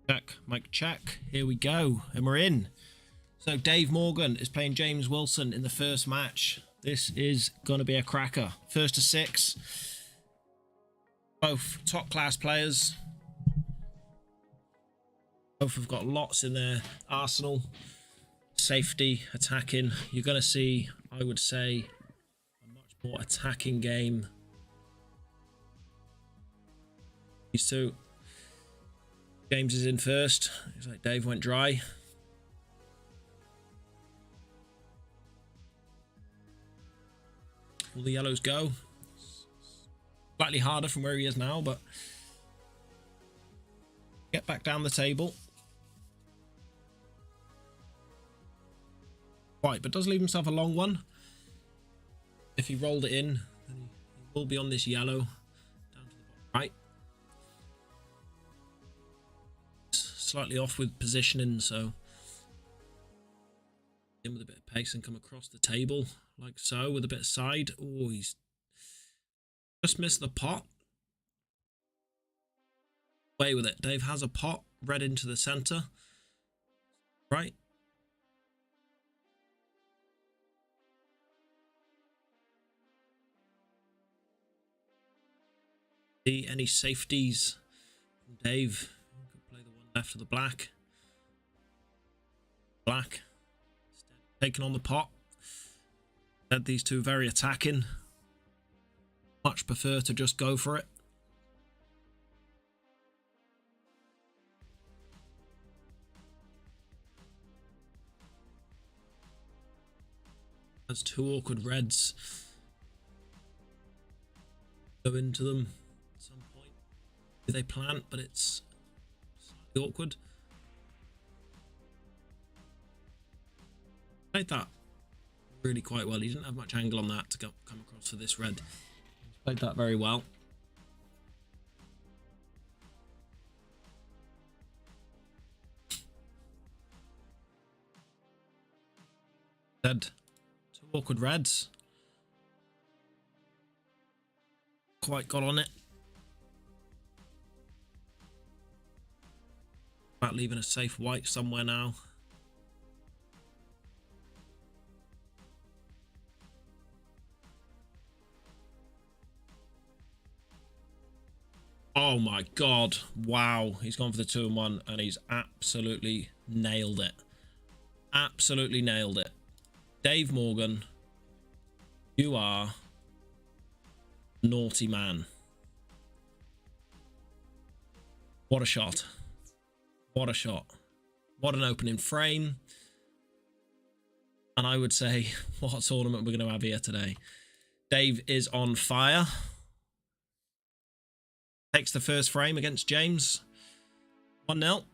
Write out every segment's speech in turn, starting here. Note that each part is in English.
Check, mic check. Here we go, and we're in. So Dave Morgan is playing James Wilson in the first match. This is going to be a cracker. First to 6. Both top class players. Both have got lots in their arsenal. Safety, attacking. You're going to see, I would say, a much more attacking game. These two. James is in first. Looks like Dave went dry. All the yellows go. Slightly harder from where he is now, but get back down the table. Right, but does leave himself a long one. If he rolled it in, then he will be on this yellow down to the bottom right. Slightly off with positioning, so in with a bit of pace and come across the table like so with a bit of side. Oh, he's just missed the pot. Away with it. Dave has a pot, red into the center. Right. See any safeties from Dave? Could play the one left of the black. Black. Taking on the pot. Had these two very attacking. Much prefer to just go for it. Has two awkward reds. Go into them at some point. They plant, but it's slightly awkward. Played that really quite well. He didn't have much angle on that to come across for this red. He's played that very well. Dead. Two awkward reds. Quite got on it. About leaving a safe white somewhere now. Oh my god, wow, he's gone for the 2-1 and he's absolutely nailed it. Absolutely nailed it. Dave Morgan, you are a naughty man. What a shot. What a shot. What an opening frame. And I would say, what a tournament we're going to have here today. Dave is on fire. Takes the first frame against James. 1-0.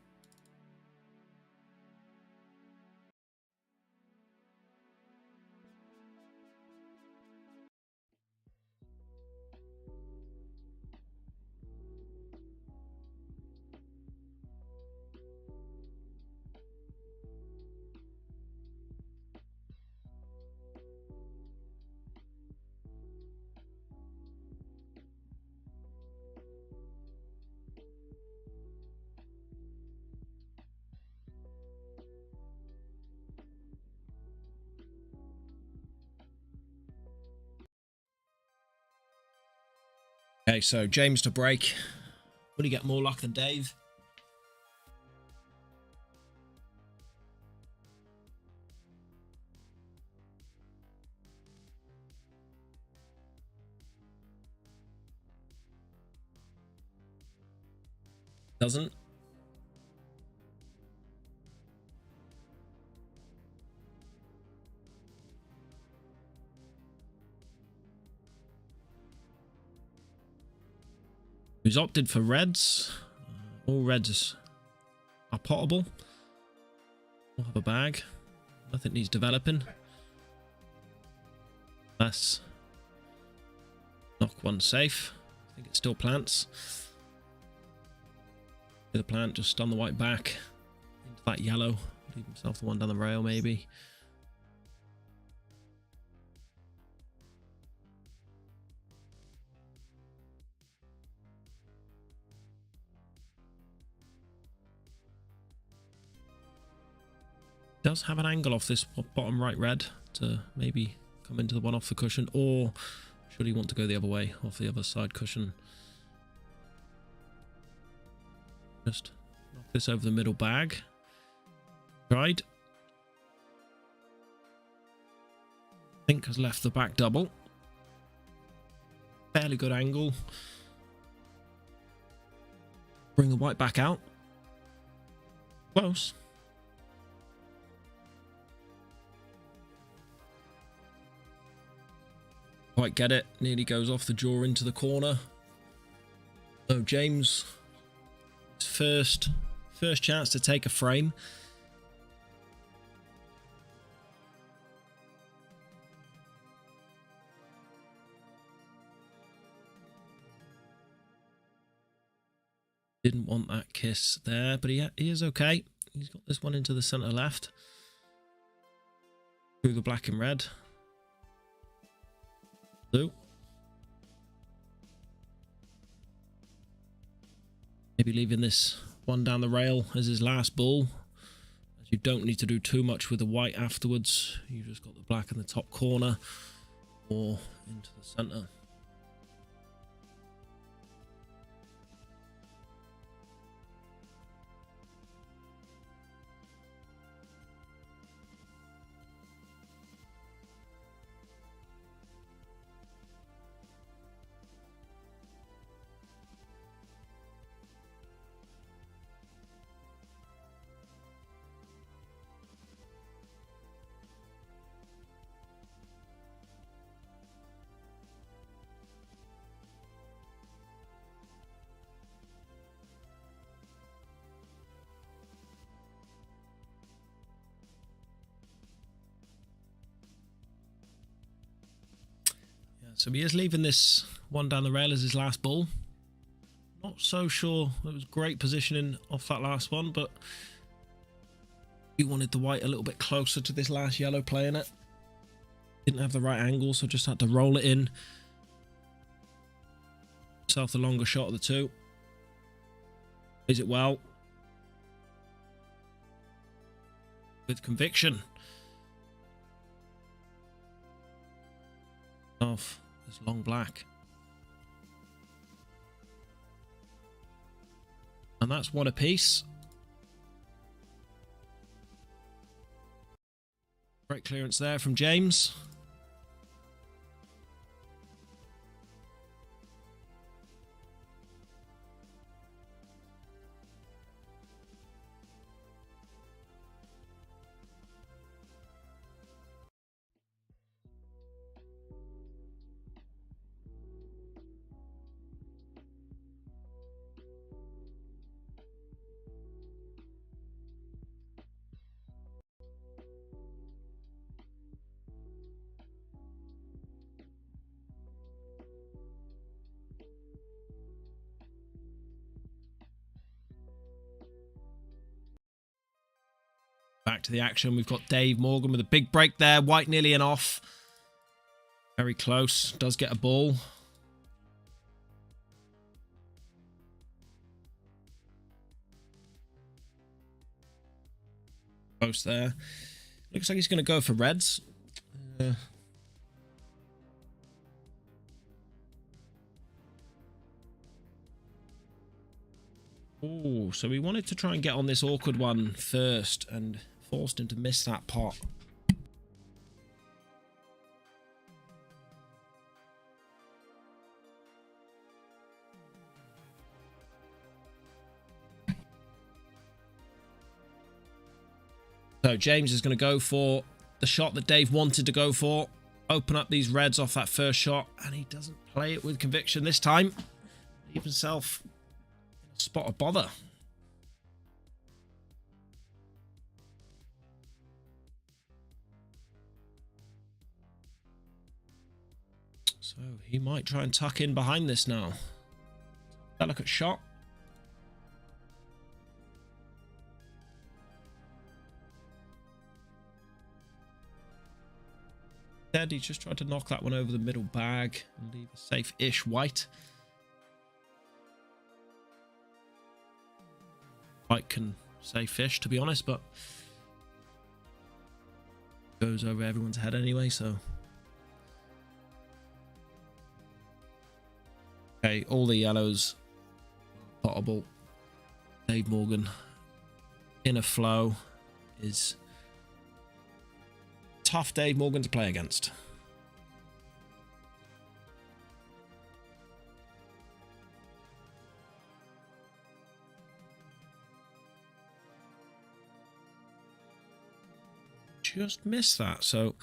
Okay, so James to break. Will he get more luck than Dave? Doesn't. Who's opted for reds? All reds are potable. We'll have a bag. Nothing needs developing. Let's knock one safe. I think it still plants. The plant just on the white back into that yellow. Leave himself the one down the rail maybe. Does have an angle off this bottom right red to maybe come into the one off the cushion, or should he want to go the other way, off the other side cushion? Just knock this over the middle bag. Tried. Think has left the back double. Fairly good angle. Bring the white back out. Close. Quite get it. Nearly goes off the jaw into the corner. Oh, James. His first chance to take a frame. Didn't want that kiss there, but he is okay. He's got this one into the center left. Through the black and red. Blue. Maybe leaving this one down the rail as his last bull. As you don't need to do too much with the white afterwards. You've just got the black in the top corner or into the center. So he is leaving this one down the rail as his last bull. Not so sure. It was great positioning off that last one, but he wanted the white a little bit closer to this last yellow playing it. Didn't have the right angle, so just had to roll it in. Himself the longer shot of the two. Plays it well. With conviction. Off this long black. And that's one apiece. Great clearance there from James. Back to the action. We've got Dave Morgan with a big break there. White nearly an off. Very close. Does get a ball. Close there. Looks like he's going to go for reds. Oh, so we wanted to try and get on this awkward one first and forced him to miss that pot. So James is going to go for the shot that Dave wanted to go for. Open up these reds off that first shot, and he doesn't play it with conviction this time. Leave himself in a spot of bother. So he might try and tuck in behind this now. Delicate shot. Instead, he just tried to knock that one over the middle bag and leave a safe-ish white. White can say fish, to be honest, but Goes over everyone's head anyway, so. Okay, all the yellows potable. Dave Morgan in a flow is tough Dave Morgan to play against. Just missed that, so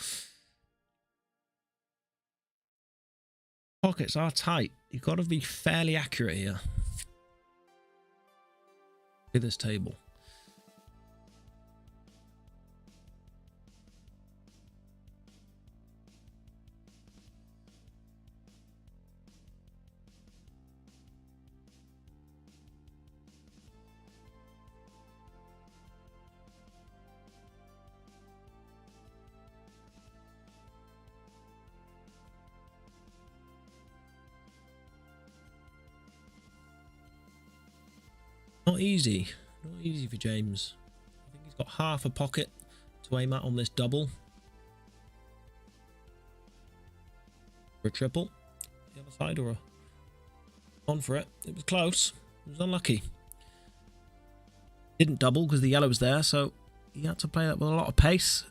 pockets are tight. You've got to be fairly accurate here with this table. Not easy. Not easy for James. I think he's got half a pocket to aim at on this double. For a triple. The other side, or a on for it. It was close. It was unlucky. Didn't double because the yellow was there, so he had to play that with a lot of pace.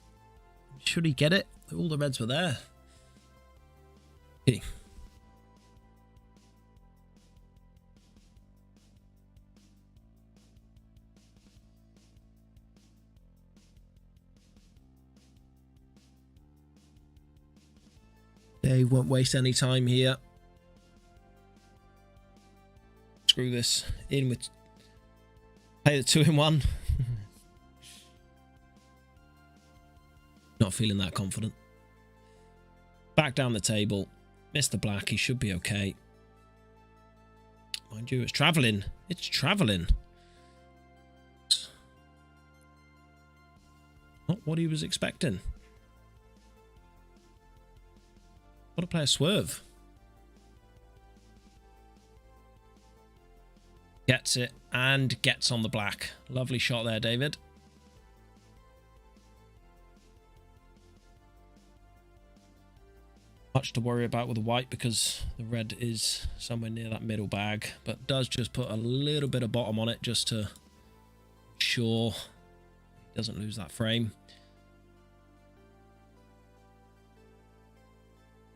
Should he get it? All the reds were there. Okay. Dave won't waste any time here. Screw this. In with... Play the 2-in-1. Not feeling that confident. Back down the table. Mr. Black, he should be okay. Mind you, it's travelling. It's travelling. Not what he was expecting. Got to play a swerve. Gets it and gets on the black. Lovely shot there, David. Much to worry about with the white because the red is somewhere near that middle bag, but does just put a little bit of bottom on it just to ensure he doesn't lose that frame.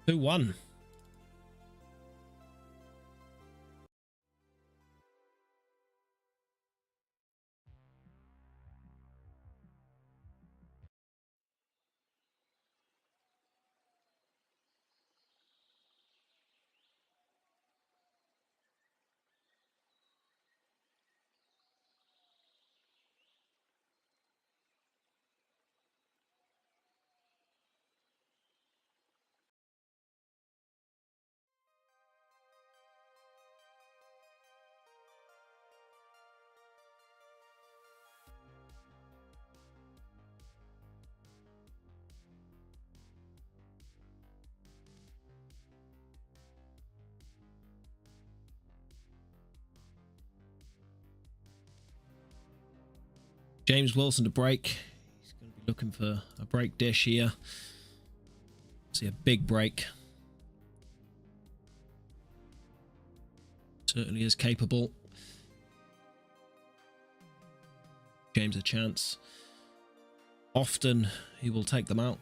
2-1. James Wilson to break. He's going to be looking for a break dish here. See a big break. Certainly is capable. James a chance. Often he will take them out.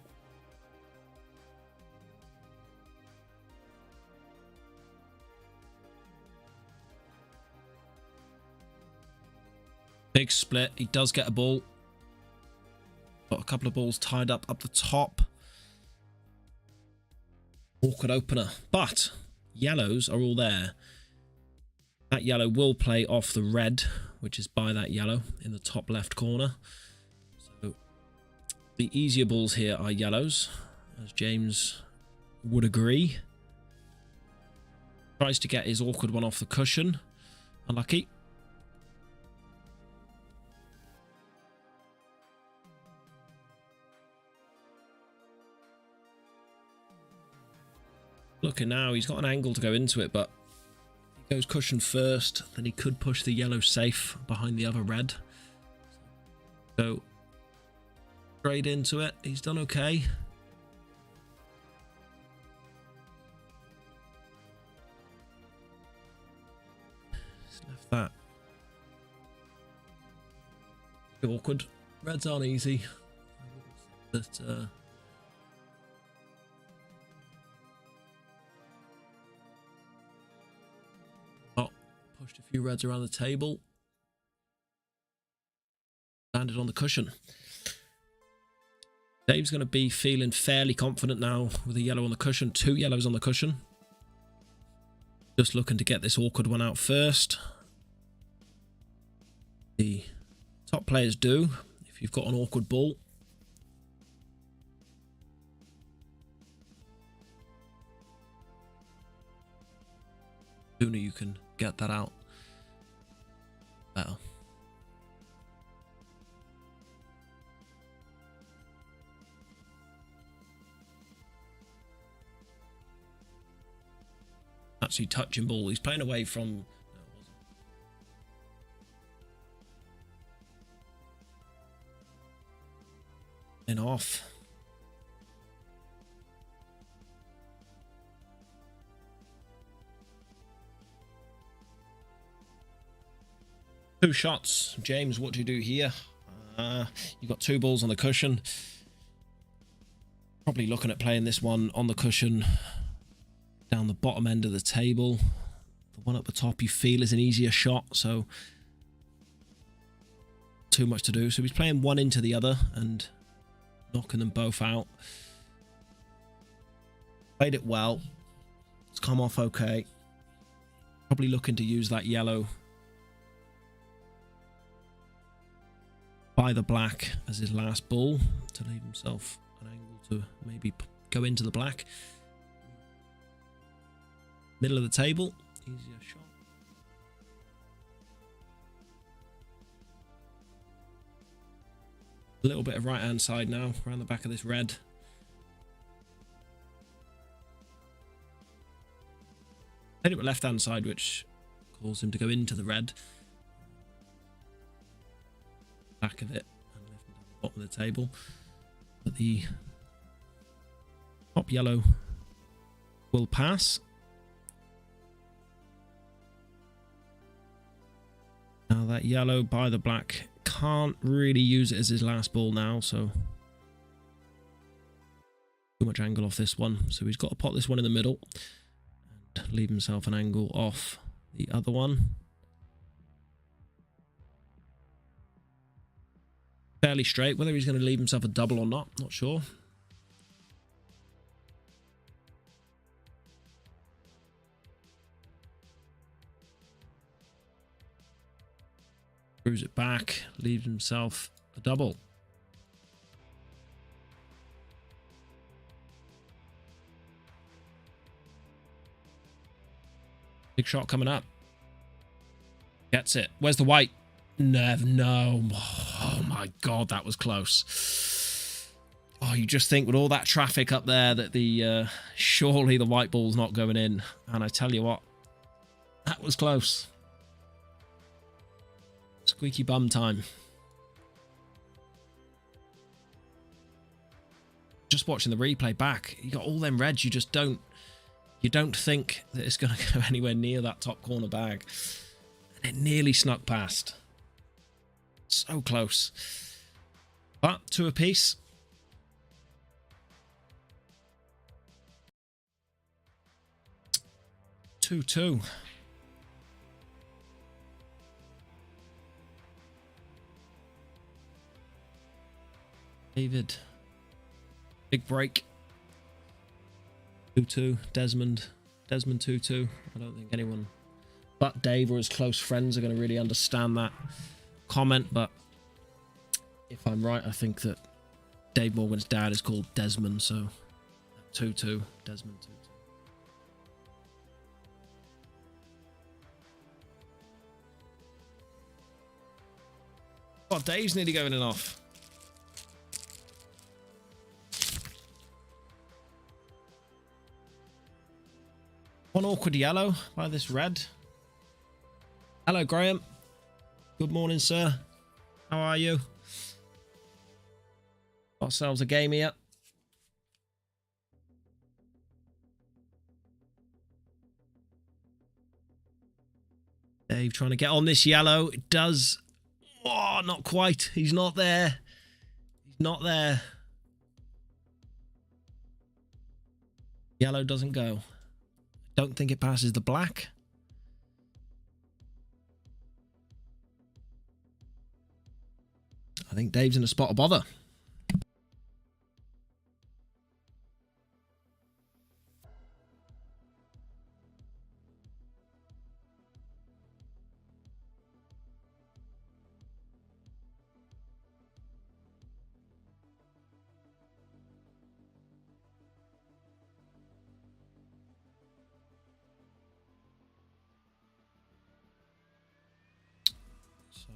Big split. He does get a ball. Got a couple of balls tied up the top. Awkward opener. But yellows are all there. That yellow will play off the red, which is by that yellow in the top left corner. So the easier balls here are yellows, as James would agree. Tries to get his awkward one off the cushion. Unlucky. Looking now, he's got an angle to go into it, but he goes cushion first, then he could push the yellow safe behind the other red. So Straight into it. He's done okay. He's left that. Awkward. Reds aren't easy. But pushed a few reds around the table. Landed on the cushion. Dave's going to be feeling fairly confident now with a yellow on the cushion. 2 yellows on the cushion. Just looking to get this awkward one out first. The top players do, if you've got an awkward ball. The sooner you can get that out, better. Actually touching ball. He's playing away from... and off. Two shots. James, what do you do here? You've got 2 balls on the cushion. Probably looking at playing this one on the cushion down the bottom end of the table. The one at the top you feel is an easier shot, so too much to do. So he's playing one into the other and knocking them both out. Played it well. It's come off okay. Probably looking to use that yellow by the black as his last ball to leave himself an angle to maybe go into the black. Middle of the table, easier shot. A little bit of right hand side now, around the back of this red. Played it with left hand side, which caused him to go into the red. Back of it, and left him down the bottom of the table. But the top yellow will pass. Now that yellow by the black can't really use it as his last ball now, so too much angle off this one. So he's got to pot this one in the middle and leave himself an angle off the other one. Fairly straight. Whether he's going to leave himself a double or not, not sure. Screws it back, leaves himself a double. Big shot coming up. Gets it. Where's the white? No. Oh my God, that was close. Oh, you just think with all that traffic up there that the surely the white ball's not going in. And I tell you what, that was close. Squeaky bum time. Just watching the replay back, you got all them reds. You just don't think that it's going to go anywhere near that top corner bag, and it nearly snuck past. So close, but 2 apiece. Two. David, big break. 2-2. Desmond 2-2. I don't think anyone but Dave or his close friends are going to really understand that comment, but if I'm right, I think that Dave Morgan's dad is called Desmond, so 2-2. Desmond 2-2. Oh, Dave's nearly going in off. One awkward yellow by this red. Hello, Graham. Good morning, sir. How are you? Ourselves a game here. Dave trying to get on this yellow. It does. Oh, not quite. He's not there. He's not there. Yellow doesn't go. Don't think it passes the black. I think Dave's in a spot of bother.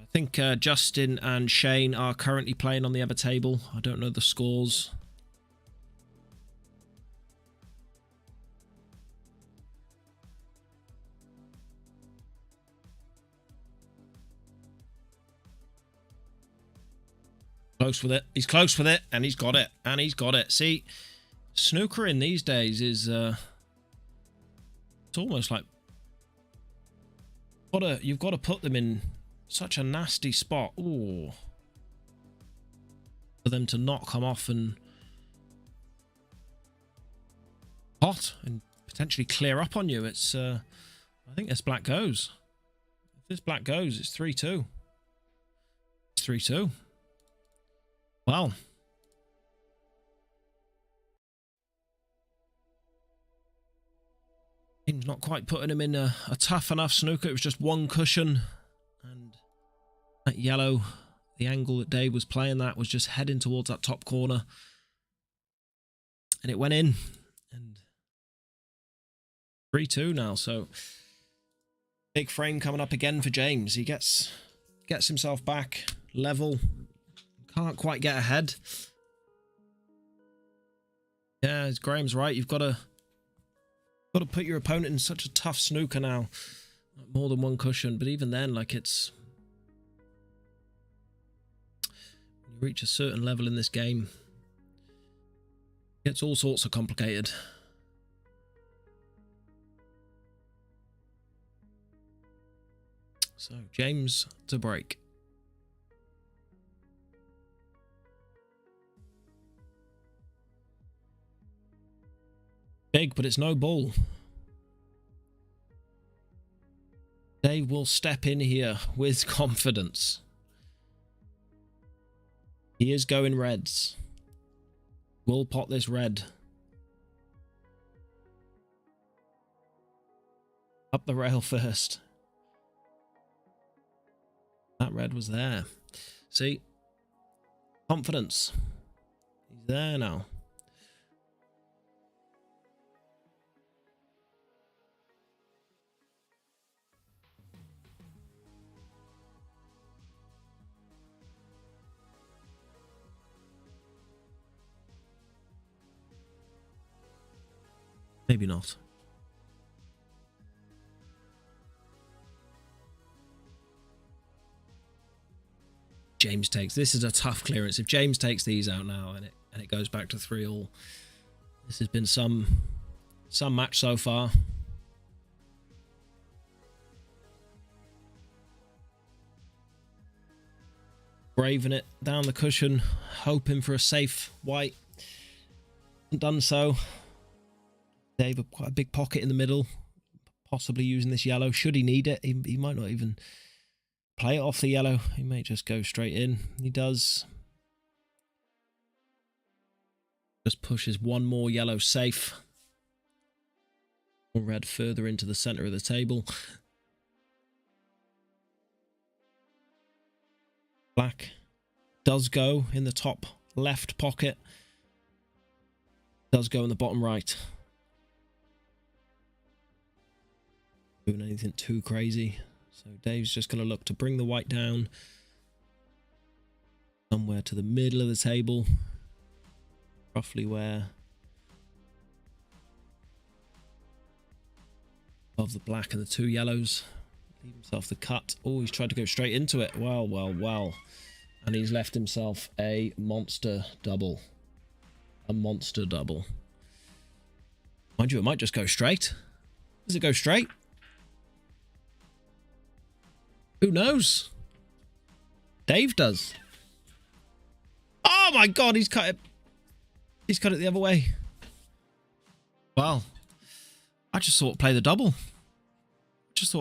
I think Justin and Shane are currently playing on the other table. I don't know the scores. Close with it. He's close with it, and he's got it. And he's got it. See, snookering these days is... it's almost like... You've got to put them in... such a nasty spot. Ooh. For them to not come off and hot and potentially clear up on you. It's I think this black goes. If this black goes, it's 3-2. It's 3-2. Well. He's not quite putting him in a tough enough snooker. It was just one cushion. And that yellow, the angle that Dave was playing that was just heading towards that top corner. And it went in. And 3-2 now. So big frame coming up again for James. He gets himself back level. Can't quite get ahead. Yeah, Graham's right. You've got to put your opponent in such a tough snooker now. More than one cushion, but even then, like, it's... When you reach a certain level in this game, it gets all sorts of complicated. So, James to break. Big, but it's no ball. Dave will step in here with confidence. He is going reds. We'll pot this red. Up the rail first. That red was there. See? Confidence. He's there now. Maybe not. James takes... This is a tough clearance. If James takes these out now and it goes back to 3-all, this has been some match so far. Braving it down the cushion, hoping for a safe white. Hasn't done so. Dave, quite a big pocket in the middle, possibly using this yellow. Should he need it, he might not even play it off the yellow. He may just go straight in. He does. Just pushes one more yellow safe. More red further into the center of the table. Black does go in the top left pocket. Does go in the bottom right. Doing anything too crazy. So Dave's just going to look to bring the white down somewhere to the middle of the table, roughly where above the black and the two yellows. Leave himself the cut. Oh, he's tried to go straight into it. Well. And he's left himself a monster double. A monster double. Mind you, it might just go straight. Does it go straight? Who knows? Dave does. Oh my god, he's cut it. He's cut it the other way. Wow. I just thought play the double. I just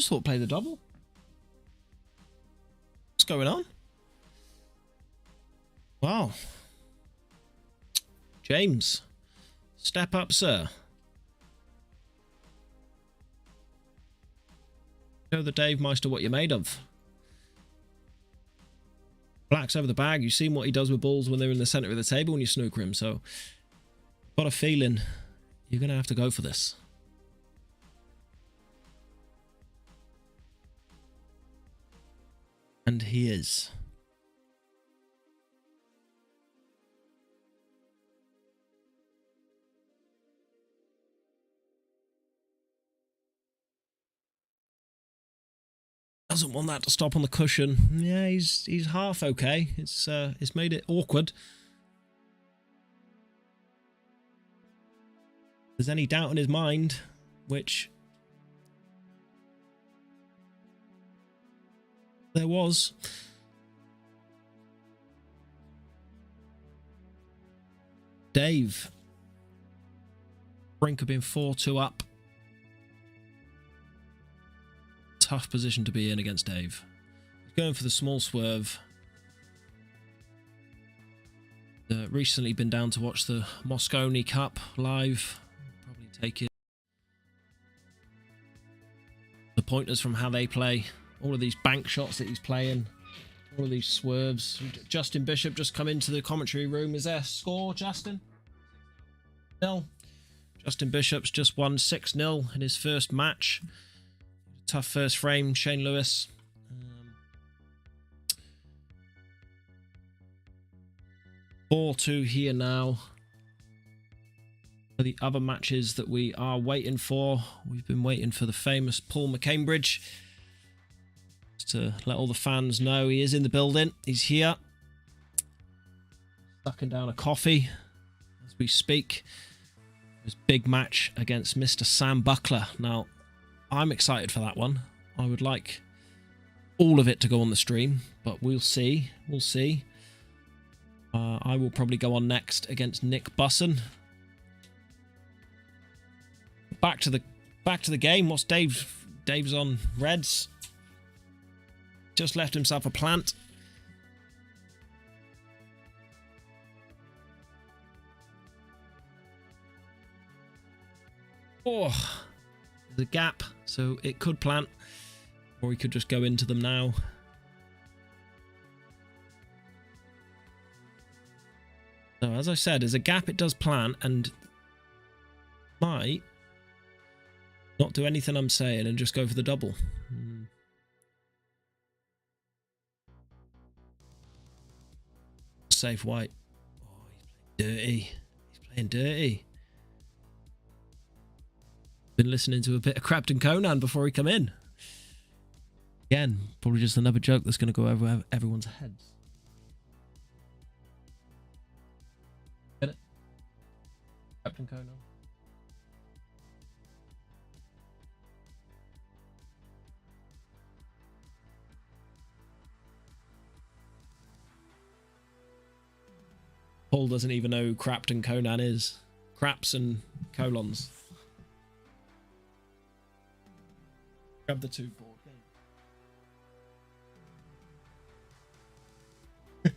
thought play the double. What's going on? Wow. James, step up, sir. Show the Dave Meister what you're made of. Black's over the bag. You've seen what he does with balls when they're in the centre of the table when you snooker him. So, got a feeling you're going to have to go for this. And he is. Doesn't want that to stop on the cushion. Yeah, he's half okay. It's made it awkward. If there's any doubt in his mind, which there was. Dave. Brink of being 4-2 up. Tough position to be in against Dave. He's going for the small swerve. Recently been down to watch the Moscone Cup live. Probably take it. The pointers from how they play. All of these bank shots that he's playing. All of these swerves. Justin Bishop just come into the commentary room. Is there a score, Justin? 0. Justin Bishop's just won 6-0 in his first match. Tough first frame, Shane Lewis. 4-2 here now. For the other matches that we are waiting for, we've been waiting for the famous Paul McCambridge. Just to let all the fans know he is in the building. He's here. Sucking down a coffee as we speak. His big match against Mr. Sam Buckler. Now, I'm excited for that one. I would like all of it to go on the stream, but we'll see. We'll see. I will probably go on next against Nick Busson. Back to the game. What's Dave's on Reds. Just left himself a plant. Oh. The gap, so it could plant, or he could just go into them now. So as I said, as a gap it does plant, and might not do anything I'm saying and just go for the double. Safe white. Oh, he's playing dirty. He's playing dirty. Been listening to a bit of Crapton Conan before he come in. Again, probably just another joke that's going to go over everyone's heads. Get it? Crapton Conan. Paul doesn't even know who Crapton Conan is. Craps and colons. Grab the 2 board game.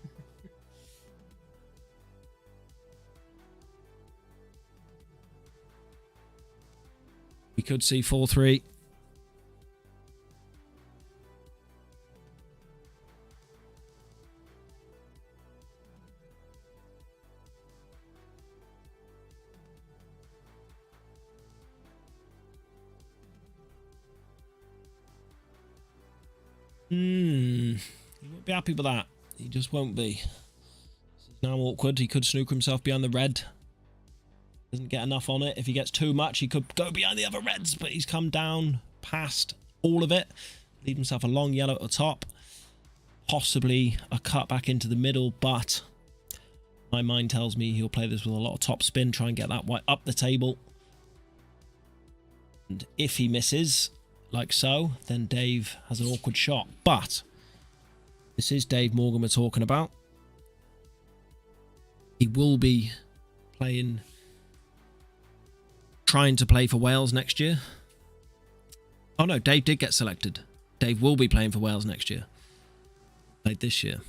We could see 4-3. He won't be happy with that. He just won't be. This is now awkward. He could snooker himself behind the red. Doesn't get enough on it. If he gets too much, he could go behind the other reds, but he's come down past all of it. leave himself a long yellow at the top, possibly a cut back into the middle, but my mind tells me he'll play this with a lot of top spin, try and get that white up the table. And if he misses, like so, then Dave has an awkward shot. But this is Dave Morgan we're talking about. He will be trying to play for Wales next year. Oh no, Dave did get selected. Dave will be playing for Wales next year. Played this year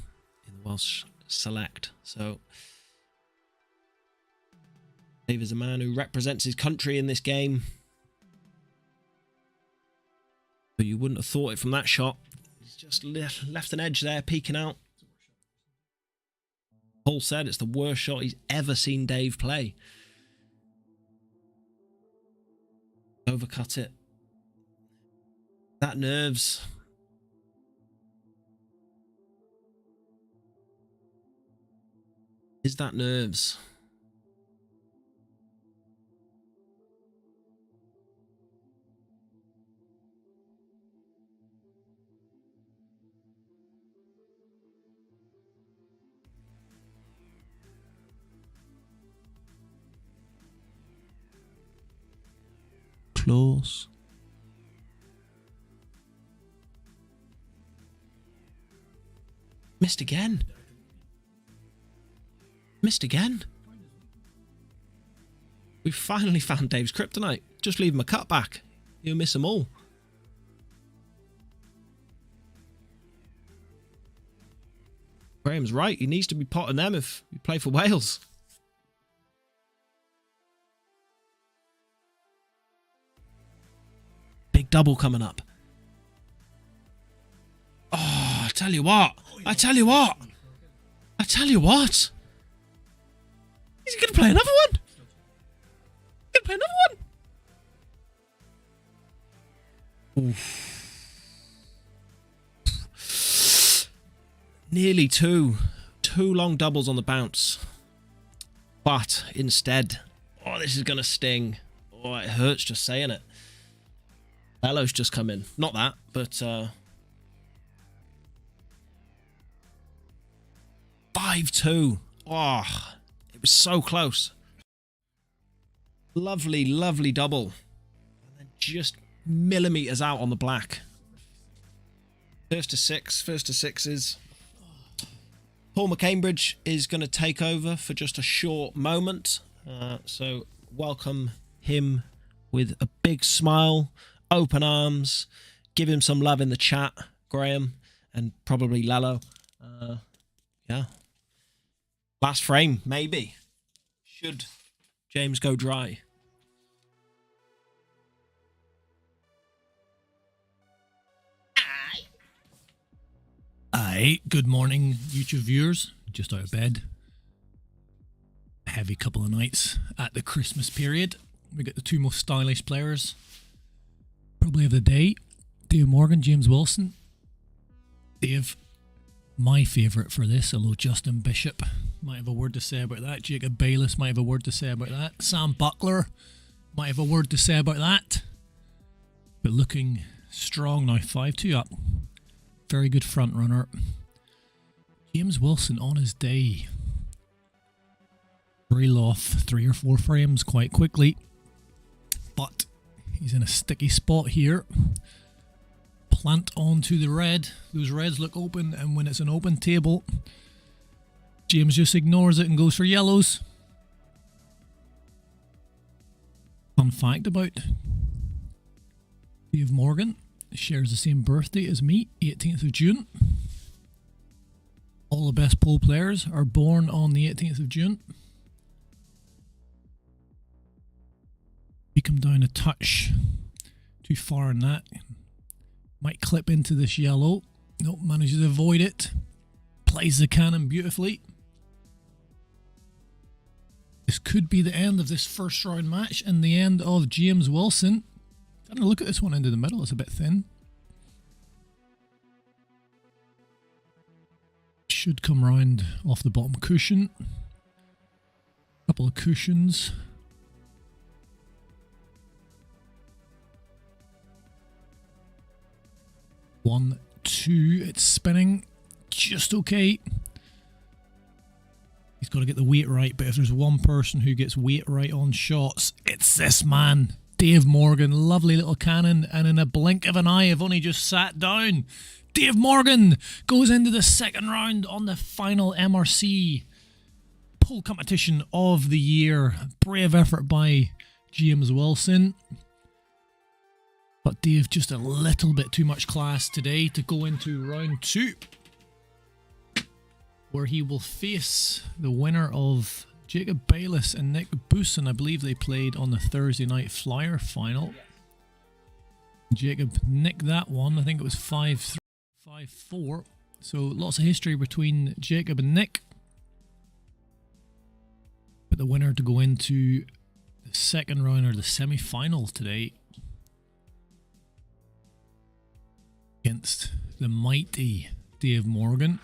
in the Welsh Select. So Dave is a man who represents his country in this game. But you wouldn't have thought it from that shot. He's just left an edge there, peeking out. Paul said it's the worst shot he's ever seen Dave play. Overcut it. That nerves. Is that nerves? Close. Missed again. Missed again. We finally found Dave's kryptonite. Just leave him a cutback. He'll miss them all. Graham's right. He needs to be potting them if you play for Wales. Big double coming up. Oh, I tell you what. I tell you what. I tell you what. He's going to play another one. He's going to play another one. Oof. Nearly two long doubles on the bounce. But instead, oh, this is going to sting. Oh, it hurts just saying it. Hello's just come in. Not that, but 5-2. Oh, it was so close. Lovely, lovely double. And then just millimeters out on the black. First to sixes. Paul McCambridge is going to take over for just a short moment. So welcome him with a big smile. Open arms, give him some love in the chat, Graham, and probably Lalo. Yeah. Last frame, maybe. Should James go dry. Aye, good morning, YouTube viewers. Just out of bed. A heavy couple of nights at the Christmas period. We got the two most stylish players probably of the day. Dave Morgan, James Wilson. Dave, my favourite for this, although Justin Bishop might have a word to say about that. Jacob Bayless might have a word to say about that. Sam Buckler might have a word to say about that. But looking strong now, 5-2 up. Very good front runner. James Wilson on his day. Reel off 3 or 4 frames quite quickly. But he's in a sticky spot here. Plant onto the red. Those reds look open, and when it's an open table, James just ignores it and goes for yellows. Fun fact about Dave Morgan, shares the same birthday as me, 18th of June. All the best pole players are born on the 18th of June. We come down a touch too far in that. Might clip into this yellow. Nope, manages to avoid it. Plays the cannon beautifully. This could be the end of this first round match and the end of James Wilson. I'm gonna look at this one into the middle, it's a bit thin. Should come round off the bottom cushion. Couple of cushions. 1, 2. It's spinning just okay. He's got to get the weight right, but if there's one person who gets weight right on shots, it's this man, Dave Morgan. Lovely little cannon, and in a blink of an eye, I've only just sat down. Dave Morgan goes into the second round on the final MRC pool competition of the year. Brave effort by James Wilson. But Dave just a little bit too much class today to go into round 2, where he will face the winner of Jacob Bayless and Nick Booson. I believe they played on the Thursday night Flyer final. Jacob nicked that one. I think it was 5-3, 5-4. So lots of history between Jacob and Nick. But the winner to go into the second round or the semi-final today against the mighty Dave Morgan.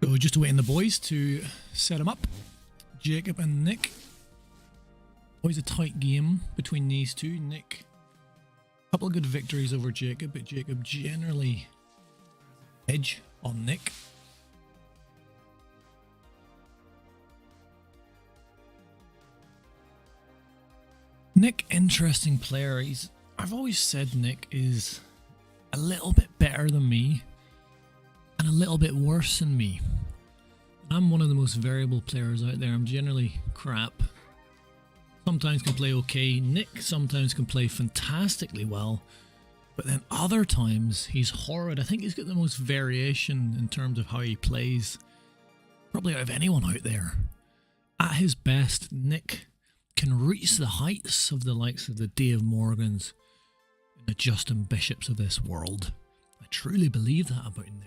So just waiting the boys to set them up. Jacob and Nick. Always a tight game between these two. Nick, a couple of good victories over Jacob, but Jacob generally edge on Nick. Nick, interesting player. I've always said Nick is a little bit better than me and a little bit worse than me. I'm one of the most variable players out there. I'm generally crap. Sometimes can play okay. Nick sometimes can play fantastically well, but then other times he's horrid. I think he's got the most variation in terms of how he plays, probably out of anyone out there. At his best, Nick can reach the heights of the likes of the Dave Morgans and the Justin Bishops of this world. I truly believe that about Nick.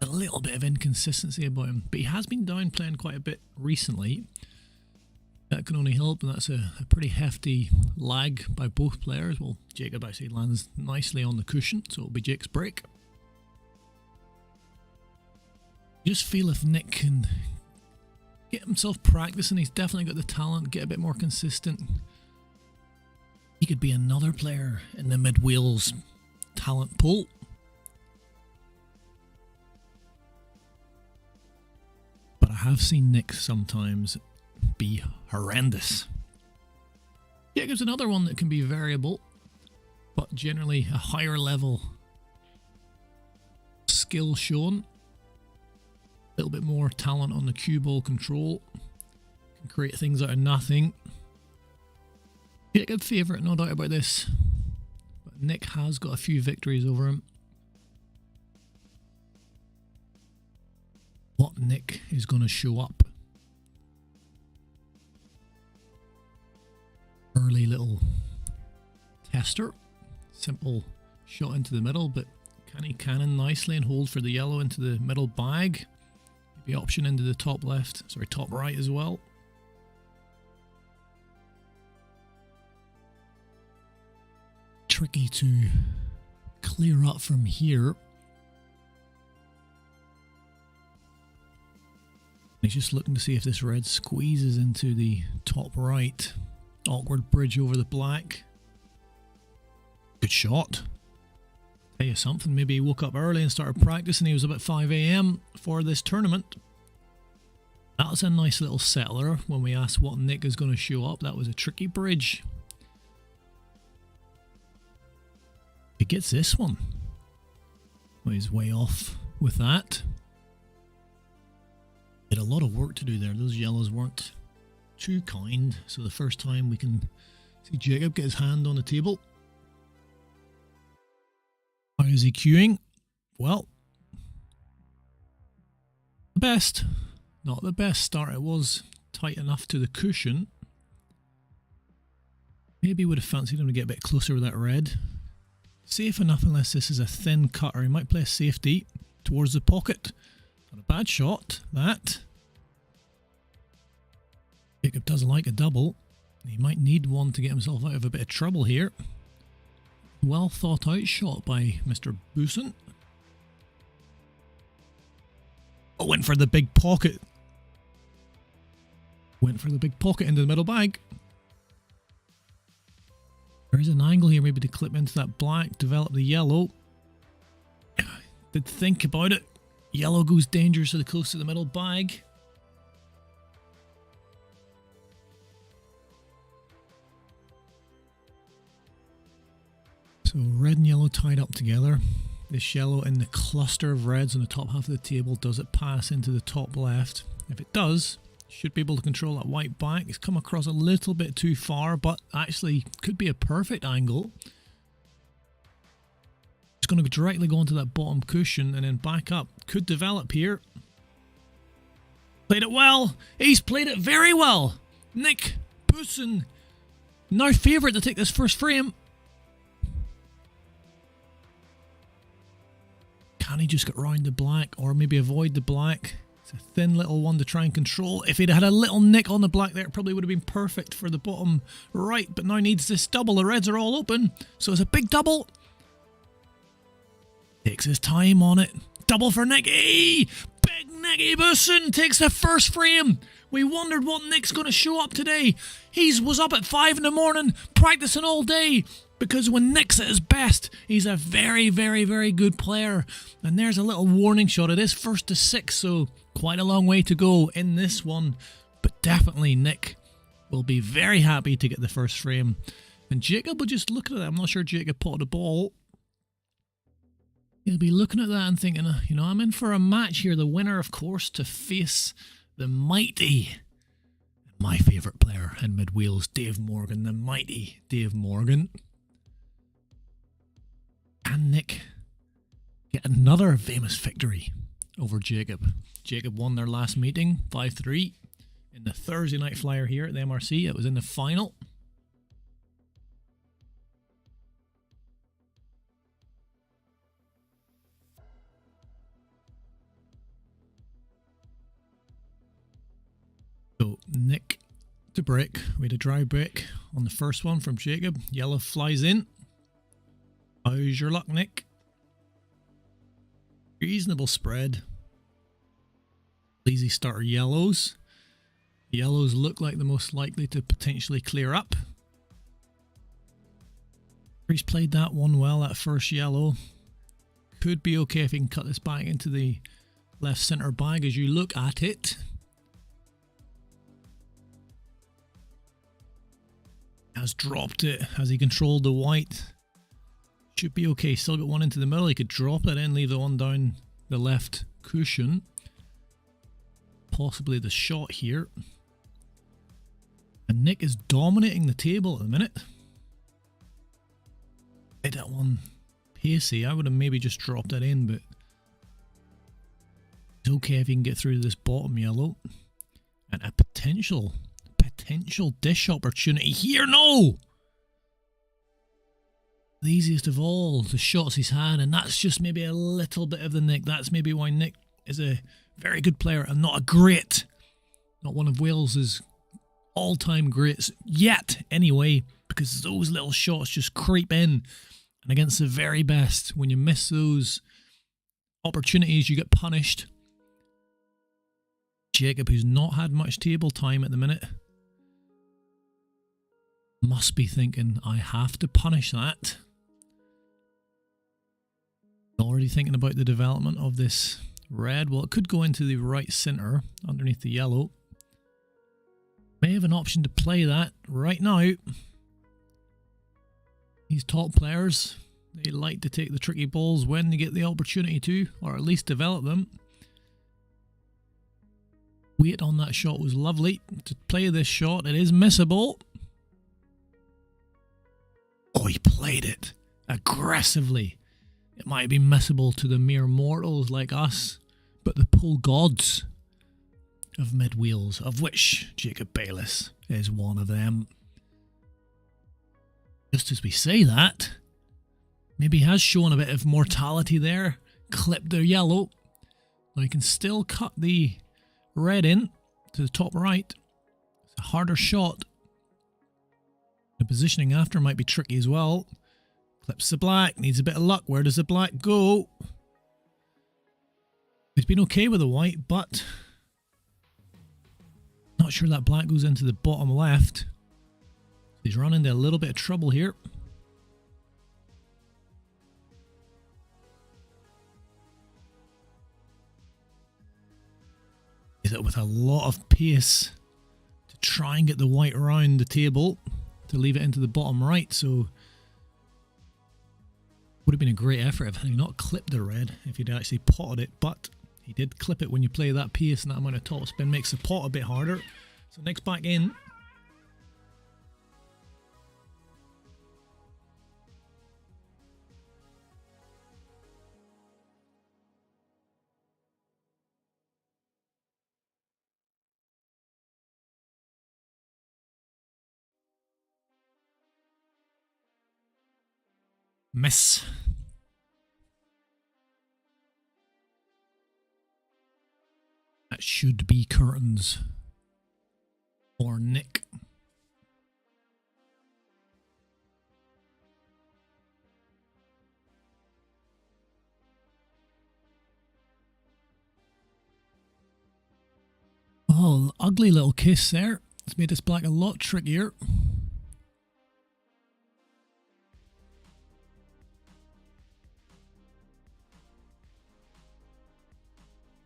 A little bit of inconsistency about him, but he has been down playing quite a bit recently. That can only help, and that's a pretty hefty lag by both players. Well, Jacob actually lands nicely on the cushion, so it'll be Jake's break. Just feel if Nick can get himself practicing, he's definitely got the talent, get a bit more consistent. He could be another player in the Mid-Wales talent pool. But I have seen Nick sometimes be horrendous. Jacob's another one that can be variable, but generally a higher level skill shown. A little bit more talent on the cue ball control. Can create things out of nothing. Jacob favourite, no doubt about this. But Nick has got a few victories over him. What Nick is going to show up? Early little tester. Simple shot into the middle, but can he cannon nicely and hold for the yellow into the middle bag? Maybe option into the top left, sorry, top right as well. Tricky to clear up from here. He's just looking to see if this red squeezes into the top right. Awkward bridge over the black. Good shot. Tell you something, maybe he woke up early and started practicing. He was up at 5 AM for this tournament. That was a nice little settler when we asked what Nick is going to show up. That was a tricky bridge. He gets this one. Well, he's way off with that. Had a lot of work to do there. Those yellows weren't too kind. So the first time we can see Jacob get his hand on the table. How is he queuing? Well, the best. Not the best start. It was tight enough to the cushion. Maybe would have fancied him to get a bit closer with that red. Safe enough unless this is a thin cutter. He might play a safety towards the pocket. Not a bad shot, that. Jacob doesn't like a double. He might need one to get himself out of a bit of trouble here. Well thought out shot by Mr. Boosen. Oh, went for the big pocket. Went for the big pocket into the middle bag. There is an angle here maybe to clip into that black, develop the yellow. Did think about it. Yellow goes dangerously close to the middle bag. So red and yellow tied up together. This yellow in the cluster of reds on the top half of the table. Does it pass into the top left? If it does, should be able to control that white back. It's come across a little bit too far, but actually could be a perfect angle. It's going to directly go onto that bottom cushion and then back up. Could develop here. Played it well. He's played it very well. Nick Boosen, now favourite to take this first frame. Can he just get round the black or maybe avoid the black? It's a thin little one to try and control. If he'd had a little nick on the black there, it probably would have been perfect for the bottom right, but now needs this double. The reds are all open, so it's a big double. Takes his time on it. Double for Nicky! Big Nicky Boosen takes the first frame. We wondered what Nick's going to show up today. He was up at 5 in the morning, practicing all day. Because when Nick's at his best, he's a very, very, very good player. And there's a little warning shot. It is first to 6, so quite a long way to go in this one. But definitely Nick will be very happy to get the first frame. And Jacob will just look at it. I'm not sure Jacob potted the ball. He'll be looking at that and thinking, you know, I'm in for a match here. The winner, of course, to face the mighty, my favourite player in mid-wheels, Dave Morgan. The mighty Dave Morgan. Can Nick get another famous victory over Jacob? Jacob won their last meeting, 5-3, in the Thursday night flyer here at the MRC. It was in the final. So Nick to break. We had a dry break on the first one from Jacob. Yellow flies in. How's your luck, Nick? Reasonable spread. Easy starter yellows. Yellows look like the most likely to potentially clear up. He's played that one well, that first yellow. Could be okay if he can cut this back into the left centre bag as you look at it. Has dropped it. Has he controlled the white? Should be okay. Still got one into the middle. He could drop that in, leave the one down the left cushion. Possibly the shot here. And Nick is dominating the table at the minute. Hit that one pacey. I would have maybe just dropped that in, but it's okay if you can get through this bottom yellow. And a potential dish opportunity here. No! The easiest of all the shots he's had, and that's just maybe a little bit of the Nick. That's maybe why Nick is a very good player and not one of Wales's all-time greats yet, anyway, because those little shots just creep in. And against the very best, when you miss those opportunities, you get punished. Jacob, who's not had much table time at the minute, must be thinking, I have to punish that. Already thinking about the development of this red. Well, it could go into the right centre underneath the yellow. May have an option to play that right now. These top players, they like to take the tricky balls when they get the opportunity to, or at least develop them. Weight on that shot was lovely. To play this shot, it is missable. Oh, he played it aggressively. It might be missable to the mere mortals like us, but the pool gods of mid-wheels, of which Jacob Bayliss is one of them. Just as we say that, maybe he has shown a bit of mortality there, clipped the yellow. Now he can still cut the red in to the top right. It's a harder shot. The positioning after might be tricky as well. Clips the black, needs a bit of luck. Where does the black go? He's been okay with the white, but not sure that black goes into the bottom left. He's run into a little bit of trouble here. Is it with a lot of pace to try and get the white around the table to leave it into the bottom right, so would have been a great effort if he not clipped the red if he'd actually potted it, but he did clip it. When you play that pace and that amount of top spin, makes the pot a bit harder. So next back in. Miss. That should be curtains or Nick. Oh, ugly little kiss there. It's made this black a lot trickier.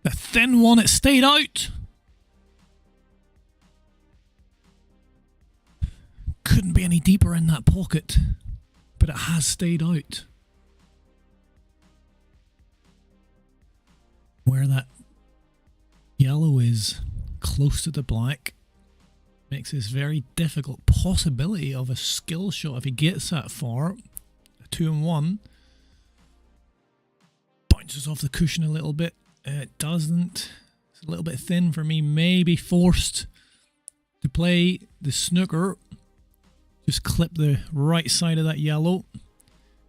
The thin one, it stayed out. Couldn't be any deeper in that pocket, but it has stayed out. Where that yellow is close to the black makes this very difficult. Possibility of a skill shot if he gets that far. A 2-and-1. Bounces off the cushion a little bit. It doesn't. It's a little bit thin for me. Maybe forced to play the snooker. Just clip the right side of that yellow.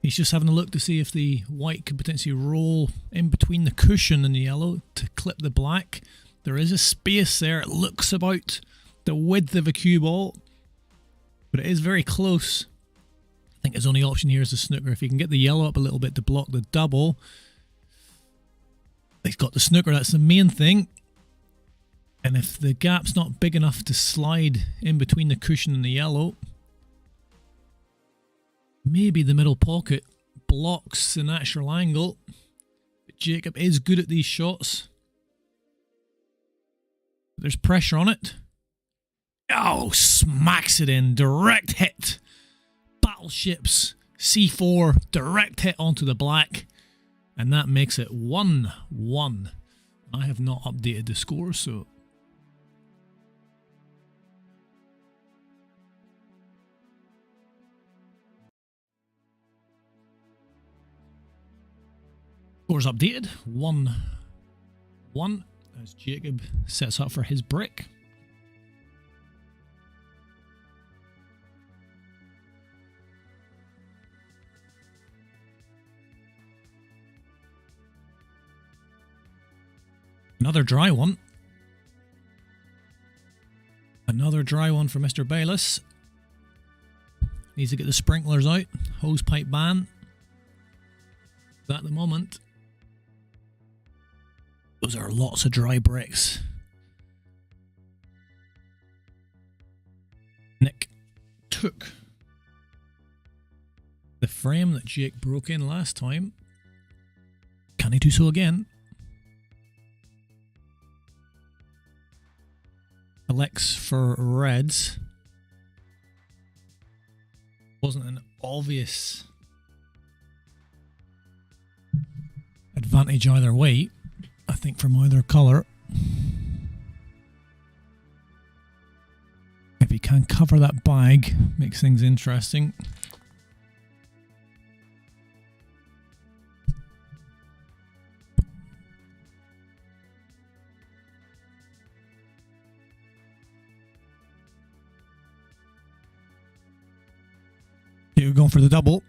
He's just having a look to see if the white could potentially roll in between the cushion and the yellow to clip the black. There is a space there. It looks about the width of a cue ball, but it is very close. I think his only option here is the snooker. If he can get the yellow up a little bit to block the double. He's got the snooker, that's the main thing. And if the gap's not big enough to slide in between the cushion and the yellow, maybe the middle pocket blocks the natural angle. But Jacob is good at these shots. There's pressure on it. Oh, smacks it in. Direct hit. Battleships. C4. Direct hit onto the black. And that makes it 1-1. I have not updated the score, so... Scores updated. 1-1 as Jacob sets up for his brick. Another dry one. Another dry one for Mr. Bayless. Needs to get the sprinklers out. Hose pipe ban. At the moment, those are lots of dry bricks. Nick took the frame that Jake broke in last time. Can he do so again? Alex for reds. Wasn't an obvious advantage either way, I think, from either colour. If he can cover that bag, makes things interesting. You're going for the double,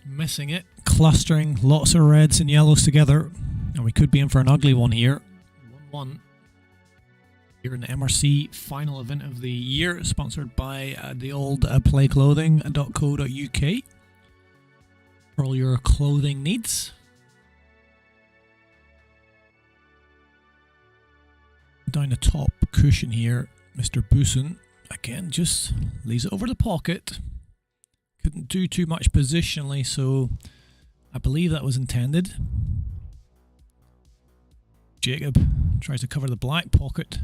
missing it, clustering lots of reds and yellows together, and we could be in for an ugly one here. 1-1 here in the MRC final event of the year, sponsored by the old playclothing.co.uk for all your clothing needs. Down the top cushion here, Mr. Boosen again just leaves it over the pocket. Couldn't do too much positionally, so I believe that was intended. Jacob tries to cover the black pocket.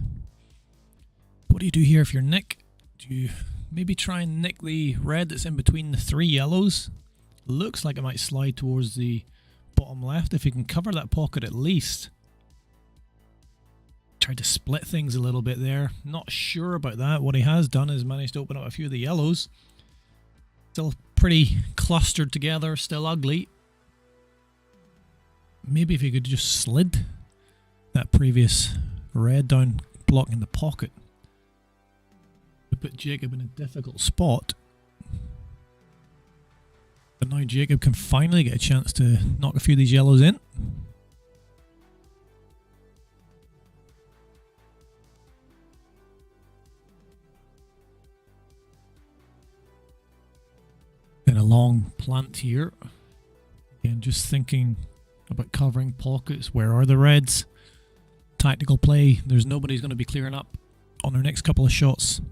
What do you do here if you're Nick? Do you maybe try and nick the red that's in between the three yellows? Looks like it might slide towards the bottom left if you can cover that pocket at least. Tried to split things a little bit there. Not sure about that. What he has done is managed to open up a few of the yellows. Still pretty clustered together, still ugly. Maybe if you could just slid that previous red down, blocking the pocket, would put Jacob in a difficult spot. But now Jacob can finally get a chance to knock a few of these yellows in. Then a long plant here. Again, just thinking about covering pockets. Where are the reds? Tactical play. There's nobody who's going to be clearing up on their next couple of shots.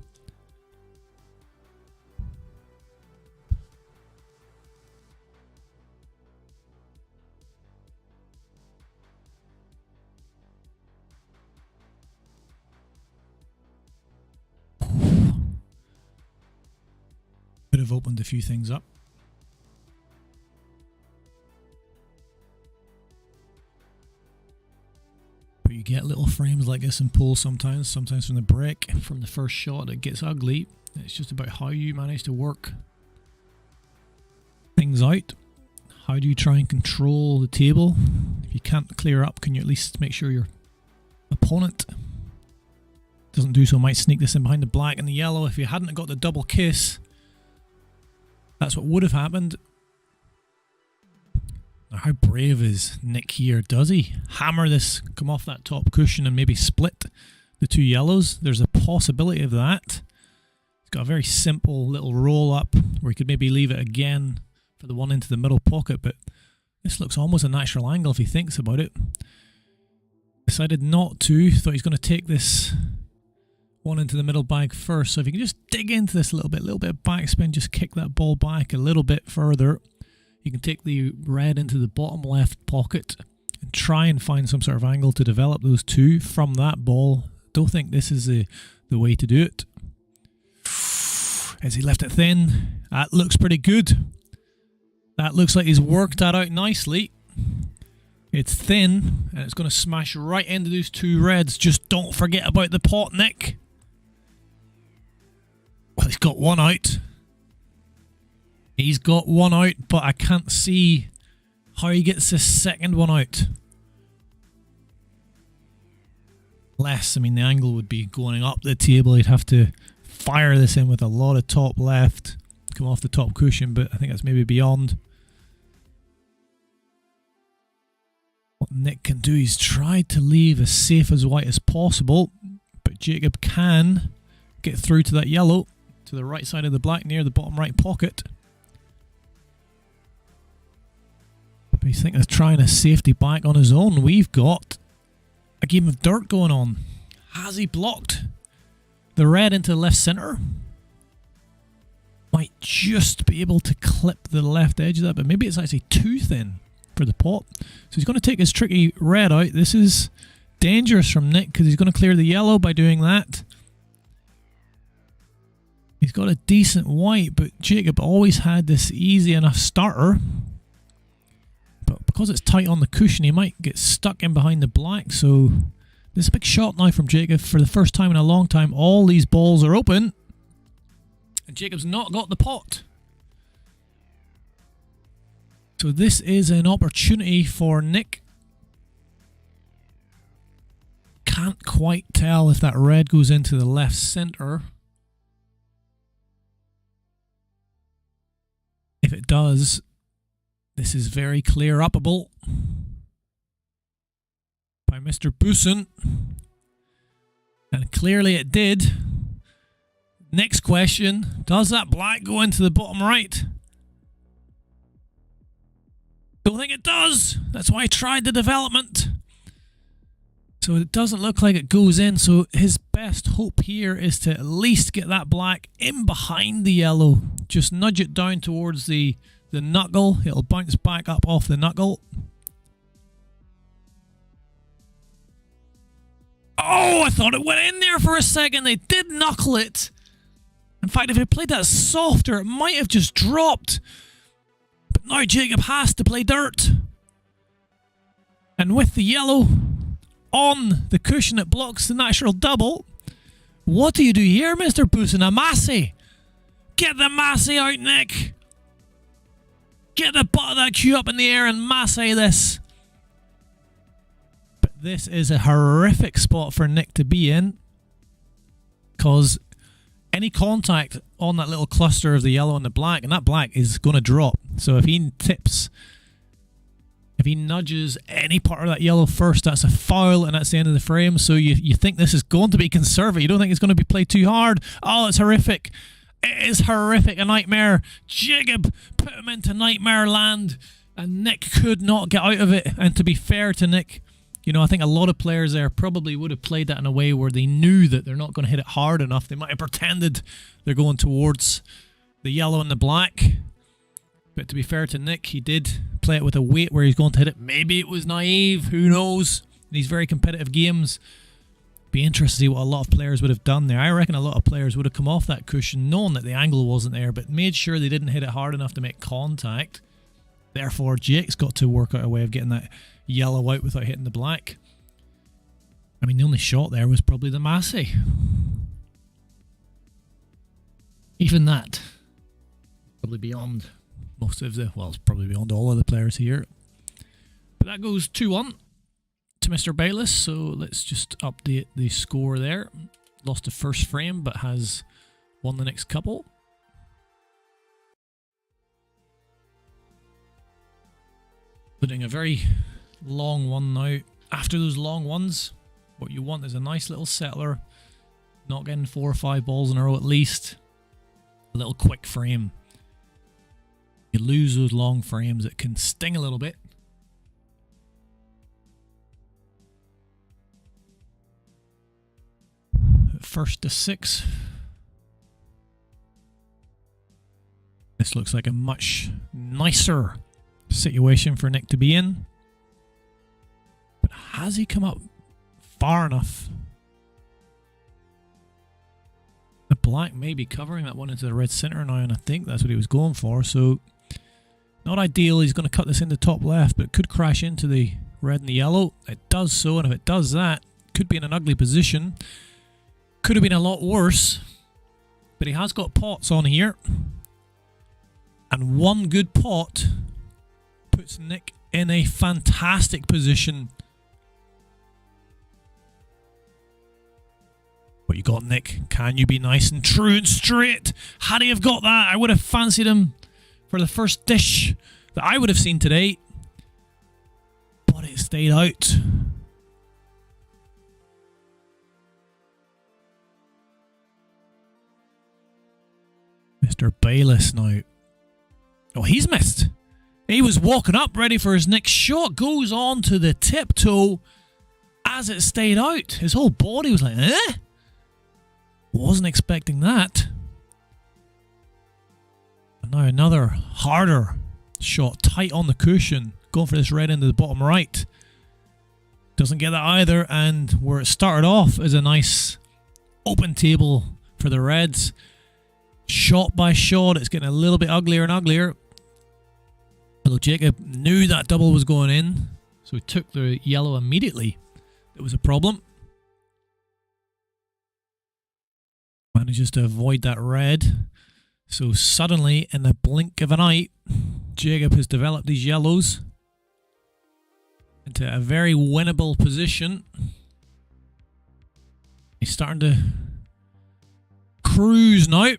Could have opened a few things up. But you get little frames like this in pool sometimes from the break, from the first shot it gets ugly. It's just about how you manage to work things out. How do you try and control the table? If you can't clear up, can you at least make sure your opponent doesn't do so, might sneak this in behind the black and the yellow. If you hadn't got the double kiss, that's what would have happened. Now, how brave is Nick here? Does he hammer this, come off that top cushion and maybe split the two yellows? There's a possibility of that. He's got a very simple little roll up where he could maybe leave it again for the one into the middle pocket, but this looks almost a natural angle if he thinks about it. Decided not to, thought he's going to take this one into the middle bag first. So if you can just dig into this a little bit of backspin, just kick that ball back a little bit further, you can take the red into the bottom left pocket and try and find some sort of angle to develop those two from that ball. Don't think this is the way to do it. As he left it thin, that looks pretty good. That looks like he's worked that out nicely. It's thin and it's going to smash right into those two reds. Just don't forget about the pot, Nick. Well, he's got one out. He's got one out, but I can't see how he gets this second one out. Less, I mean, the angle would be going up the table. He'd have to fire this in with a lot of top left, come off the top cushion, but I think that's maybe beyond what Nick can do. He's tried to leave as safe as white as possible, but Jacob can get through to that yellow, to the right side of the black near the bottom right pocket. But he's thinking of trying a safety back on his own. We've got a game of dirt going on. Has he blocked the red into left centre? Might just be able to clip the left edge of that, but maybe it's actually too thin for the pot. So he's going to take his tricky red out. This is dangerous from Nick because he's going to clear the yellow by doing that. He's got a decent white, but Jacob always had this easy enough starter. But because it's tight on the cushion, he might get stuck in behind the black. So this is a big shot now from Jacob. For the first time in a long time, all these balls are open. And Jacob's not got the pot. So this is an opportunity for Nick. Can't quite tell if that red goes into the left centre. If it does, this is very clear upable by Mr. Busen. And clearly it did. Next question, does that black go into the bottom right? Don't think it does. That's why I tried the development. So it doesn't look like it goes in. So his best hope here is to at least get that black in behind the yellow. Just nudge it down towards the knuckle. It'll bounce back up off the knuckle. Oh, I thought it went in there for a second. They did knuckle it. In fact, if he played that softer, it might have just dropped. But now Jacob has to play dirt. And with the yellow on the cushion, it blocks the natural double. What do you do here, Mr. Busen? A Massey. Get the Massey out, Nick. Get the butt of that cue up in the air and Massey this. But this is a horrific spot for Nick to be in, because any contact on that little cluster of the yellow and the black, and that black is going to drop. So if he tips, if he nudges any part of that yellow first, that's a foul and that's the end of the frame. So you think this is going to be conservative. You don't think it's going to be played too hard. Oh, it's horrific. It is horrific. A nightmare. Jacob put him into nightmare land and Nick could not get out of it. And to be fair to Nick, you know, I think a lot of players there probably would have played that in a way where they knew that they're not going to hit it hard enough. They might have pretended they're going towards the yellow and the black. But to be fair to Nick, he did play it with a weight where he's going to hit it. Maybe it was naive. Who knows? In these very competitive games, be interested to see what a lot of players would have done there. I reckon a lot of players would have come off that cushion knowing that the angle wasn't there, but made sure they didn't hit it hard enough to make contact. Therefore, Jake's got to work out a way of getting that yellow out without hitting the black. I mean, the only shot there was probably the Massey. Even that, probably beyond most of the, well, it's probably beyond all of the players here. But that goes 2-1 to Mr. Bayless, so let's just update the score there. Lost the first frame, but has won the next couple. Putting a very long one now. After those long ones, what you want is a nice little settler, not getting 4 or 5 balls in a row at least. A little quick frame. You lose those long frames, it can sting a little bit. First to 6. This looks like a much nicer situation for Nick to be in. But has he come up far enough? The black may be covering that one into the red center now, and I think that's what he was going for. So not ideal. He's going to cut this into top left, but it could crash into the red and the yellow. It does so, and if it does that, could be in an ugly position. Could have been a lot worse, but he has got pots on here, and one good pot puts Nick in a fantastic position. What you got, Nick? Can you be nice and true and straight? Had he have got that, I would have fancied him for the first dish that I would have seen today. But it stayed out. Mr. Bayless now. Oh, he's missed. He was walking up ready for his next shot. Goes on to the tiptoe as it stayed out. His whole body was like, eh? Wasn't expecting that. And now another harder shot tight on the cushion. Going for this red into the bottom right. Doesn't get that either. And where it started off is a nice open table for the Reds. Shot by shot, it's getting a little bit uglier and uglier. Although Jacob knew that double was going in, so he took the yellow immediately. It was a problem. Manages to avoid that red. So suddenly, in the blink of an eye, Jacob has developed these yellows into a very winnable position. He's starting to cruise now.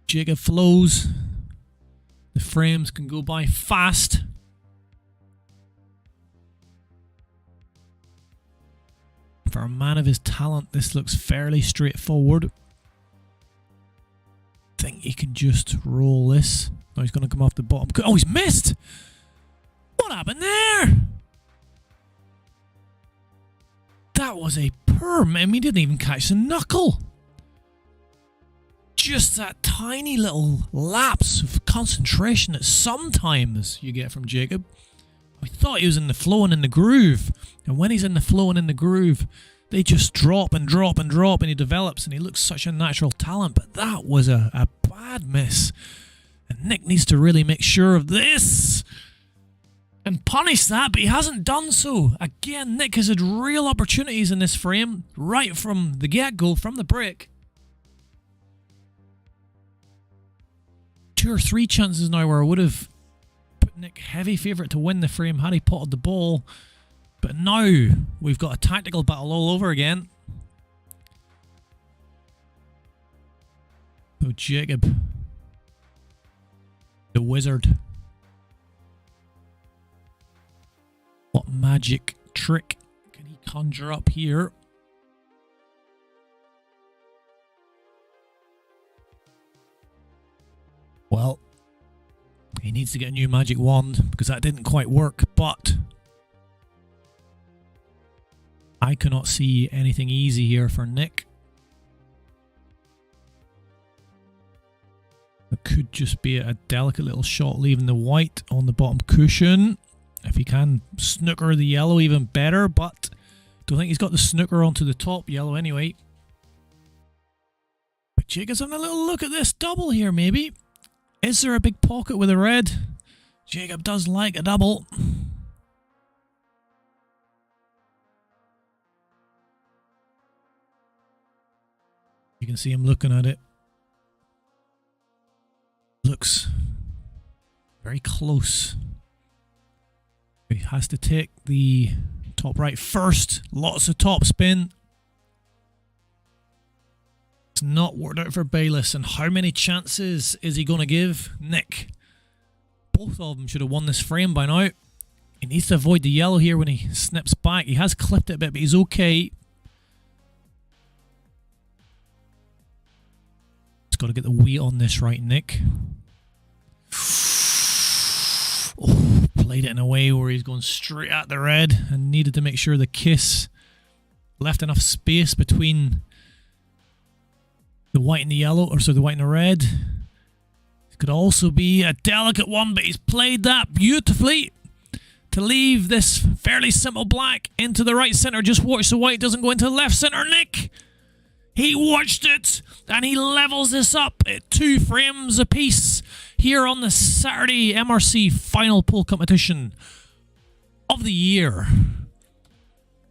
Jacob flows. The frames can go by fast. For a man of his talent, this looks fairly straightforward. I think he can just roll this. Oh, he's going to come off the bottom. Oh, he's missed! What happened there? That was a perm. I mean, he didn't even catch the knuckle. Just that tiny little lapse of concentration that sometimes you get from Jacob. I thought he was in the flow and in the groove. And when he's in the flow and in the groove, they just drop and drop and drop, and he develops, and he looks such a natural talent. But that was a bad miss. And Nick needs to really make sure of this and punish that, but he hasn't done so. Again, Nick has had real opportunities in this frame right from the get-go, from the break. 2 or 3 chances now where I would have put Nick heavy favourite to win the frame had he potted the ball. But now we've got a tactical battle all over again. So Jacob, the wizard. What magic trick can he conjure up here? Well, he needs to get a new magic wand because that didn't quite work, but I cannot see anything easy here for Nick. It could just be a delicate little shot leaving the white on the bottom cushion. If he can snooker the yellow, even better, but don't think he's got the snooker onto the top yellow anyway. But Jacob's having a little look at this double here, maybe. Is there a big pocket with a red? Jacob does like a double. You can see him looking at it. Looks very close. He has to take the top right first. Lots of top spin. It's not worked out for Bayless. And how many chances is he going to give Nick? Both of them should have won this frame by now. He needs to avoid the yellow here when he snips back. He has clipped it a bit, but he's okay. He's got to get the weight on this right, Nick. Oh, played it in a way where he's going straight at the red and needed to make sure the kiss left enough space between the white and the yellow, or so the white and the red. It could also be a delicate one, but he's played that beautifully to leave this fairly simple black into the right center. Just watch the white doesn't go into the left center. Nick, he watched it and he levels this up at 2 frames apiece here on the Saturday MRC final pool competition of the year.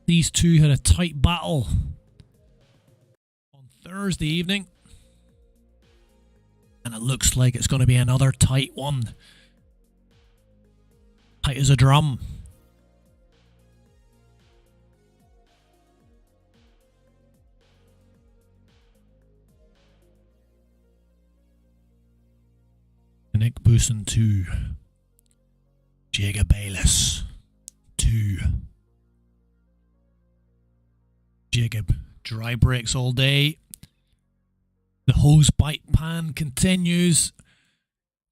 These two had a tight battle on Thursday evening, and it looks like it's going to be another tight one. Tight as a drum. Nick Booson 2. Jacob Bayless 2. Jacob dry breaks all day. The hose bite pan continues.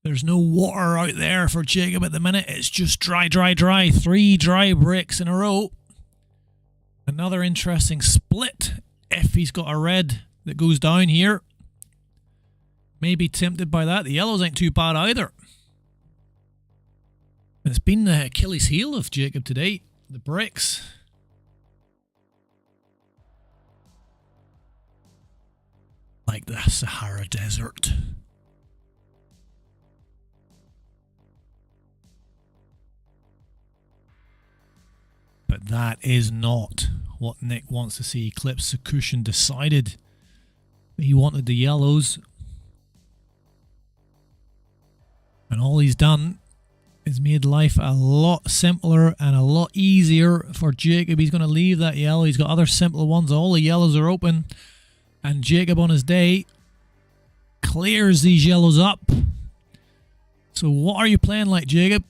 There's no water out there for Jacob at the minute. It's just dry, dry, dry. 3 dry breaks in a row. Another interesting split if he's got a red that goes down here. Maybe tempted by that. The yellows ain't too bad either. It's been the Achilles heel of Jacob today. The breaks. Like the Sahara Desert. But that is not what Nick wants to see. Eclipse Sakushin decided that he wanted the yellows. And all he's done is made life a lot simpler and a lot easier for Jacob. He's going to leave that yellow. He's got other simple ones. All the yellows are open. And Jacob on his day clears these yellows up. So what are you playing like, Jacob?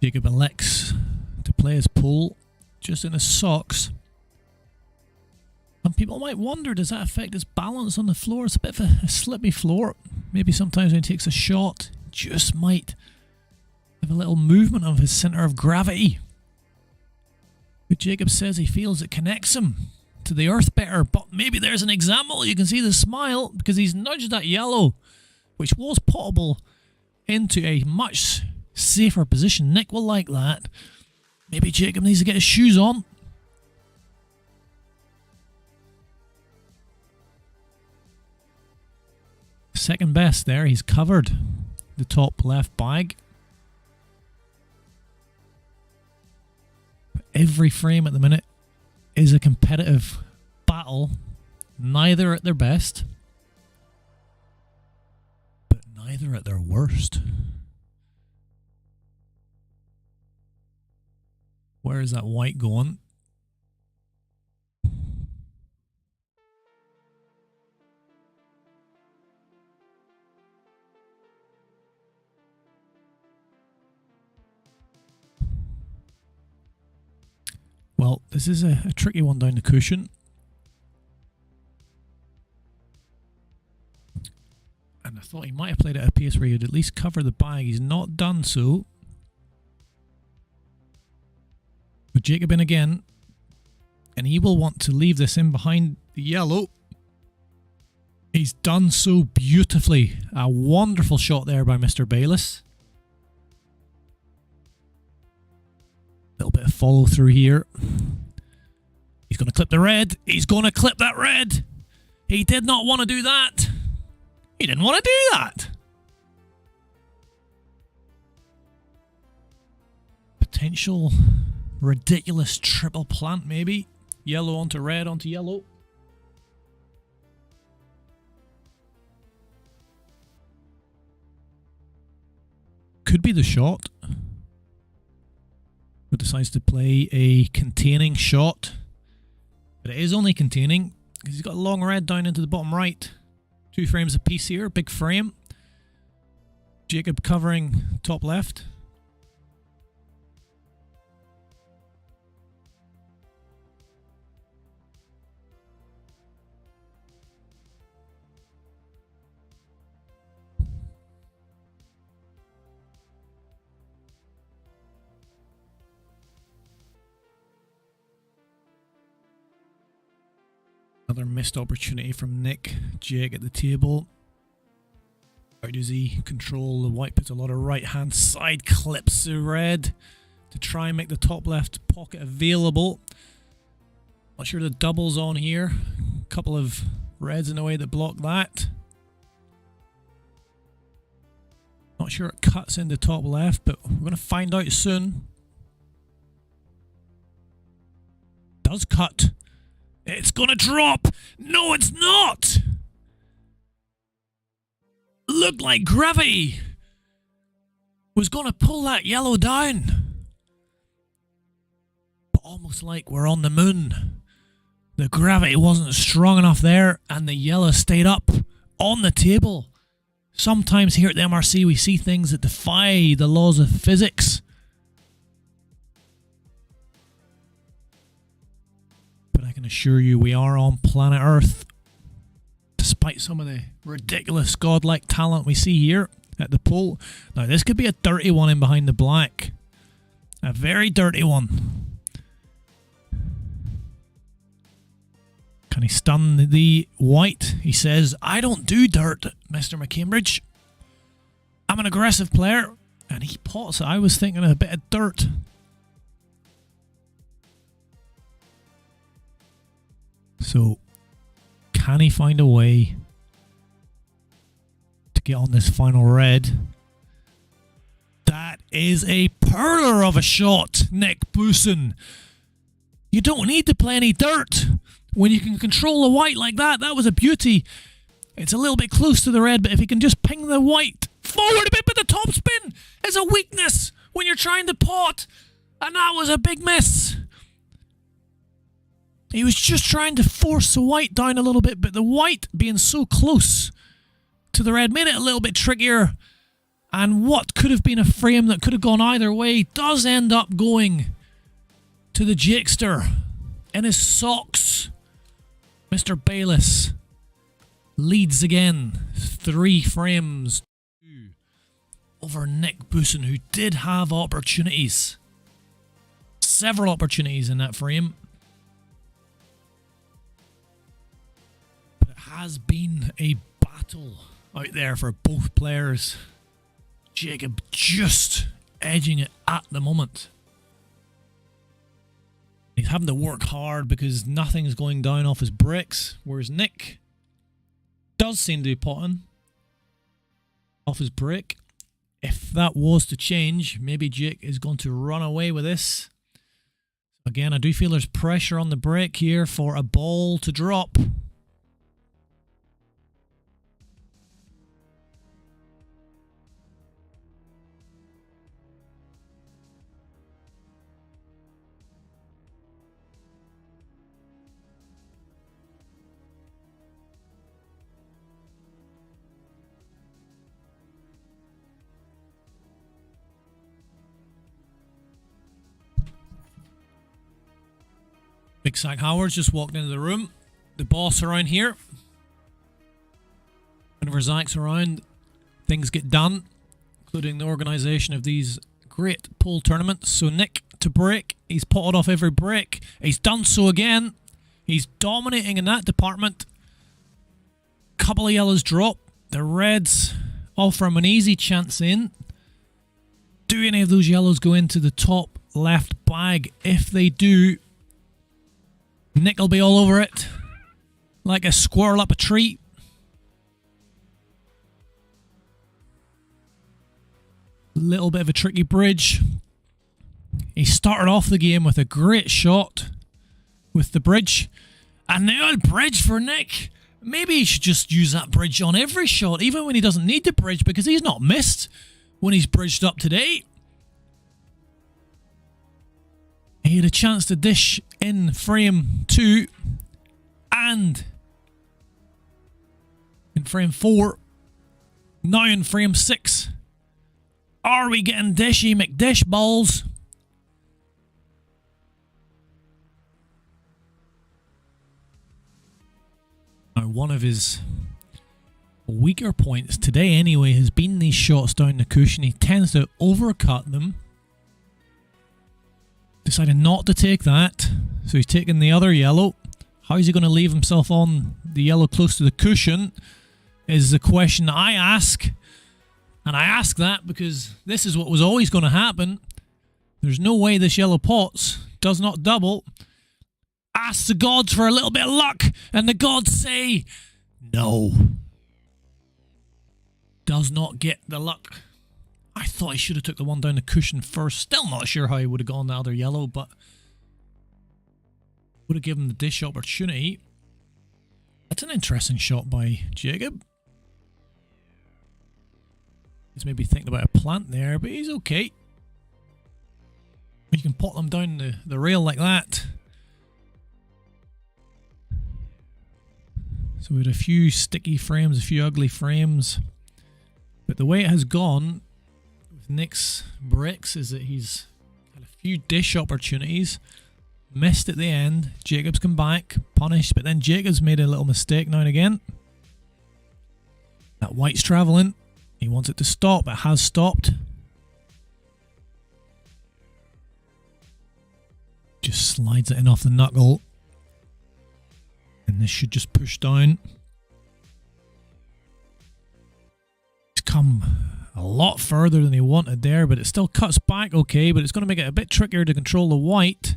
Jacob elects to play his pool just in his socks. And people might wonder, does that affect his balance on the floor? It's a bit of a slippy floor. Maybe sometimes when he takes a shot, just might have a little movement of his centre of gravity. But Jacob says he feels it connects him to the earth better. But maybe there's an example. You can see the smile because he's nudged that yellow, which was potable, into a much safer position. Nick will like that. Maybe Jacob needs to get his shoes on. Second best there. He's covered the top left bag. But every frame at the minute is a competitive battle. Neither at their best, but neither at their worst. Where is that white going? Well, this is a tricky one down the cushion. And I thought he might have played at a pace where he'd at least cover the bag. He's not done so. But Jacob in again. And he will want to leave this in behind the yellow. He's done so beautifully. A wonderful shot there by Mr. Bayless. Little bit of follow through here. He's going to clip the red. He's going to clip that red. He did not want to do that. He didn't want to do that. Potential ridiculous triple plant maybe. Yellow onto red onto yellow. Could be the shot. But decides to play a containing shot. But it is only containing because he's got a long red down into the bottom right. 2 frames apiece here, big frame. Jacob covering top left. Another missed opportunity from Nick. Jake at the table. How does he control the white? Puts a lot of right hand side, clips the red to try and make the top left pocket available. Not sure the double's on here. A couple of reds in a way that block that. Not sure it cuts into top left, but we're going to find out soon. Does cut. It's gonna drop! No, it's not! looked like gravity was going to pull that yellow down. But almost like we're on the moon. The gravity wasn't strong enough there, and the yellow stayed up on the table. Sometimes here at the MRC we see things that defy the laws of physics. But I can assure you we are on planet Earth. Despite some of the ridiculous godlike talent we see here at the pole. Now this could be a dirty one in behind the black. A very dirty one. Can he stun the white? He says, I don't do dirt, Mr. McCambridge. I'm an aggressive player. And he pots it. I was thinking of a bit of dirt. So, can he find a way to get on this final red? That is a perler of a shot, Nick Boosen. You don't need to play any dirt. When you can control the white like that, that was a beauty. It's a little bit close to the red, but if you can just ping the white forward a bit, but the top spin is a weakness when you're trying to pot. And that was a big miss. He was just trying to force the white down a little bit, but the white being so close to the red made it a little bit trickier. And what could have been a frame that could have gone either way does end up going to the Jakester in his socks. Mr. Bayliss leads again, 3 frames over Nick Boosen, who did have opportunities. Several opportunities in that frame. But it has been a battle out there for both players. Jacob just edging it at the moment. He's having to work hard because nothing's going down off his bricks, whereas Nick does seem to be potting off his brick. If that was to change, maybe Jake is going to run away with this. Again, I do feel there's pressure on the brick here for a ball to drop. Big Sack Howard's just walked into the room. The boss around here. Whenever Zach's around, things get done, including the organisation of these great pool tournaments. So Nick to break. He's potted off every break. He's done so again. He's dominating in that department. Couple of yellows drop. The reds offer him an easy chance in. Do any of those yellows go into the top left bag? If they do, Nick will be all over it, like a squirrel up a tree. Little bit of a tricky bridge. He started off the game with a great shot with the bridge. And now a bridge for Nick. Maybe he should just use that bridge on every shot, even when he doesn't need the bridge, because he's not missed when he's bridged up today. He had a chance to dish in frame 2 and in frame 4. Now in frame 6. Are we getting dishy McDish balls? Now one of his weaker points today anyway has been these shots down the cushion. He tends to overcut them. Decided not to take that, so he's taking the other yellow. How is he going to leave himself on the yellow close to the cushion is the question I ask. And I ask that because this is what was always going to happen. There's no way this yellow pots, does not double. Ask the gods for a little bit of luck, and the gods say no. Does not get the luck. I thought he should have took the one down the cushion first. Still not sure how he would have gone the other yellow, but would have given the dish opportunity. That's an interesting shot by Jacob. He's maybe thinking about a plant there, but he's okay. You can pot them down the rail like that. So we had a few sticky frames, a few ugly frames. But the way it has gone with Nick's bricks is that he's had a few dish opportunities. Missed at the end. Jacob's come back, punished, but then Jacob's made a little mistake now and again. That white's travelling. He wants it to stop. It has stopped. Just slides it in off the knuckle. And this should just push down. It's come a lot further than he wanted there, but it still cuts back okay, but it's going to make it a bit trickier to control the white.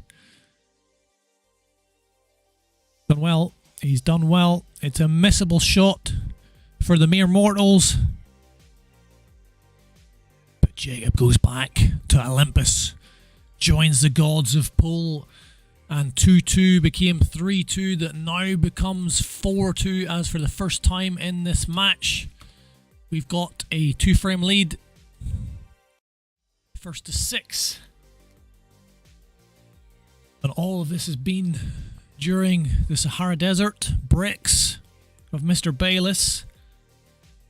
Done well. He's done well. It's a missable shot for the mere mortals. But Jacob goes back to Olympus. Joins the gods of Pole, and 2-2 became 3-2, that now becomes 4-2 as for the first time in this match. We've got a 2-frame lead. First to 6. And all of this has been during the Sahara Desert. Bricks of Mr. Bayless.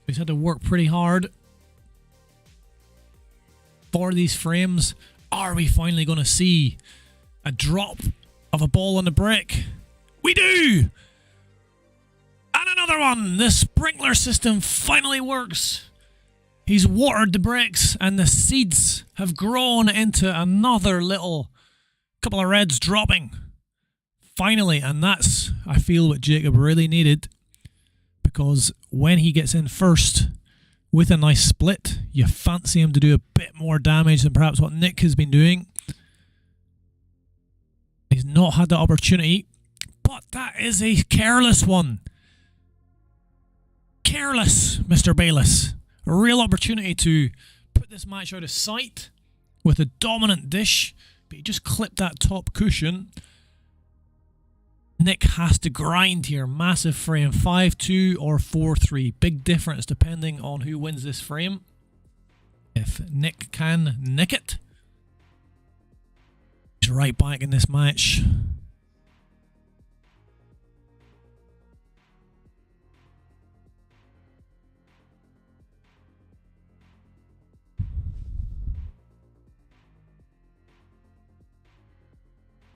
He's had to work pretty hard for these frames. Are we finally going to see a drop of a ball on the brick? We do! And another one! The sprinkler system finally works. He's watered the bricks and the seeds have grown into another little couple of reds dropping. Finally, and that's, I feel, what Jacob really needed, because when he gets in first with a nice split, you fancy him to do a bit more damage than perhaps what Nick has been doing. He's not had that opportunity, but that is a careless one. Careless, Mr. Bayless. A real opportunity to put this match out of sight with a dominant dish, but he just clipped that top cushion. Nick has to grind here. Massive frame. 5-2 or 4-3. Big difference depending on who wins this frame. If Nick can nick it, he's right back in this match.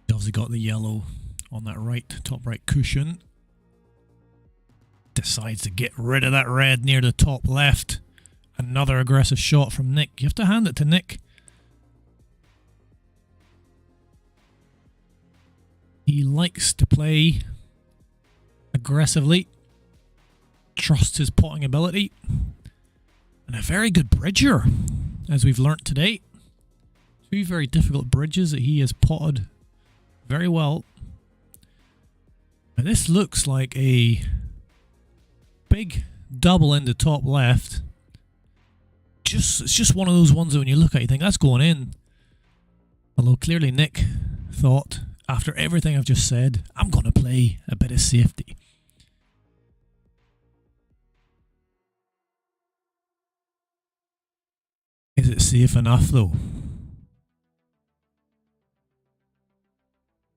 He's obviously got the yellow on that top right cushion. Decides to get rid of that red near the top left. Another aggressive shot from Nick. You have to hand it to Nick. He likes to play aggressively. Trusts his potting ability. And a very good bridger, as we've learnt today. 2 very difficult bridges that he has potted very well. And this looks like a big double in the top left. It's just one of those ones that when you look at it, you think that's going in. Although clearly Nick thought, after everything I've just said, I'm going to play a bit of safety. Is it safe enough though?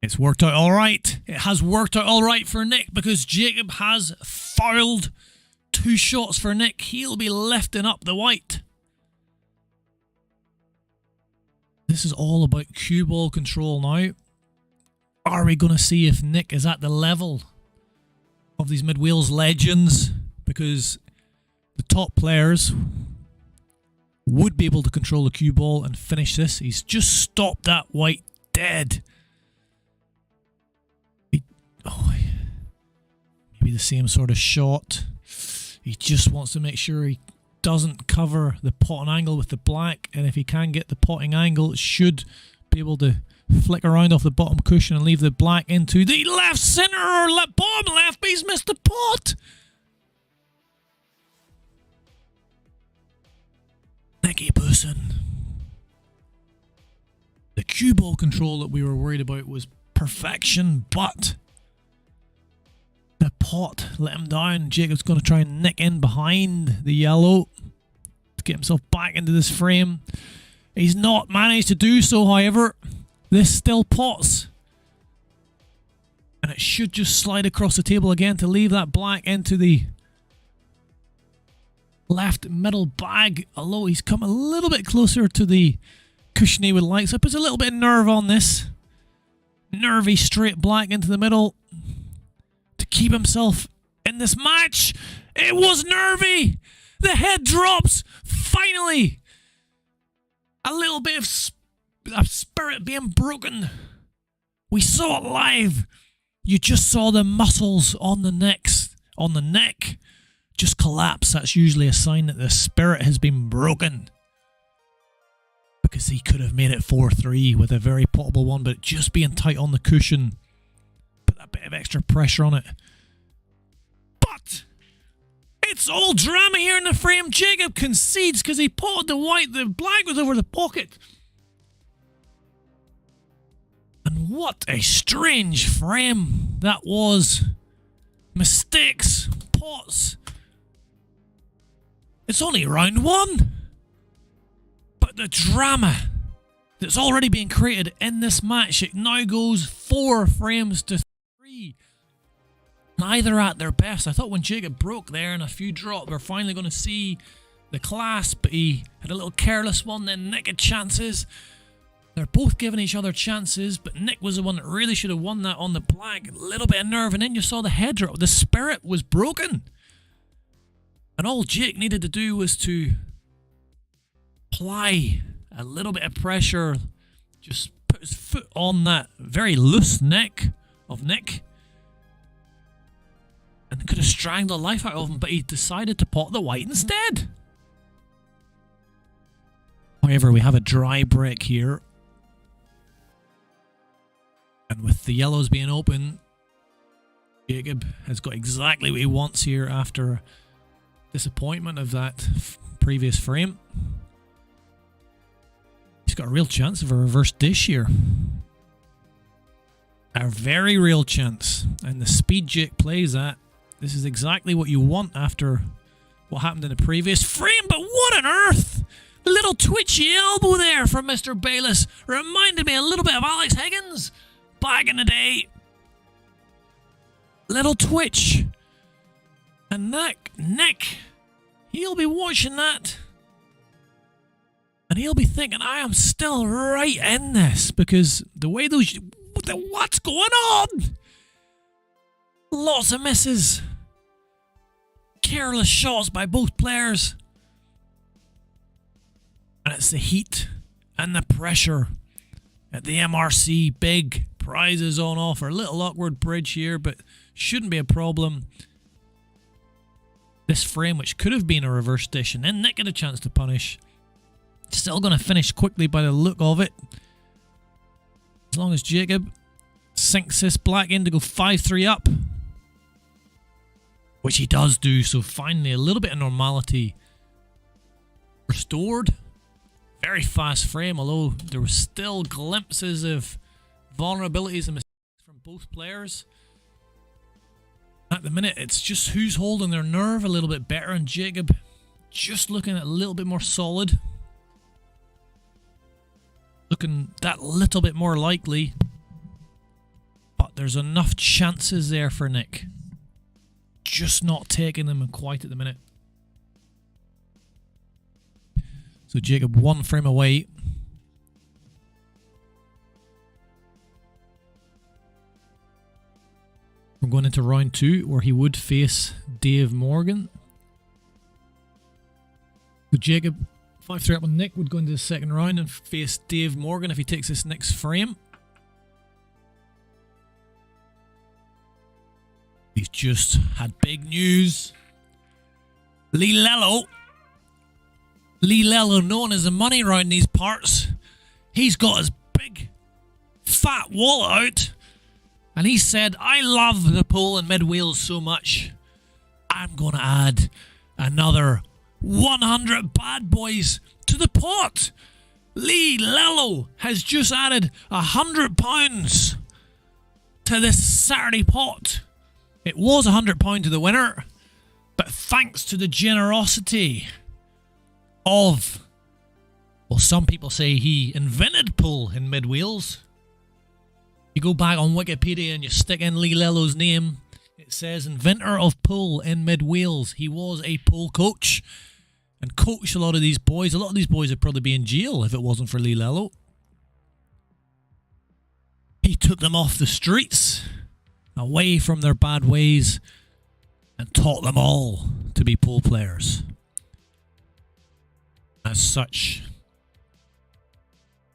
It's worked out alright. It has worked out alright for Nick, because Jacob has fouled 2 shots for Nick. He'll be lifting up the white. This is all about cue ball control now. Are we going to see if Nick is at the level of these mid-wheels legends? Because the top players would be able to control the cue ball and finish this. He's just stopped that white dead. Maybe the same sort of shot. He just wants to make sure he doesn't cover the potting angle with the black, and if he can get the potting angle, it should be able to flick around off the bottom cushion and leave the black into the left center or bottom left, but he's missed the pot. Nicky Boosson. The cue ball control that we were worried about was perfection, but the pot let him down. Jacob's going to try and nick in behind the yellow. to get himself back into this frame. He's not managed to do so, however. This still pots. And it should just slide across the table again to leave that black into the left middle bag. Although he's come a little bit closer to the cushion he would like. So it puts a little bit of nerve on this. Nervy straight black into the middle to keep himself in this match. It was nervy. The head drops. Finally. A little bit of spirit being broken. We saw it live. You just saw the muscles on the neck just collapse. That's usually a sign that the spirit has been broken. Because he could have made it 4-3 with a very potable one, but just being tight on the cushion put a bit of extra pressure on it. But it's all drama here in the frame. Jacob concedes because he potted the white. The black was over the pocket. And what a strange frame that was. Mistakes, pots. It's only round one. But the drama that's already being created in this match, it now goes 4 frames to 3. Neither at their best. I thought when Jacob broke there and a few dropped, we're finally going to see the class, but he had a little careless one, then Nick had chances. They're both giving each other chances, but Nick was the one that really should have won that on the black. A little bit of nerve, and then you saw the head drop. The spirit was broken. And all Jake needed to do was to apply a little bit of pressure, just put his foot on that very loose neck of Nick, and could have strangled the life out of him, but he decided to pot the white instead. However, we have a dry break here. And with the yellows being open, Jacob has got exactly what he wants here after disappointment of that previous frame. He's got a real chance of a reverse dish here. A very real chance. And the speed Jake plays at, this is exactly what you want after what happened in the previous frame. But what on earth? A little twitchy elbow there from Mr. Bayless. Reminded me a little bit of Alex Higgins back in the day. Little twitch. And Nick, he'll be watching that. And he'll be thinking, I am still right in this. Because the way those... What's going on? Lots of misses. Careless shots by both players. And it's the heat and the pressure at the MRC. Big prizes on offer. A little awkward bridge here, but shouldn't be a problem. This frame, which could have been a reverse dish, and then Nick had a chance to punish. Still going to finish quickly by the look of it. As long as Jacob sinks this black in to go 5-3 up. Which he does do, so finally a little bit of normality restored. Very fast frame, although there were still glimpses of vulnerabilities and mistakes from both players. At the minute, it's just who's holding their nerve a little bit better, and Jacob just looking a little bit more solid. Looking that little bit more likely. But there's enough chances there for Nick. Just not taking them quite at the minute. So Jacob 1 frame away. We're going into round 2 where he would face Dave Morgan. So Jacob 5-3 up on Nick would go into the second round and face Dave Morgan if he takes this next frame. He's just had big news. Lee Lello, known as the money round these parts, he's got his big fat wallet out and he said, I love the pool in Mid Wales so much, I'm going to add another 100 bad boys to the pot. Lee Lello has just added £100 to this Saturday pot. It was £100 to the winner, but thanks to the generosity of, well, some people say he invented pool in mid-wheels. You go back on Wikipedia and you stick in Lee Lello's name, it says inventor of pool in mid-wheels. He was a pool coach and coached a lot of these boys. A lot of these boys would probably be in jail if it wasn't for Lee Lello. He took them off the streets, away from their bad ways, and taught them all to be pool players. As such,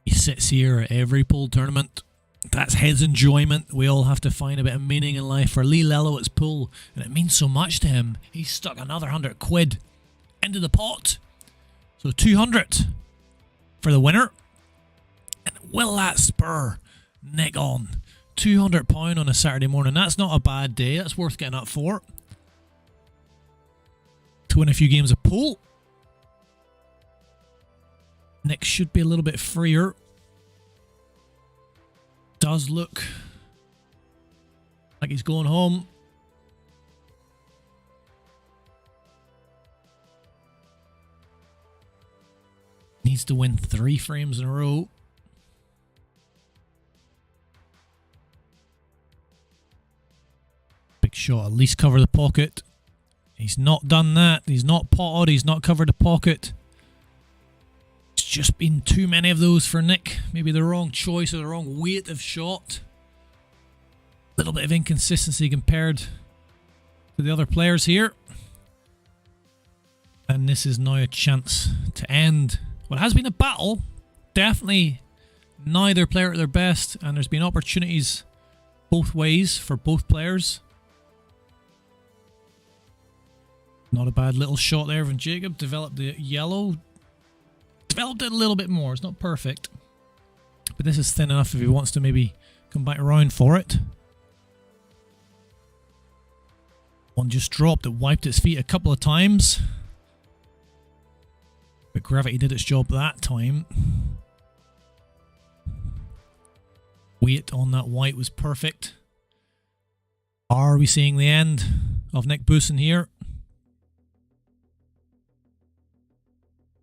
he sits here at every pool tournament. That's his enjoyment. We all have to find a bit of meaning in life. For Lee Lello, it's pool, and it means so much to him. He stuck another 100 quid into the pot. So 200 for the winner. And will that spur Nick on? £200 on a Saturday morning. That's not a bad day. That's worth getting up for. To win a few games of pool. Nick should be a little bit freer. Does look like he's going home. Needs to win 3 frames in a row. Big shot, at least cover the pocket. He's not done that. He's not potted. He's not covered the pocket. It's just been too many of those for Nick. Maybe the wrong choice or the wrong weight of shot. A little bit of inconsistency compared to the other players here. And this is now a chance to end what has been a battle. Definitely neither player at their best, and there's been opportunities both ways for both players. Not a bad little shot there from Jacob. Developed the yellow. Developed it a little bit more. It's not perfect, but this is thin enough if he wants to maybe come back around for it. One just dropped. It wiped its feet a couple of times, but gravity did its job that time. Weight on that white was perfect. Are we seeing the end of Nick Boosen here?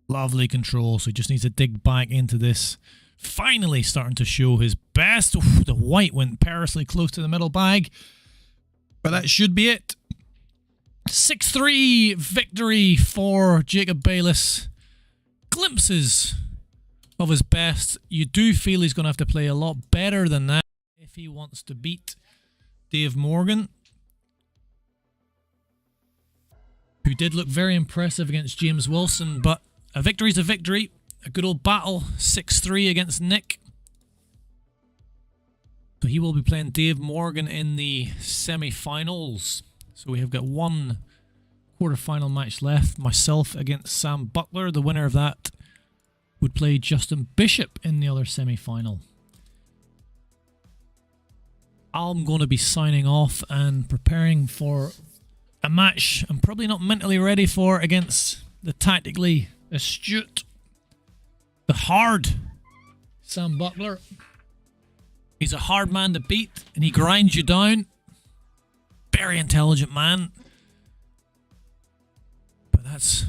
Lovely control, so he just needs to dig back into this. Finally starting to show his best. Oof, the white went perilously close to the middle bag, but that should be it. 6-3 victory for Jacob Bayliss. Glimpses of his best. You do feel he's going to have to play a lot better than that if he wants to beat Dave Morgan, who did look very impressive against James Wilson, but a victory's a victory. A good old battle. 6-3 against Nick. So he will be playing Dave Morgan in the semi-finals. So we have got one quarter-final match left. Myself against Sam Butler. The winner of that would play Justin Bishop in the other semi-final. I'm going to be signing off and preparing for a match I'm probably not mentally ready for against the tactically astute, the hard Sam Butler. He's a hard man to beat and he grinds you down. Very intelligent man. But that's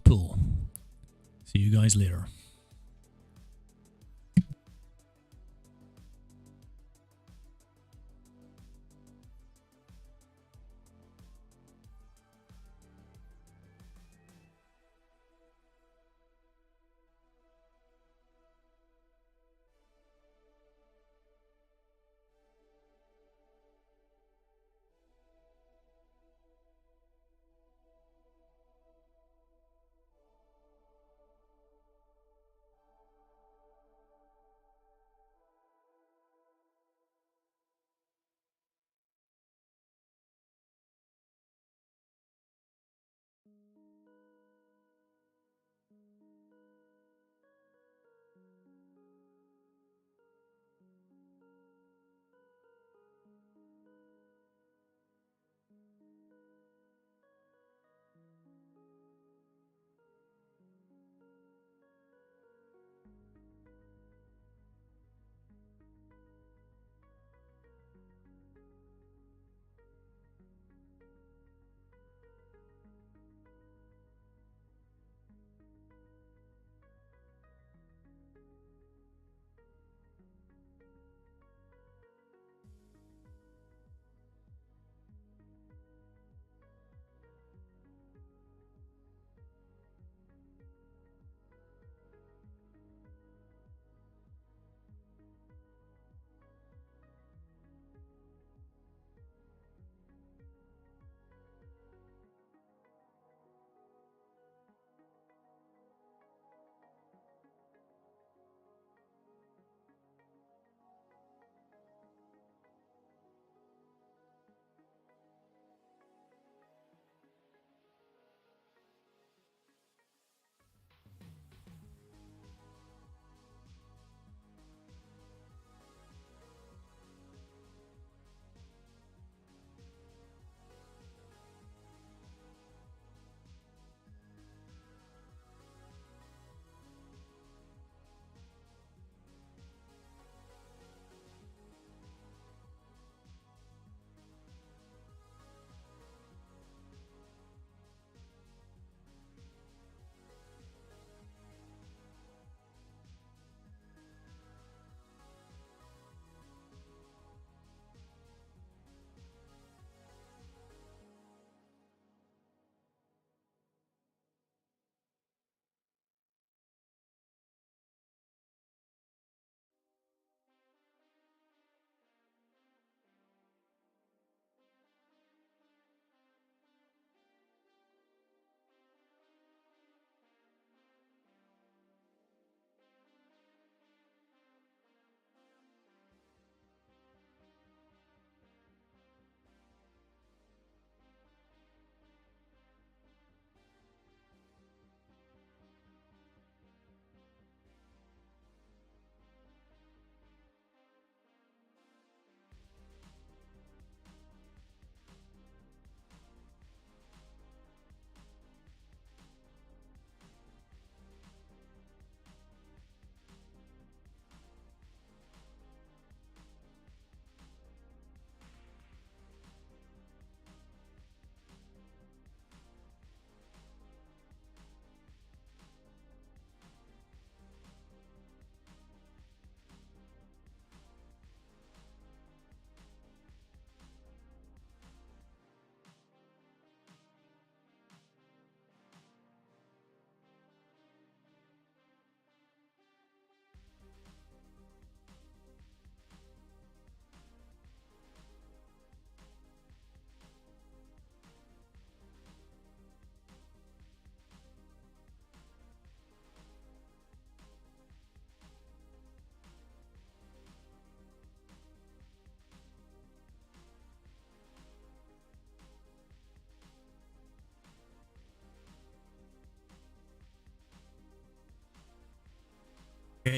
pool. See you guys later.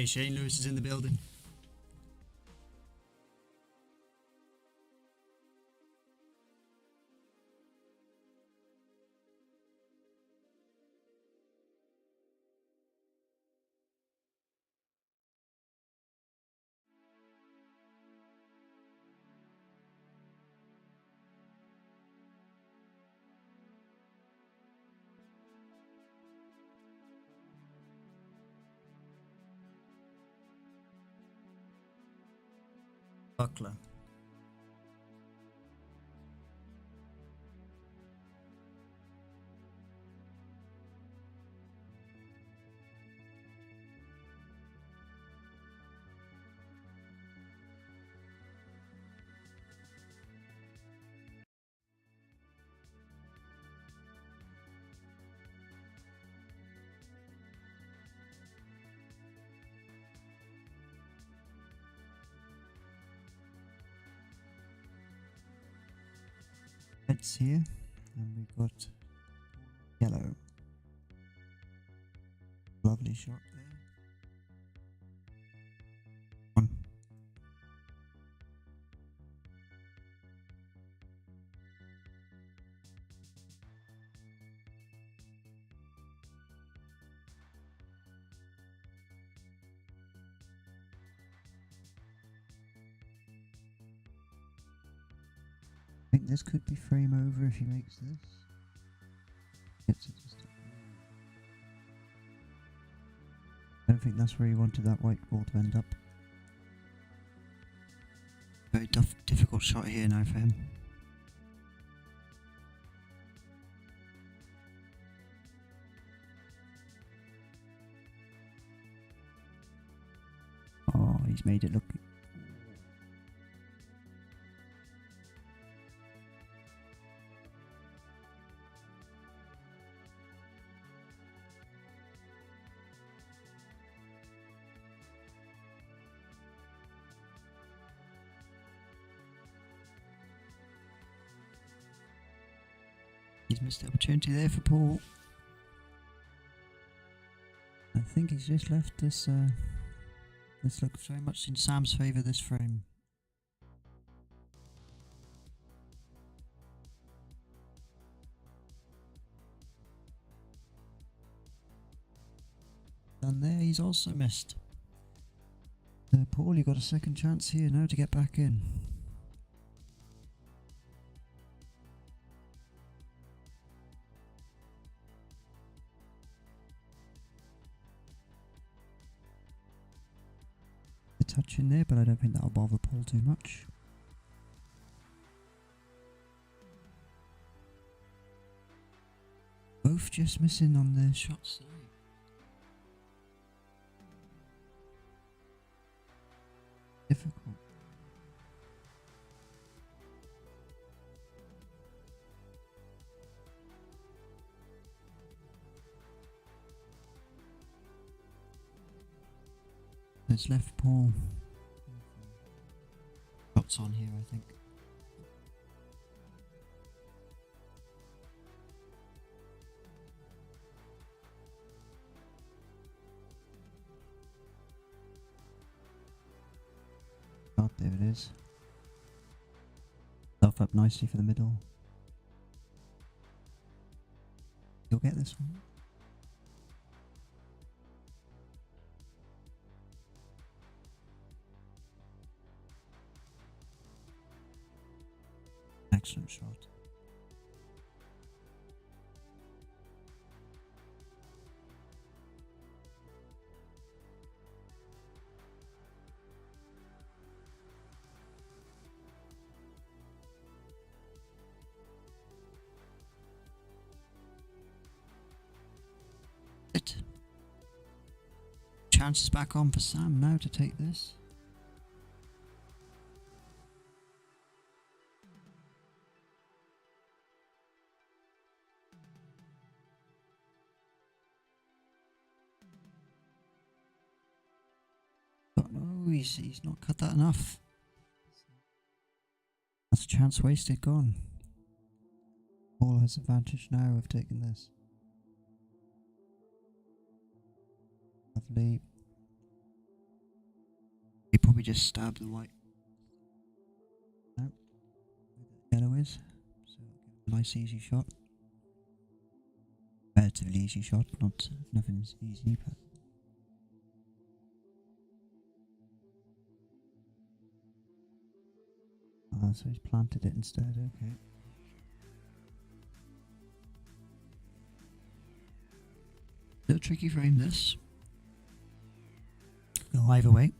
Okay, Shane Lewis is in the building. Buckler. Red's here, and we got yellow. Lovely shot there. I think this could be frame over if he makes this. Gets it just I don't think that's where he wanted that white ball to end up. Very difficult shot here now for him. Oh, he's made it look. He's missed the opportunity there for Paul. I think he's just left this. This looks very much in Sam's favour this frame. And there he's also missed. Paul, you got a second chance here now to get back in. Touch in there, but I don't think that'll bother Paul too much. Both just missing on their shots. Difficult. It's left Paul. Shots on here, I think. Oh, there it is. Self up nicely for the middle. You'll get this one. Excellent shot. It. Chance is back on for Sam now to take this. No, he's not cut that enough. That's a chance wasted, gone. Paul has advantage now of taking this. Lovely. probably just stab the white. No, where the yellow is. So a nice easy shot. Relatively easy shot, not nothing's easy, but. So he's planted it instead, okay. Little tricky frame this. Go either way.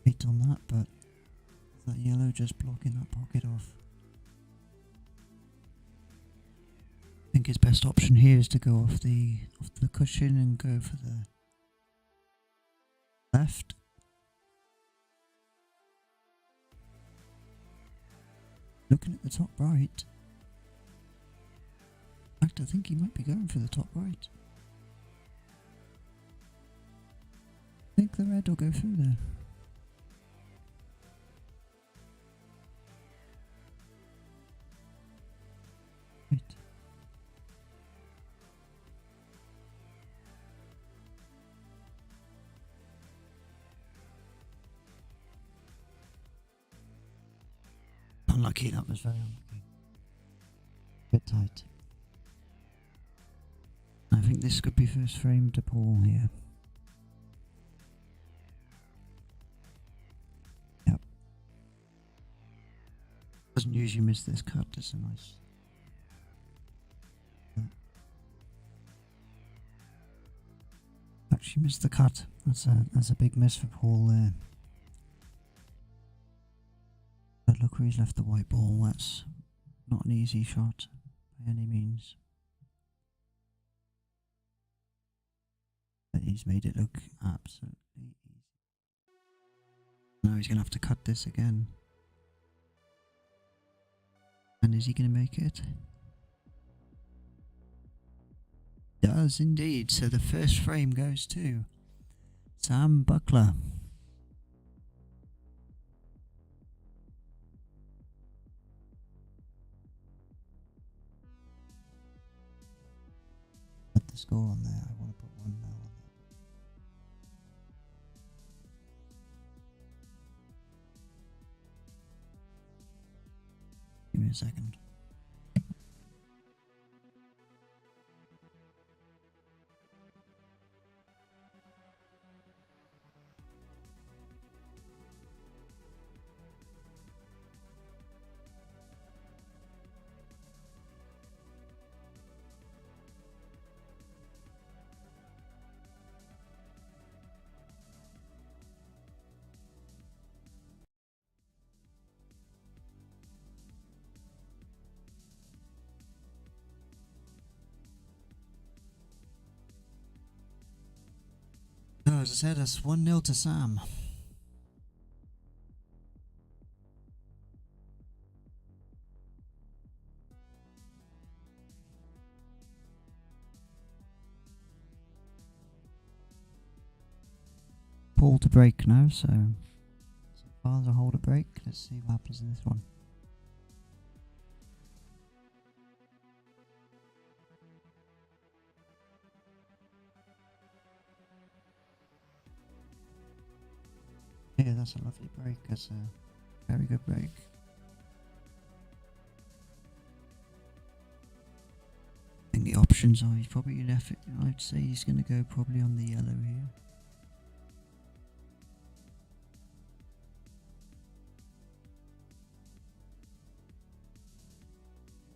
Wait on that, but that yellow just blocking that pocket off. I think his best option here is to go off the cushion and go for the left. Looking at the top right. In fact, I think he might be going for the top right. I think the red will go through there. Right. Unlucky, that was very unlucky. Bit tight. I think this could be first frame to Paul here. Yep. Doesn't usually miss this cut, it's a nice. Actually missed the cut. That's a big miss for Paul there. But look where he's left the white ball. That's not an easy shot by any means. But he's made it look absolutely easy. Now he's going to have to cut this again. And is he going to make it? Does indeed. So the first frame goes to Sam Buckler. Put the score on there. I want to put 1-0 on there. Give me a second. No, as I said, that's 1-0 to Sam. Paul to break now, so far as I hold a break, let's see what happens in this one. Yeah, that's a lovely break. That's a very good break. I think the options are he's probably left. I'd say he's going to go probably on the yellow here.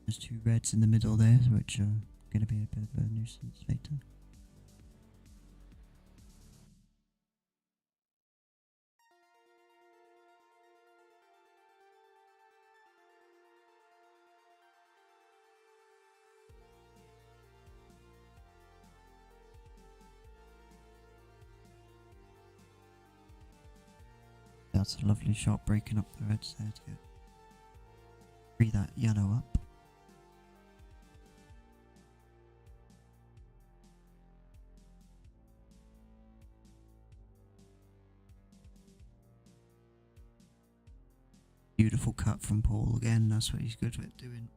There's two reds in the middle there, which are going to be a bit of a nuisance later. That's a lovely shot, breaking up the reds there to free that yellow up. Beautiful cut from Paul again, that's what he's good at doing.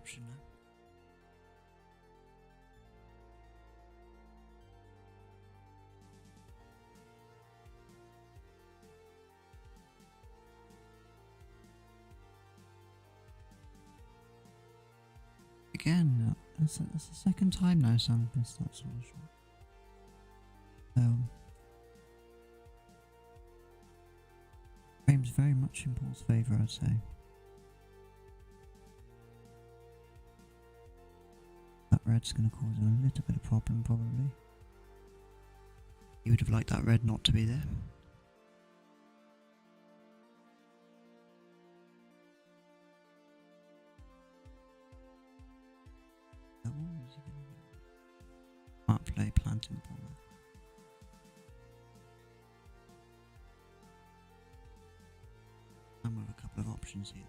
option now. Again, that's the second time now Sam missed that sort of shot. Frame's very much in Paul's favour, I'd say. That red's going to cause him a little bit of problem, probably. He would have liked that red not to be there. Can't play planting ball. And we have a couple of options here.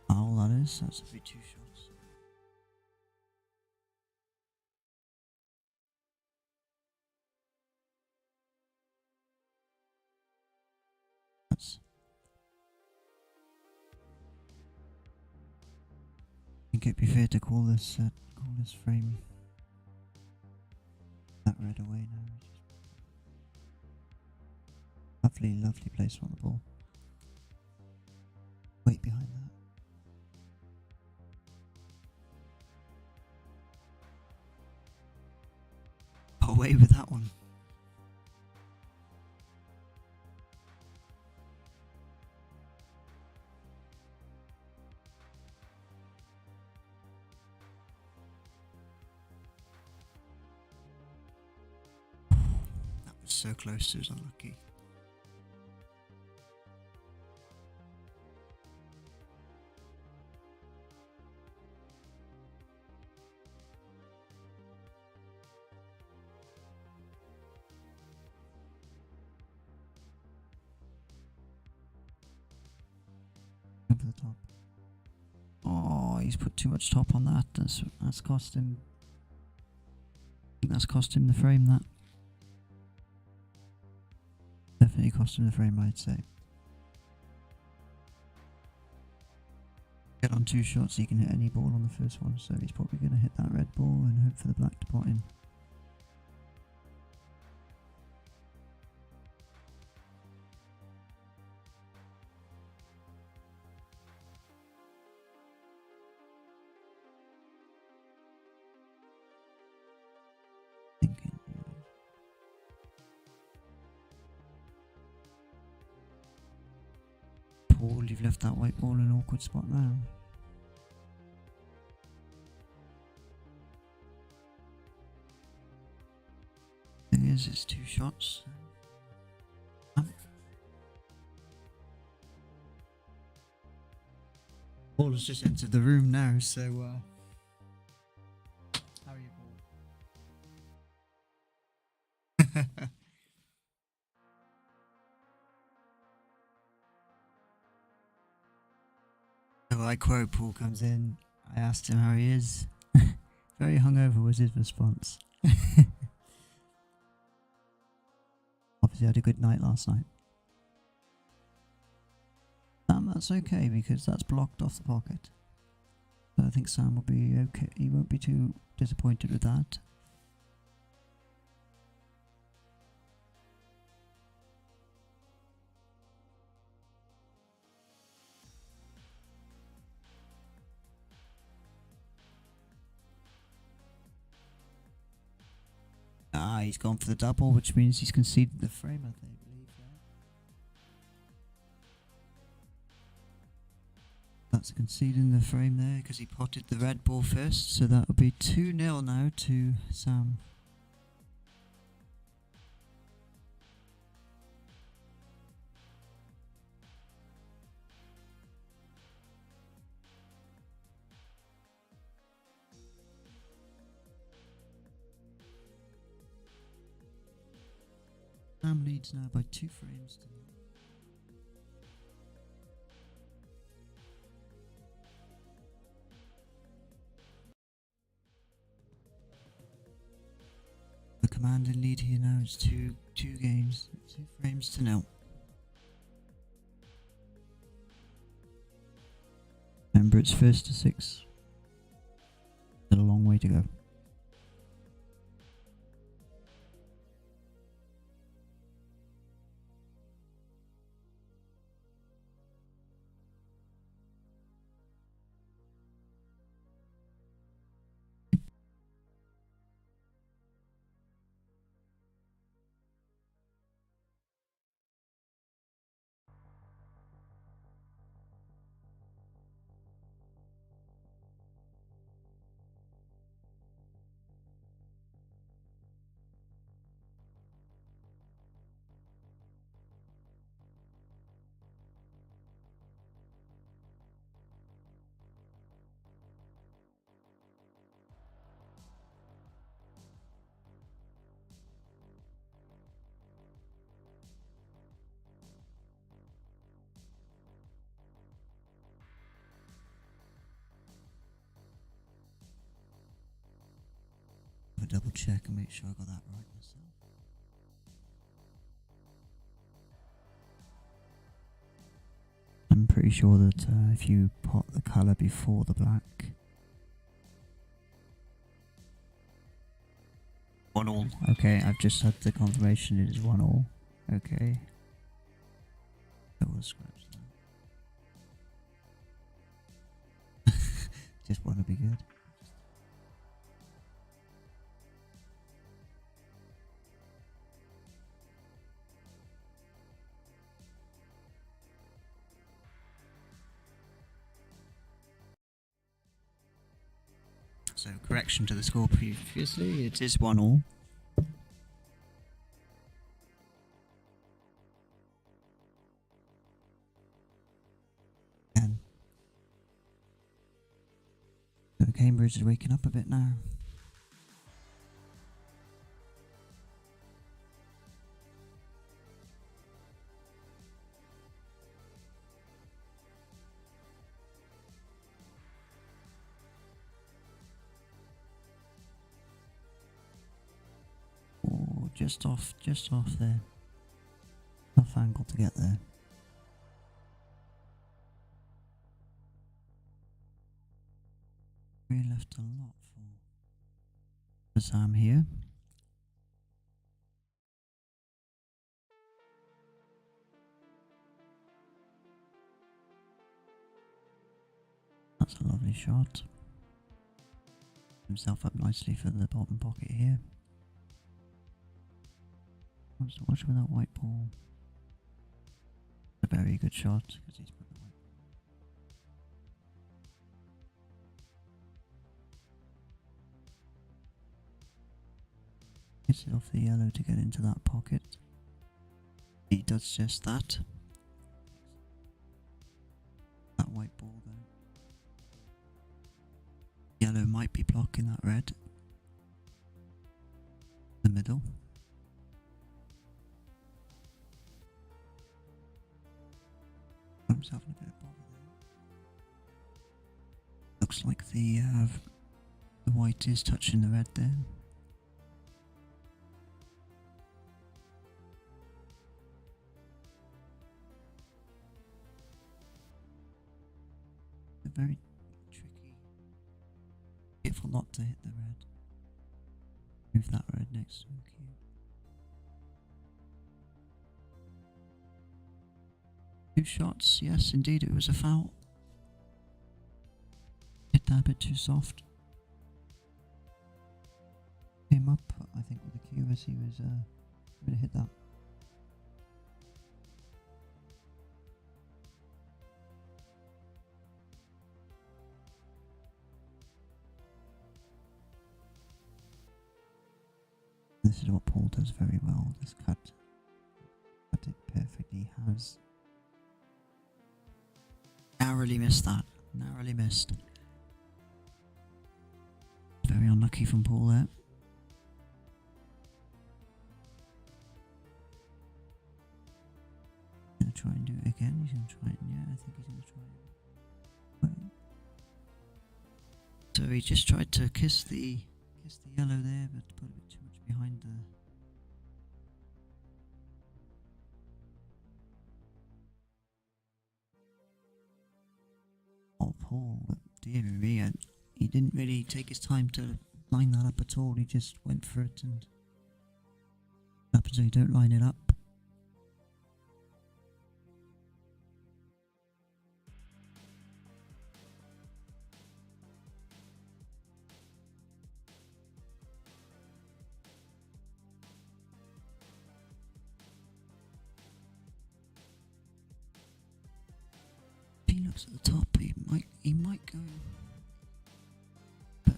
All that is, that's a bit 2 shots. That's. I think it'd be fair to call this frame that red away now. Lovely, lovely placement on the ball. Weight behind that. Away with that one. That was so close, it was unlucky. Over the top. Oh, he's put too much top on that. That's cost him. I think that's cost him the frame. That definitely cost him the frame, I'd say. Get on 2 shots, he can hit any ball on the first one, so he's probably going to hit that red ball and hope for the black to pot in. Paul, you've left that white ball in an awkward spot now. Thing is, it's 2 shots. Paul has just entered the room now, so how are you, Paul? So I quote, Paul comes in, I asked him how he is. Very hungover was his response. Obviously had a good night last night. Sam, that's okay because that's blocked off the pocket. So I think Sam will be okay, he won't be too disappointed with that. Ah, he's gone for the double, which means he's conceded the frame, I think. That's conceding the frame there because he potted the red ball first, so that will be 2-0 now to Sam. Sam leads now by 2 frames to 0. commanding lead here now. It's two games, 2 frames to 0. Remember, it's first to 6. Still a long way to go. I'll double check and make sure I got that right myself. I'm pretty sure that if you pot the colour before the black. 1-1. Okay, I've just had the confirmation it is 1-1. Okay. I will scratch that. Just want to be good. So correction to the score previously, it is 1-1. And so Cambridge is waking up a bit now. Just off there. Tough angle to get there. We left a lot for Sam here. That's a lovely shot. Himself up nicely for the bottom pocket here. Wants to watch with that white ball. A very good shot because he's put the white ball. Gets it off the yellow to get into that pocket. He does just that. That white ball though. Yellow might be blocking that red. The middle. Himself in a bit of bother there. Looks like the white is touching the red there. Very tricky. Careful not to hit the red. Move that red next to the cue. Two shots, yes, indeed, it was a foul. Hit that a bit too soft. Came up, I think, with the cue as he was going to hit that. This is what Paul does very well. This cut it perfectly. Has narrowly missed that. Narrowly missed. Very unlucky from Paul there. Gonna try and do it again. He's gonna try it. Yeah, I think he's gonna try it. Well, so he just tried to kiss the yellow there, but put a bit too much behind the. Oh, Paul, dear me, he didn't really take his time to line that up at all. He just went for it, and happens when you don't line it up. If he looks at the top, he might go. But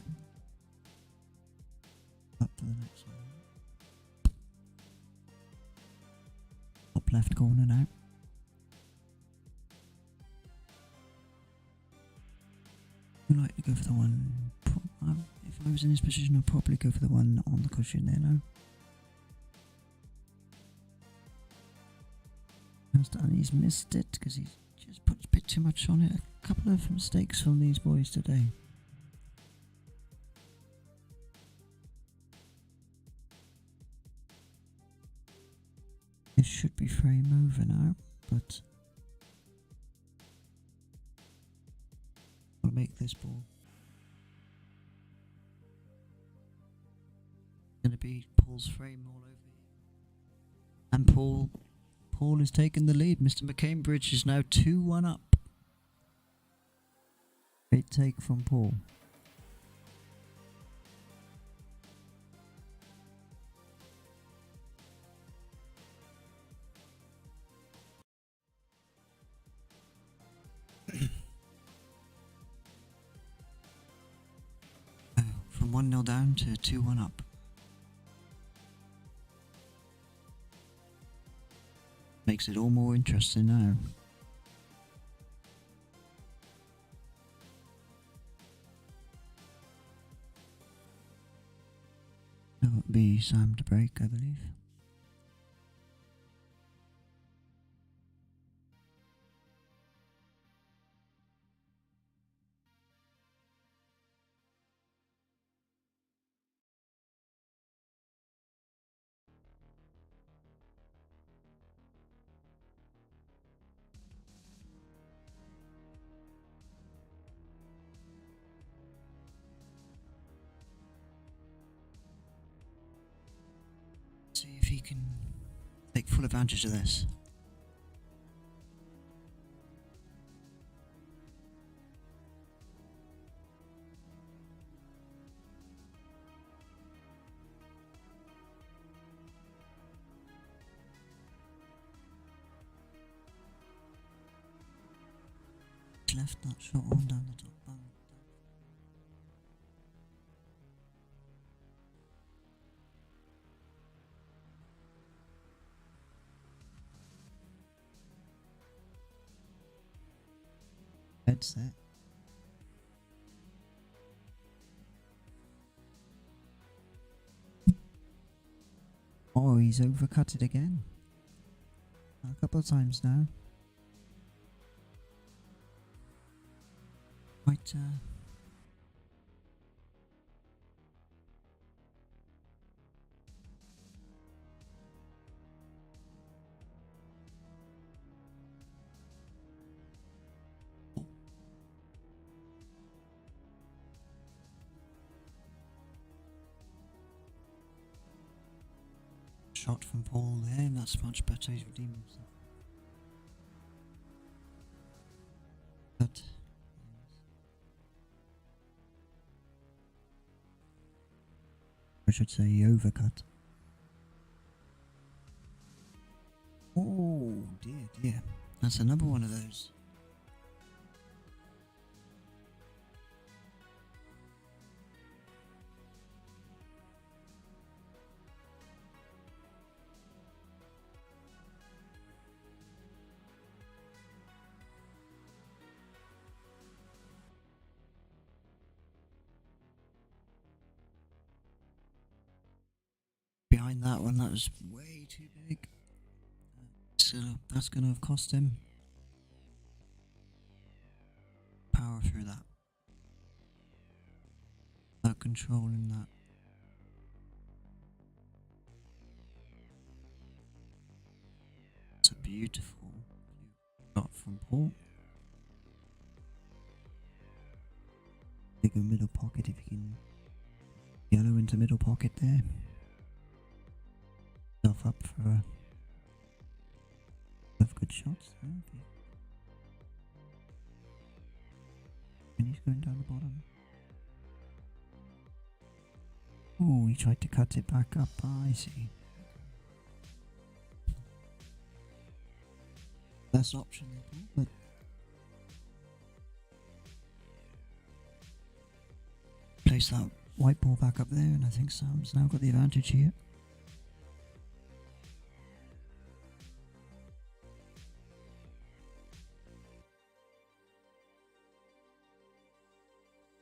up to the next one. Top left corner now. I'd like to go for the one. If I was in his position, I'd probably go for the one on the cushion there now. And he's missed it because he's just put a bit too much on it. A couple of mistakes from these boys today. This should be frame over now, but I'll make this ball. Gonna be Paul's frame all over here. And Paul is taking the lead. Mr. McCambridge is now 2-1 up. Great take from Paul. From 1-0 down to 2-1 up. Makes it all more interesting now. That would be Sam to break, I believe. See if he can take full advantage of this. Left that shot on down the top bung. Headset. Oh, he's overcut it again. A couple of times now. Quite shot from Paul there, and that's much better. He's redeemed himself. But I should say overcut. Oh dear, dear. That's another one of those. Behind that one, that was way too big. So that's going to have cost him. Power through that. Without controlling that. beautiful shot from Paul. Bigger middle pocket if you can. Yellow into middle pocket there. Self up for a of good shots. Okay. And he's going down the bottom. Oh, he tried to cut it back up. Ah, I see. Best option, but place that white ball back up there, and I think Sam's now got the advantage here.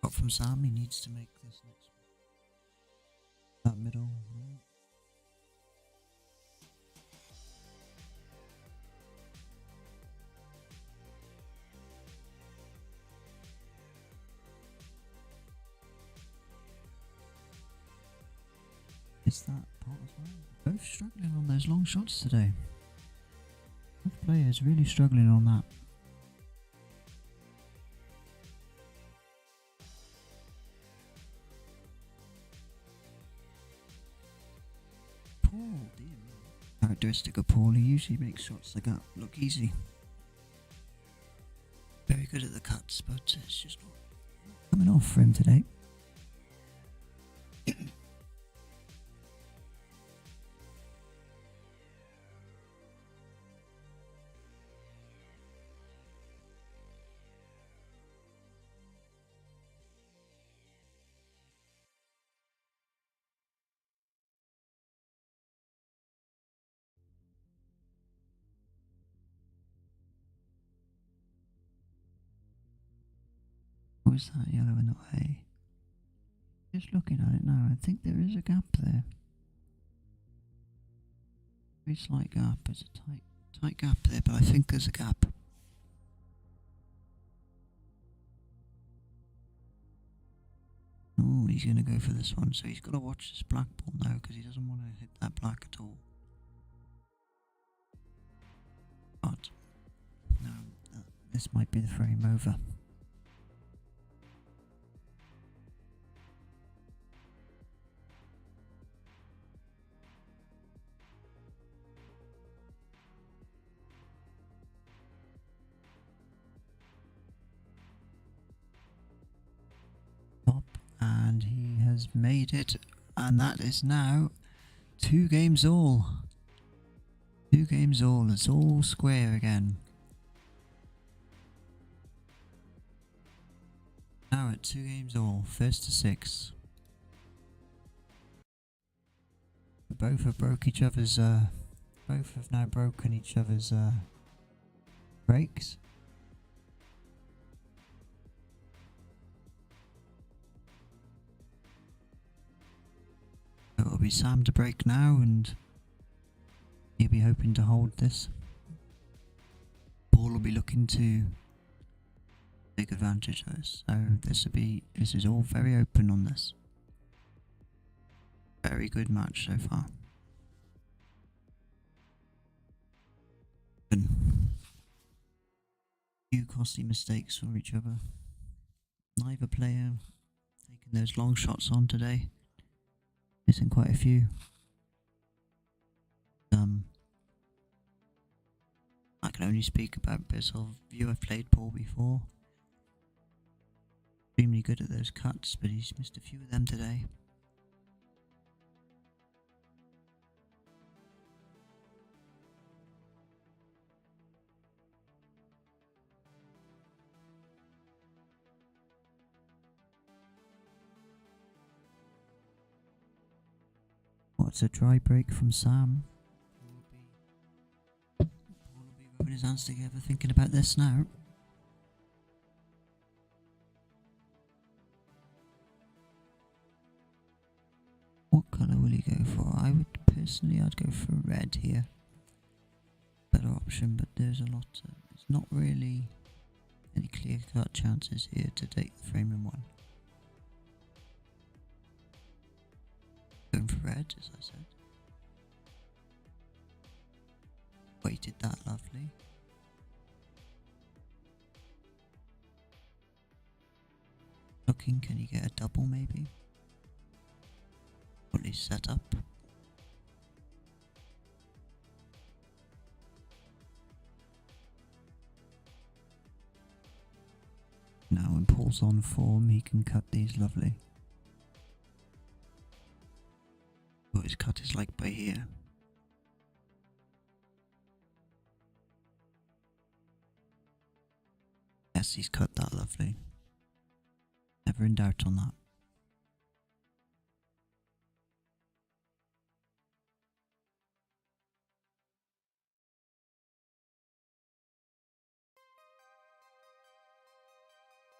But from Sam, he needs to make this next one. That middle. Is that part as well? Both struggling on those long shots today. Both players really struggling on that. Paul, dear me. Characteristic of Paul, he usually makes shots that look easy. Very good at the cuts, but it's just not coming off for him today. What is that yellow in the way? Just looking at it now, I think there is a gap there. Very slight gap. It's a tight gap there, but I think there's a gap. Oh, he's going to go for this one, so he's got to watch this black ball now because he doesn't want to hit that black at all. But no, this might be the frame over. And he has made it, and that is now 2 games all. 2 games all, it's all square again. Now at 2 games all, first to 6. Both have broke each other's, both have now broken each other's breaks. It will be Sam to break now, and he'll be hoping to hold this. Paul will be looking to take advantage of this. So this is all very open on this. Very good match so far. Few costly mistakes for each other. Neither player taking those long shots on today. Missing quite a few. I can only speak about this of you. I've played Paul before. Extremely good at those cuts, but he's missed a few of them today. What's a dry break from Sam? Paul will be rubbing his hands together thinking about this now. What colour will he go for? I'd go for red here. Better option, but there's a lot it's not really any clear cut chances here to take the frame in one. Going for red, as I said. Weighted that lovely. Looking, can you get a double maybe? Fully set up. Now when Paul's on form, he can cut these lovely. What his cut is like by here. Yes, he's cut that lovely. Never in doubt on that.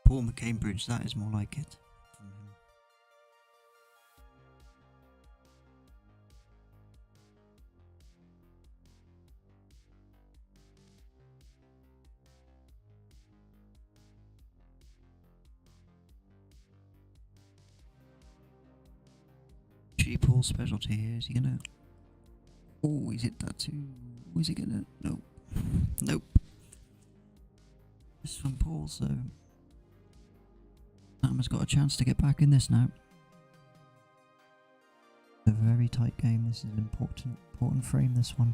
Paul McCambridge, that is more like it from him. Actually, Paul's specialty here, is he gonna... Oh, he's hit that too. Is he gonna... Nope. Nope. This is from Paul, so... Sam has got a chance to get back in this now. A very tight game. This is an important frame, this one.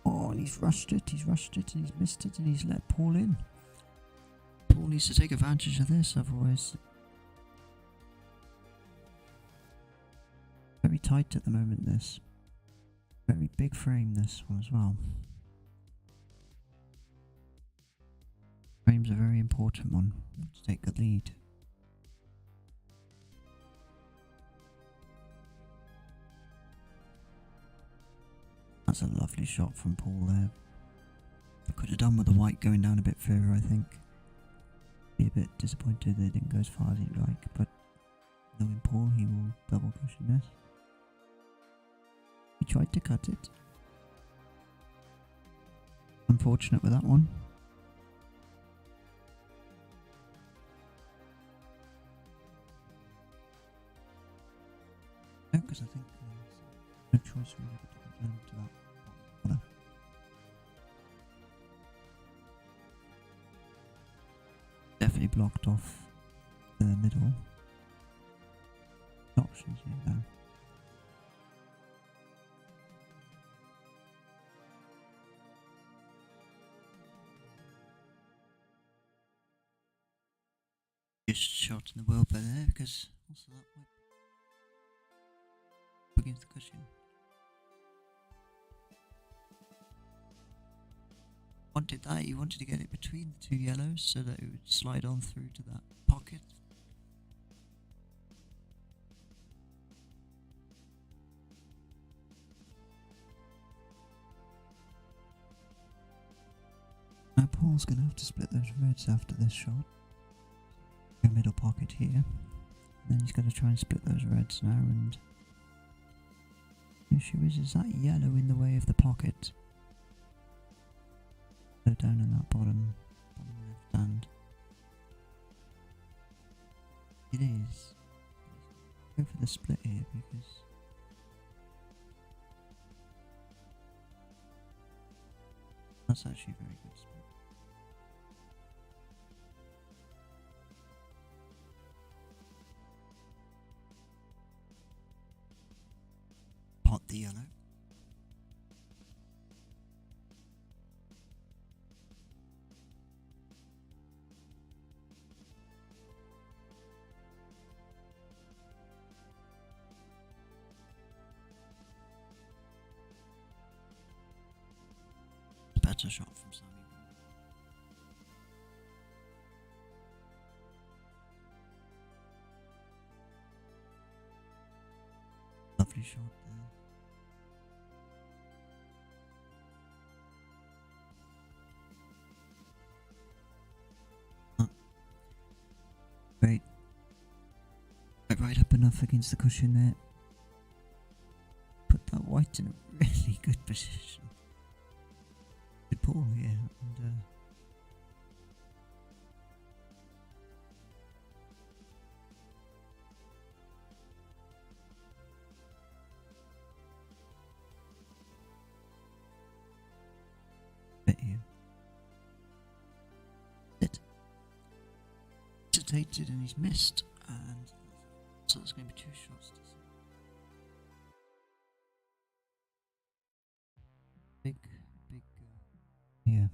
Oh, and he's rushed it, and he's missed it, and he's let Paul in. Paul needs to take advantage of this, otherwise... Very tight at the moment, this. Very big frame, this one as well. Frame's a very important one to take the lead. That's a lovely shot from Paul there. I could have done with the white going down a bit further, I think. Be a bit disappointed that it didn't go as far as he'd like, but knowing Paul, he will double cushion this. He tried to cut it. Unfortunate with that one. No, because I think there's no choice really but to go down to that corner. Definitely blocked off the middle. Options here though. Just shot in the world by there because also that might against the cushion. Wanted that, he wanted to get it between the two yellows so that it would slide on through to that pocket. Now Paul's going to have to split those reds after this shot. A middle pocket here. And then he's going to try and split those reds now, and the issue is that yellow in the way of the pocket? So down in that bottom left hand. It is. Go for the split here because that's actually a very good split. Pot the yellow. Better shot from Sammy. Lovely shot there. Great. Right up enough against the cushion there. Put that white in a really good position. Good pull here, and hesitated and he's missed, and so it's going to be 2 shots. Big, yeah.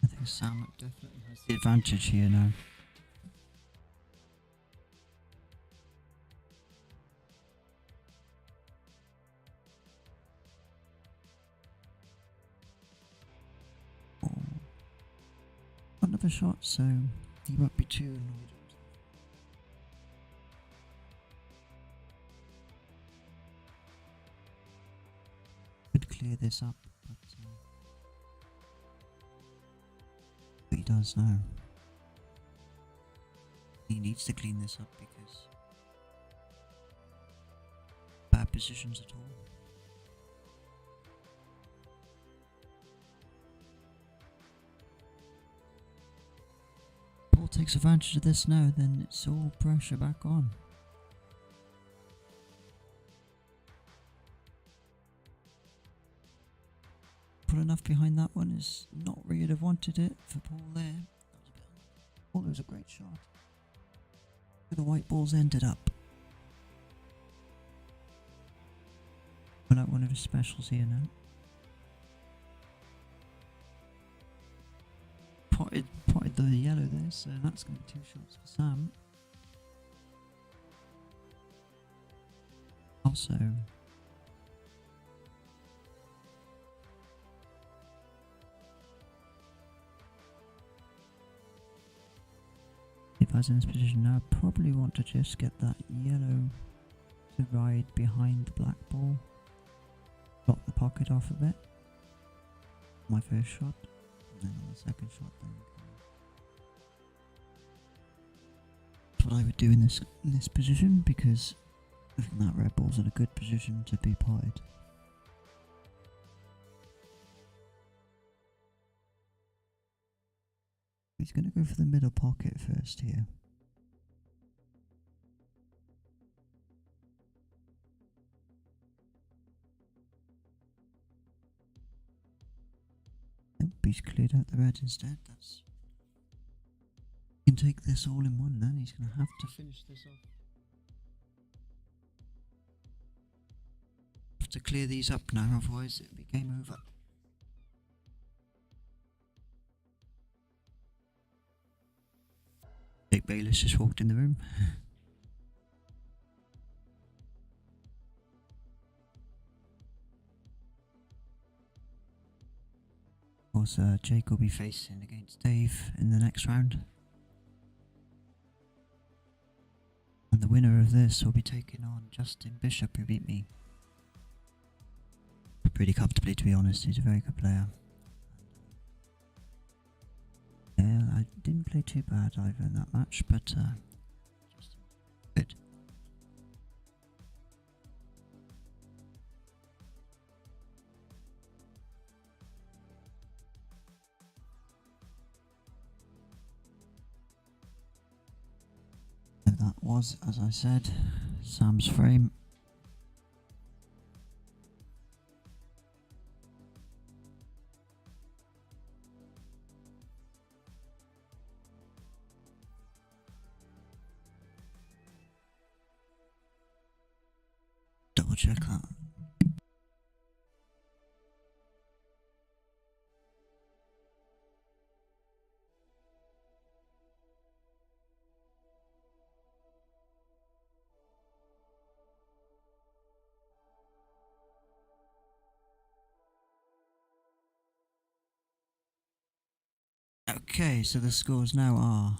I think Sam definitely has the advantage here now. Oh. Another shot, so he won't be too annoyed. Could clear this up, but he does now. He needs to clean this up because bad positions at all. Paul takes advantage of this now, then it's all pressure back on. Put enough behind that one is not really have wanted it for Paul there. That was a bit. Paul, it was a great shot. Where the white balls ended up. Put out one of his specials here now. Potted the yellow there, so that's going to be 2 shots for Sam. Also, if I was in this position now, I'd probably want to just get that yellow to ride behind the black ball. Block the pocket off a bit. My first shot. And then on the second shot, then that's what I would do in this position, because I think that red ball's in a good position to be potted. He's going to go for the middle pocket first here. Nope, he's cleared out the red instead. That's. He can take this all in one then. He's going to have to finish this off. Have to clear these up now, otherwise it'll be game over. Jake Bayless just walked in the room. Of course, Jake will be facing against Dave in the next round. And the winner of this will be taking on Justin Bishop, who beat me pretty comfortably, to be honest. He's a very good player. Yeah, I didn't play too bad either in that match, but just good. So that was, as I said, Sam's frame. Double check that. Okay, so the scores now are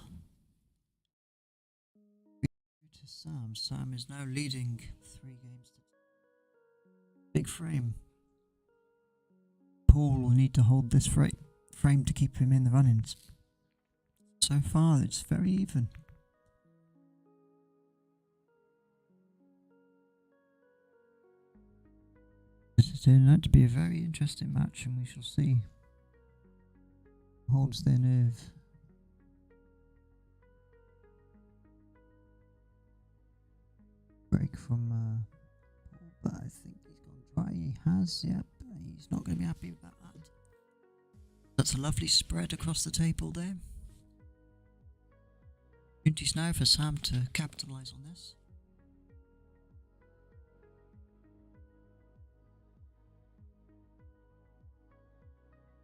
to Sam. Sam is now leading 3 games to big frame. Paul will need to hold this frame to keep him in the runnings. So far, it's very even. This is turning out to be a very interesting match, and we shall see. Holds their nerve. Break from but I think he's gone Why he has, yep. He's not going to be happy with that. That's a lovely spread across the table there. Opportunities now for Sam to capitalise on this.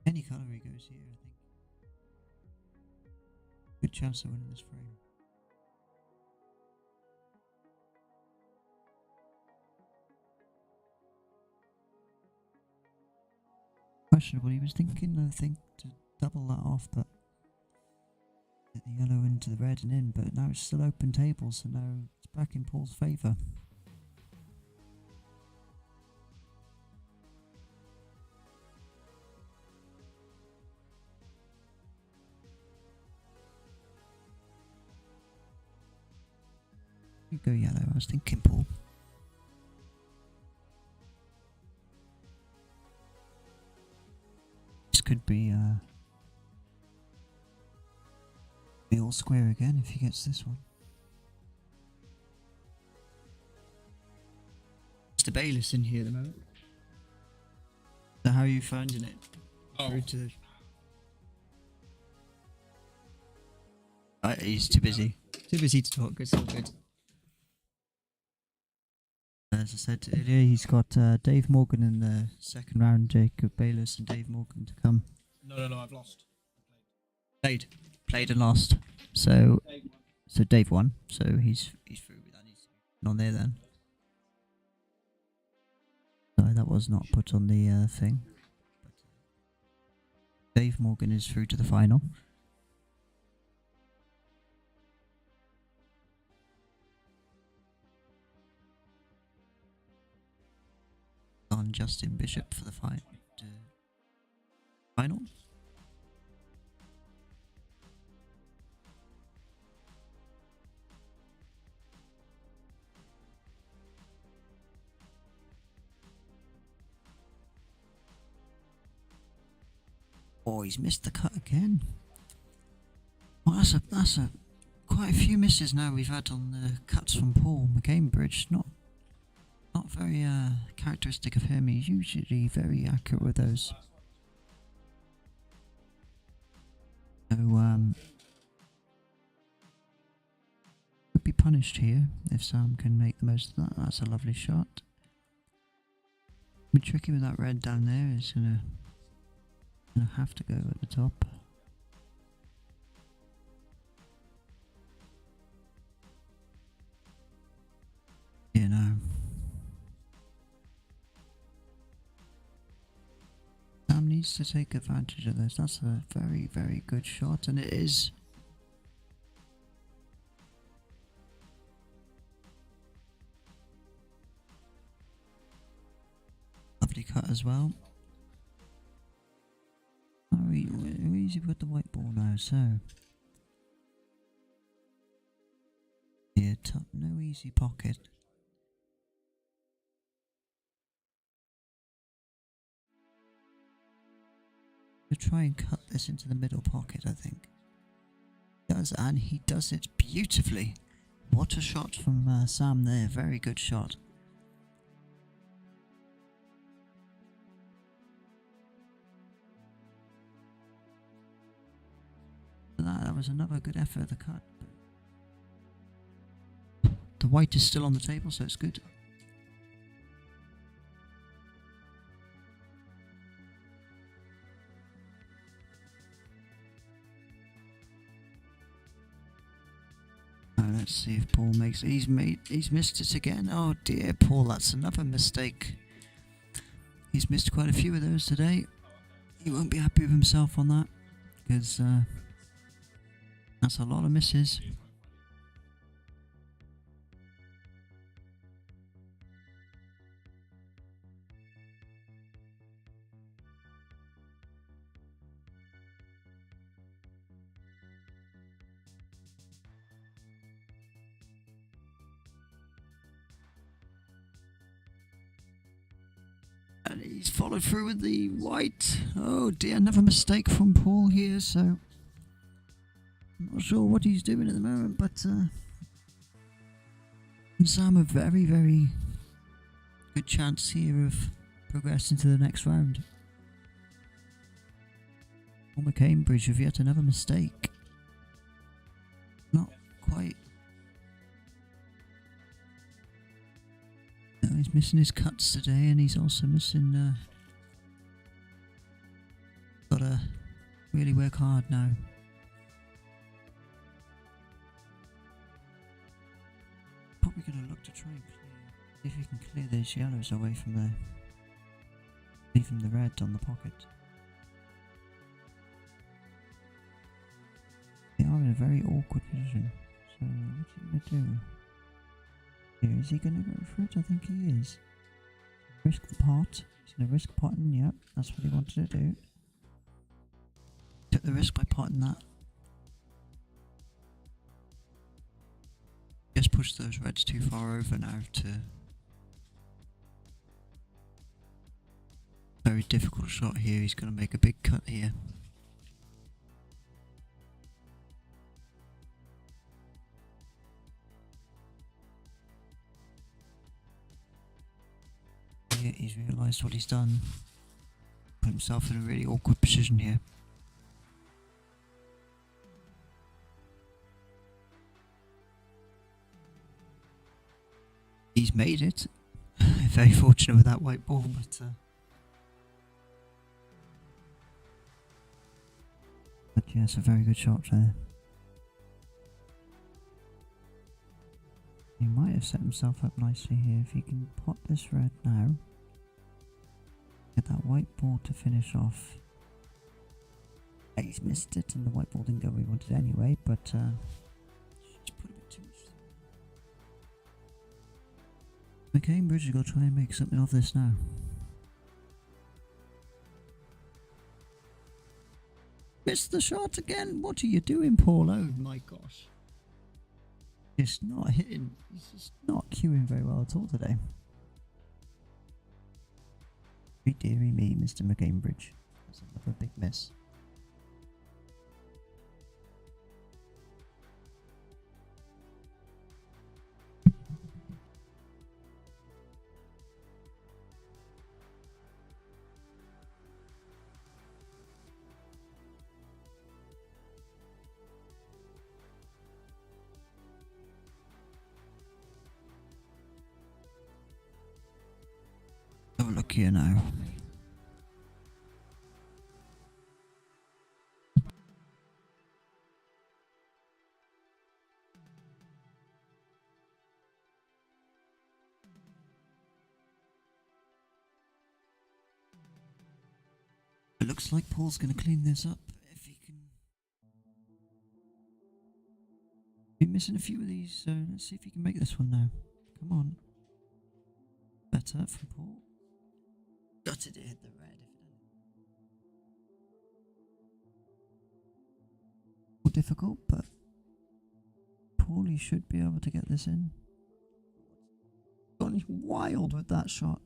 Any colour he goes here, I think. Good chance of winning this frame. Questionable, he was thinking, I think, to double that off, but get the yellow into the red and in, but now it's still open table, so now it's back in Paul's favour. You go yellow, I was thinking Paul. This could be all square again if he gets this one. Mr. Bayliss in here at the moment. So how are you finding it? Oh. He's too busy. Too busy to talk. It's all good. As I said earlier, he's got Dave Morgan in the second round, Jacob Bayliss and Dave Morgan to come. No, I've lost. Played and lost. So Dave won. So he's through with that. He's on there then. Sorry, that was not put on the thing. But, Dave Morgan is through to the final. On Justin Bishop for the final. Oh, he's missed the cut again. Well, that's a quite a few misses now we've had on the cuts from Paul McCambridge. Not very characteristic of him. He's usually very accurate with those. So could be punished here if Sam can make the most of that. That's a lovely shot. Be tricky with that red down there. It's gonna have to go at the top. You know. Sam needs to take advantage of this. That's a very, very good shot, and it is. Lovely cut as well. Oh, easy with the white ball now, so. Yeah, top, no easy pocket. To try and cut this into the middle pocket, I think. He does, and he does it beautifully. What a shot from Sam there. Very good shot. That was another good effort at the cut. The white is still on the table, so it's good. Let's see if Paul makes it. He's missed it again. Oh dear, Paul, that's another mistake. He's missed quite a few of those today. He won't be happy with himself on that, because that's a lot of misses. And he's followed through with the white. Oh dear, another mistake from Paul here, so I'm not sure what he's doing at the moment, but Sam a very, very good chance here of progress into the next round. Former Cambridge with yet another mistake. Not quite. No, he's missing his cuts today, and he's also missing. Gotta really work hard now. Probably gonna look to try and clear. See if you can clear those yellows away from there. Leaving the red on the pocket. They are in a very awkward position. So what's he gonna do? Here, is he gonna go for it? I think he is. Risk the pot. He's gonna risk potting, yep, that's what he wanted to do. Took the risk by potting that. Just pushed those reds too far over now to... Very difficult shot here, he's gonna make a big cut here. He's realised what he's done. Put himself in a really awkward position here. He's made it. Very fortunate with that white ball, but yeah, it's a very good shot there. He might have set himself up nicely here. If he can pot this red now, get that white ball to finish off. He's missed it, and the white ball didn't go where he wanted anyway, but just put a bit too much. The Cambridge has got to try and make something of this now. Missed the shot again. What are you doing, Paul? Oh my gosh. Just not hitting. He's just not cueing very well at all today. Dearie me, Mr. McCambridge. That's another big miss. Have a look here now. It looks like Paul's going to clean this up if he can. Been missing a few of these, so let's see if he can make this one now. Come on. Better from Paul. Gutted it hit the red. More difficult, but Paulie should be able to get this in. Gone wild with that shot.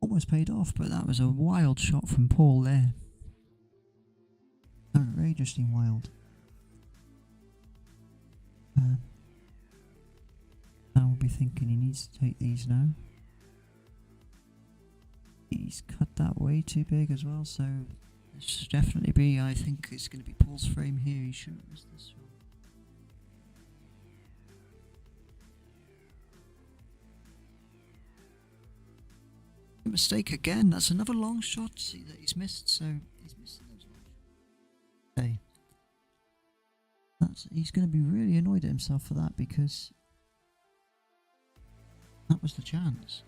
Almost paid off, but that was a wild shot from Paul there. Outrageously wild. Now we'll be thinking he needs to take these now. He's cut that way too big as well, so this should definitely be, I think it's going to be Paul's frame here. He shouldn't miss this one. Mistake again. That's another long shot. See that he's missed, so he's missing those long shots. Okay. He's going to be really annoyed at himself for that, because that was the chance.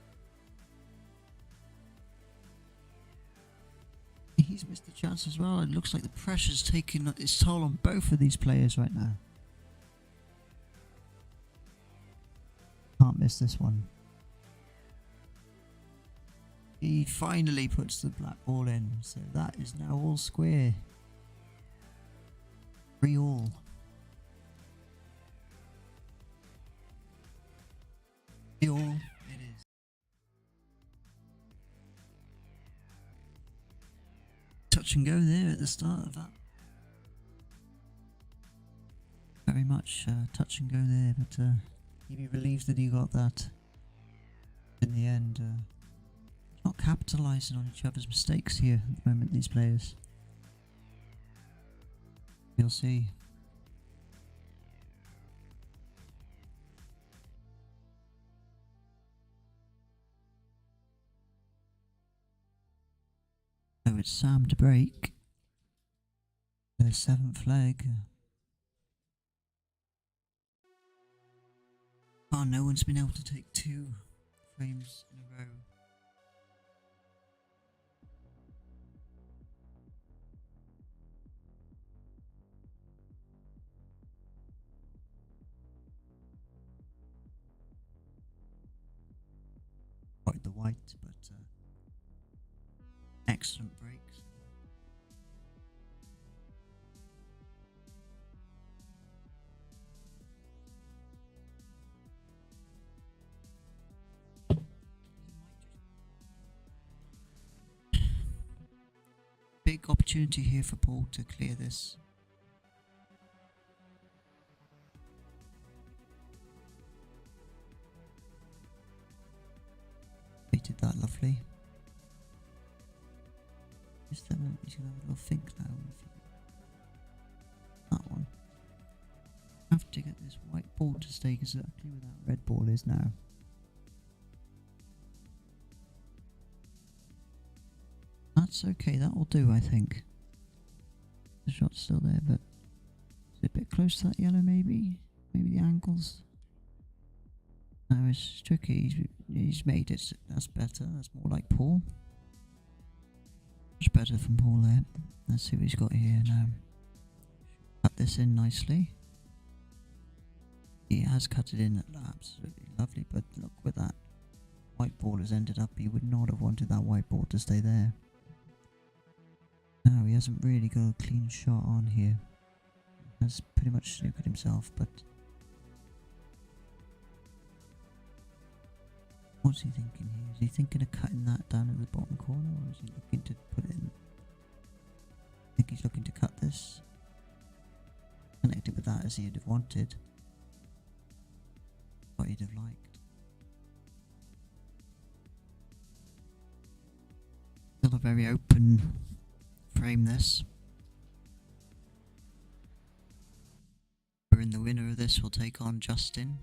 He's missed the chance as well. It looks like the pressure's taking its toll on both of these players right now. Can't miss this one. He finally puts the black ball in, so that is now all square. 3-all. All it is. Touch and go there at the start of that. Very much touch and go there, but he'd be relieved that he got that in the end. Not capitalising on each other's mistakes here at the moment, these players. You'll see. So it's Sam to break. The 7th leg. Oh, no one's been able to take 2 frames in a row. Quite the white, but excellent breaks. Big opportunity here for Paul to clear this. He did that lovely. He's gonna have a little think now. That one. Have to get this white ball to stay exactly where that red ball is now. That's okay, that will do, I think. The shot's still there, but is it a bit close to that yellow, maybe? Maybe the angles. No, it's tricky. He's made it. That's better. That's more like Paul. Much better from Paul there. Let's see what he's got here now. Cut this in nicely. He has cut it in absolutely lovely, but look where that white ball has ended up. He would not have wanted that white ball to stay there. No, he hasn't really got a clean shot on here. He has pretty much snookered himself, but what's he thinking here? Is he thinking of cutting that down at the bottom corner, or is he looking to put it in? I think he's looking to cut this. Connect it with that as he'd have wanted. What he'd have liked. Still a very open frame this. And the winner of this will take on Justin.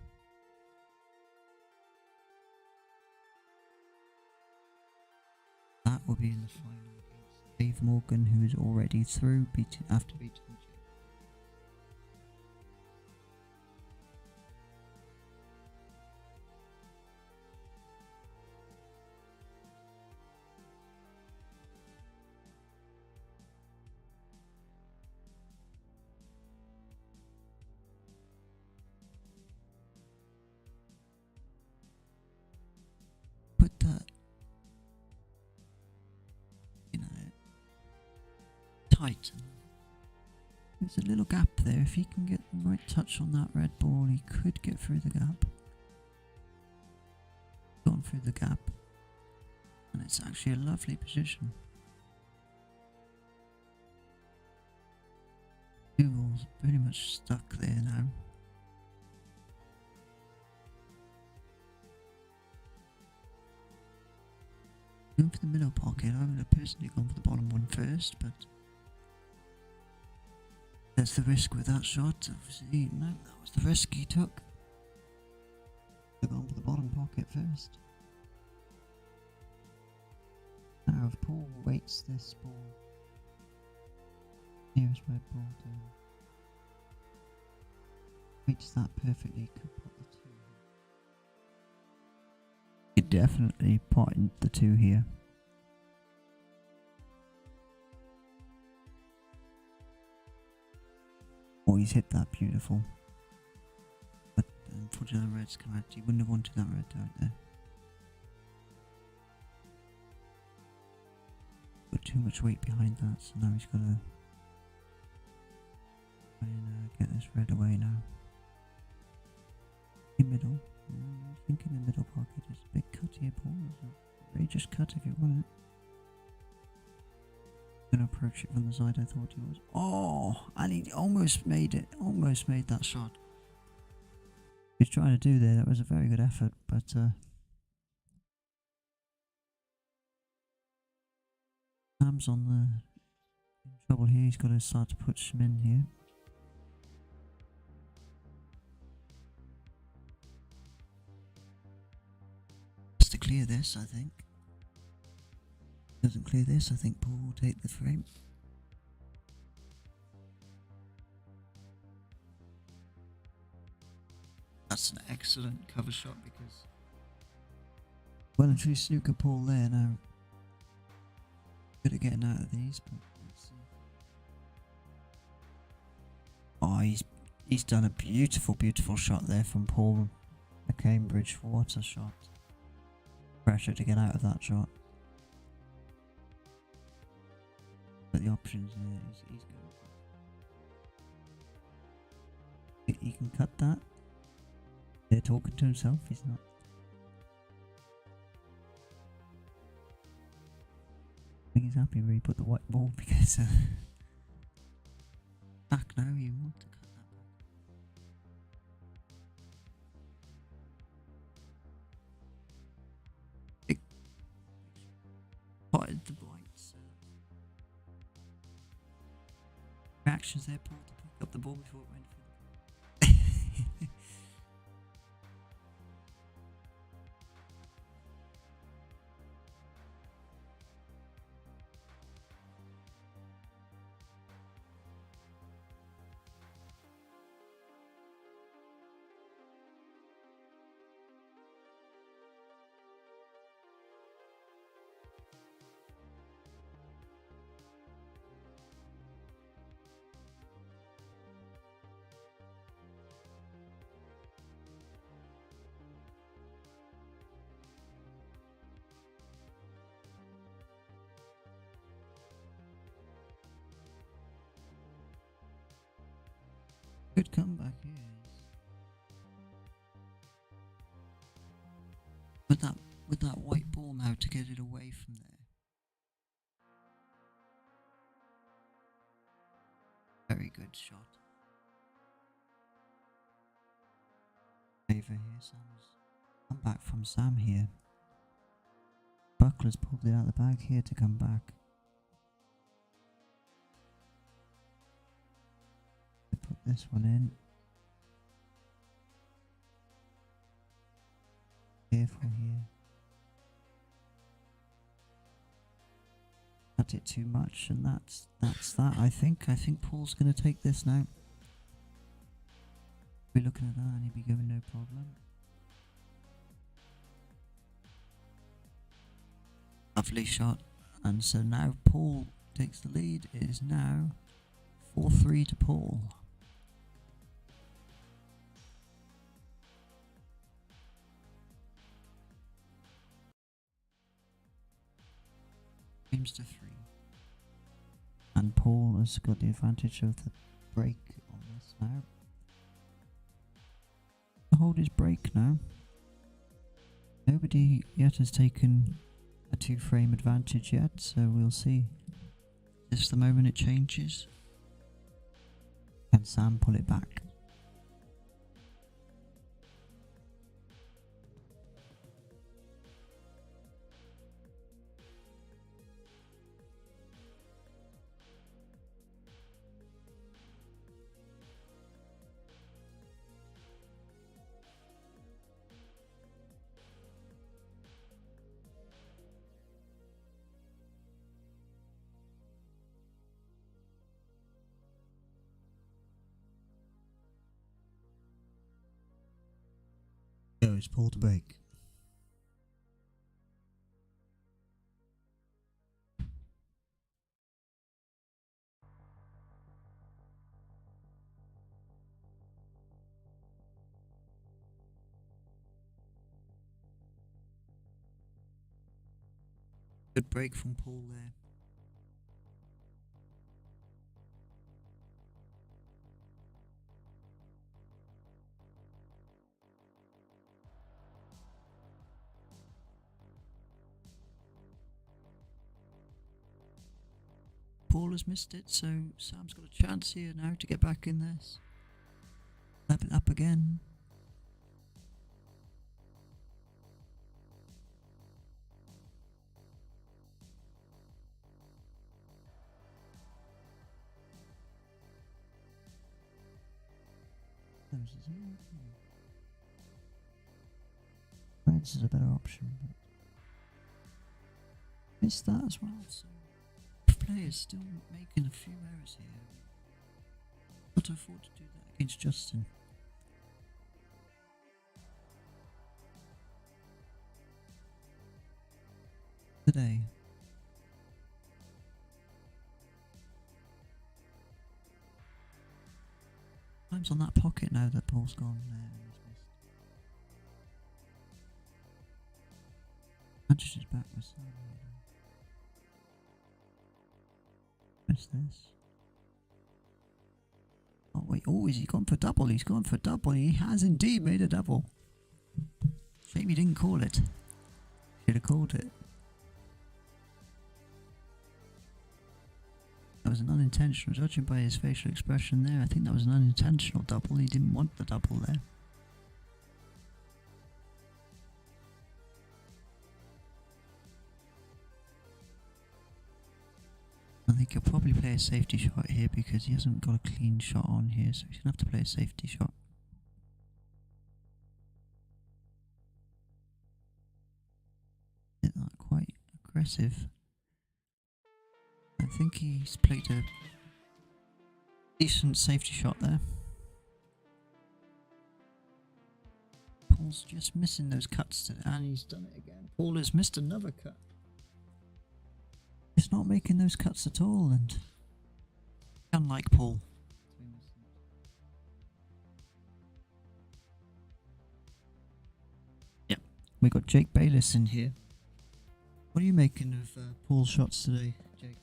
That will be in the final against Dave Morgan, who is already through after beating Jake. Put that tight. There's a little gap there. If he can get the right touch on that red ball, he could get through the gap. Gone through the gap. And it's actually a lovely position. 2 balls pretty much stuck there now. Going for the middle pocket. I would have personally gone for the bottom one first, but that's the risk with that shot. Obviously, no, that was the risk he took. They've gone for the bottom pocket first. Now, if Paul waits this ball, here's red ball down. Waits that perfectly, could put the 2. It definitely potted the 2 here. Oh, he's hit that beautiful. But unfortunately the red's come out. He wouldn't have wanted that red out there. Put too much weight behind that, so now he's got to try and get this red away now. In middle. I think in the middle pocket is a big cut here, Paul. Really just cut if you want it. Gonna approach it from the side I thought he was. Oh, and he almost made it. Almost made that shot. He was trying to do there. That was a very good effort, but Sam's on the in trouble here. He's got to start to put some in here. Just to clear this, I think. Doesn't clear this, I think Paul will take the frame. That's an excellent cover shot because well and truly snooker Paul there now. Good at getting out of these, but let's see. Oh, he's done a beautiful shot there from Paul the Cambridge. What a shot. Pressure to get out of that shot. But the options here, he's good. He can cut that. They're talking to himself, he's not. I think he's happy where he put the white ball because back now you want to cut that back. It potted the whites. Reactions there, Paul, to pick up the ball before it went for good comeback, yes. With that white ball now to get it away from there. Very good shot. Over here, Sam's comeback from Sam here. Buckler's pulled it out of the bag here to come back. Put this one in. Careful here. Cut it too much, and that's that. I think Paul's going to take this now. Be looking at that, and he'd be going no problem. Lovely shot, and so now Paul takes the lead. It is now 4-3 to Paul. Games to 3. And Paul has got the advantage of the break on this now. Hold his break now. Nobody yet has taken a 2-frame advantage yet, so we'll see. Just the moment it changes. Can Sam pull it back? Goes Paul to break. Good break from Paul there. Paul has missed it, so Sam's got a chance here now to get back in this. Level up again. those, is he? Reds is a better option, but missed that as well. So players still making a few errors here. Not to afford to do that against Justin. Today. Time's on that pocket now that Paul's gone there and he's missed. Manchester's back with Sam. Missed this. Oh wait, oh, is he gone for double? He's gone for double. He has indeed made a double. Shame he didn't call it. Should have called it. That was an unintentional, judging by his facial expression there. I think that was an unintentional double. He didn't want the double there. I think he'll probably play a safety shot here because he hasn't got a clean shot on here, so he's going to have to play a safety shot. Isn't that quite aggressive? I think he's played a decent safety shot there. Paul's just missing those cuts today, and he's done it again. Paul has missed another cut. He's not making those cuts at all, and unlike Paul. Yep, we got Jake Bayless in here. What are you making of Paul's shots today, Jake?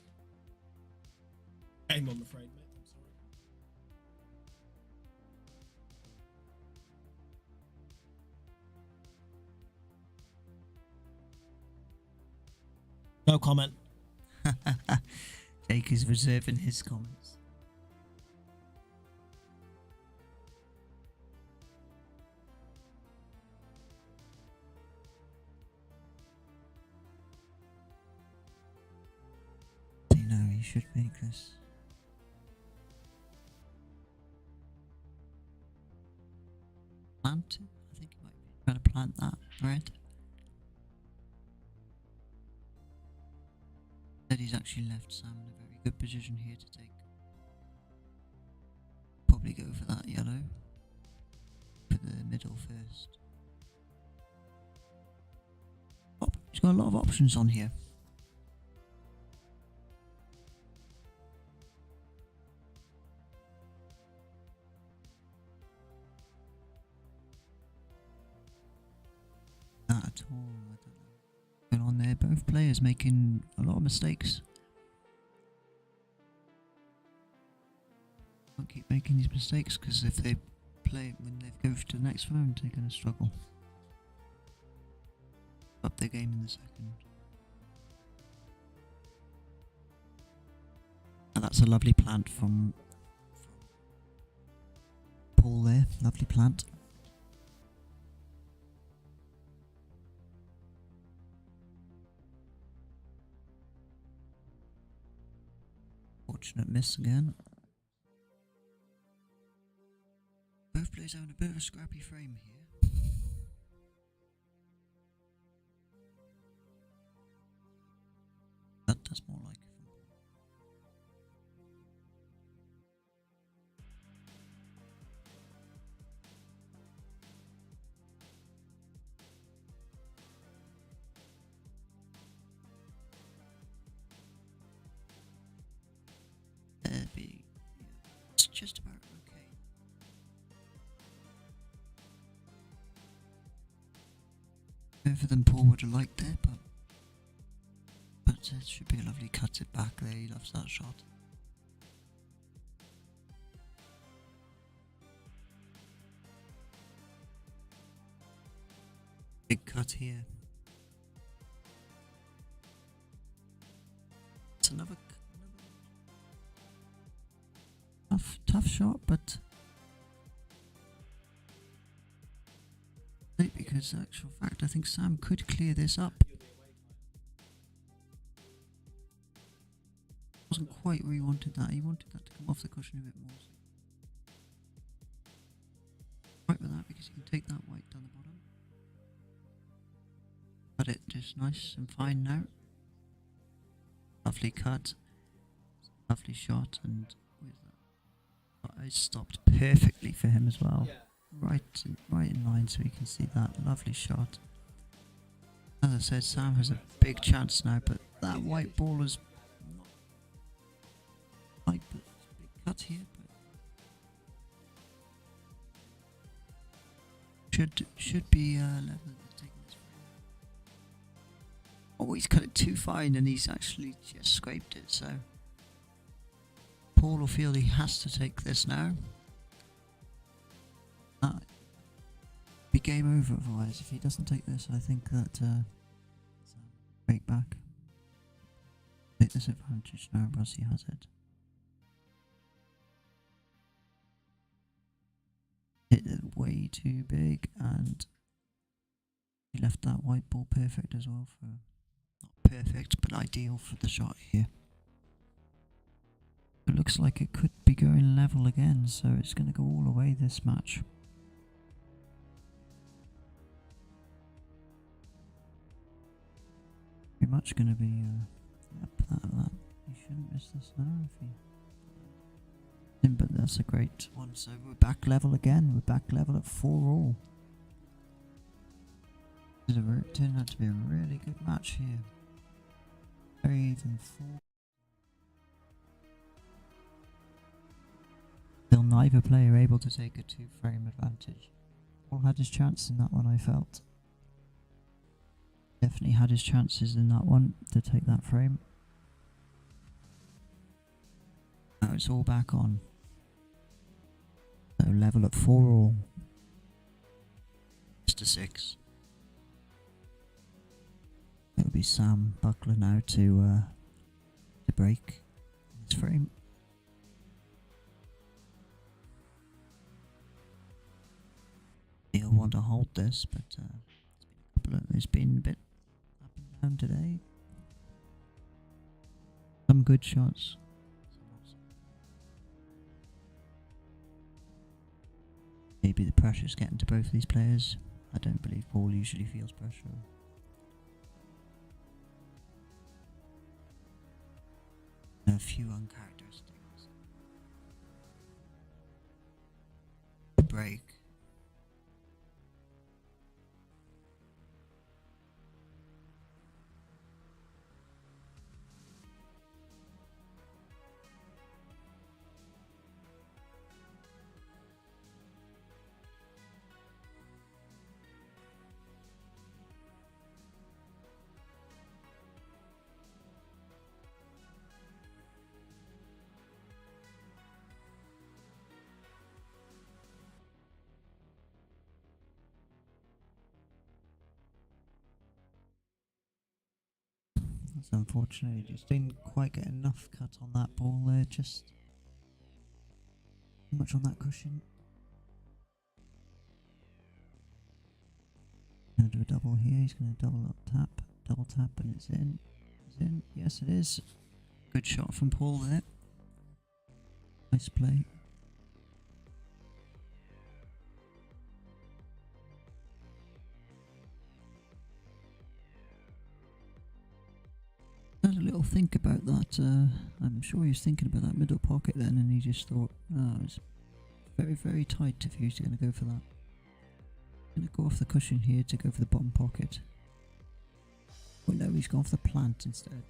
I'm afraid, mate. I'm sorry. No comment. Jake is reserving his comments. You know, you should make this. Plant it? I think you might be trying to plant that red. He's actually left Sam in a very good position here to take. Probably go for that yellow. For the middle first. Oh, he's got a lot of options on here. Not at all. I don't know. Going on there, both players making a lot of mistakes. Can't keep making these mistakes because if they play when they go to the next round, they're going to struggle. Up their game in the second. And that's a lovely plant from Paul there. Lovely plant. Fortunate miss again. Both players having a bit of a scrappy frame here. That's more like it. It's just about okay. Both of them Paul would have liked there, but it should be a lovely cut it back there. He loves that shot. Big cut here. It's another tough shot, but because actual fact I think Sam could clear this up. Wasn't quite where he wanted that. He wanted that to come off the cushion a bit more. He's going to take that white down the bottom. Cut it just nice and fine now. Lovely cut. Lovely shot, and with that, it stopped perfectly for him as well. Right in line, so you can see that lovely shot. As I said, Sam has a big chance now, but that white ball is not like the big cut here, but should be level. Oh, he's cut it too fine, and he's actually just scraped it. So Paul will feel he has to take this now. Be game over otherwise. If he doesn't take this, I think that break back. Take this advantage now, because he has it. Hit it way too big, and he left that white ball perfect as well. For not perfect, but ideal for the shot here. It looks like it could be going level again, so it's going to go all the way this match. Pretty much going to be yep, that. You shouldn't miss this now if you. But that's a great one. So we're back level again. We're back level at 4-all. It turned out to be a really good match here. Very even 4. Still neither player able to take a 2-frame advantage. Paul had his chance in that one, I felt. Definitely had his chances in that one to take that frame. Now it's all back on. So level at 4-all. Just to 6. It would be Sam Buckler now to break his frame. He'll want to hold this, but it's been a bit up and down today. Some good shots. Maybe the pressure's getting to both of these players. I don't believe Paul usually feels pressure. A few uncharacteristics. Break. Unfortunately, just didn't quite get enough cut on that ball there, just too much on that cushion. Gonna do a double here, he's gonna double tap, and it's in. It's in, yes it is. Good shot from Paul there. Nice play. Had a little think about that. I'm sure he was thinking about that middle pocket then, and he just thought, oh, it's very, very tight if he was going to go for that. Going to go off the cushion here to go for the bottom pocket. Oh no, he's gone for the plant instead.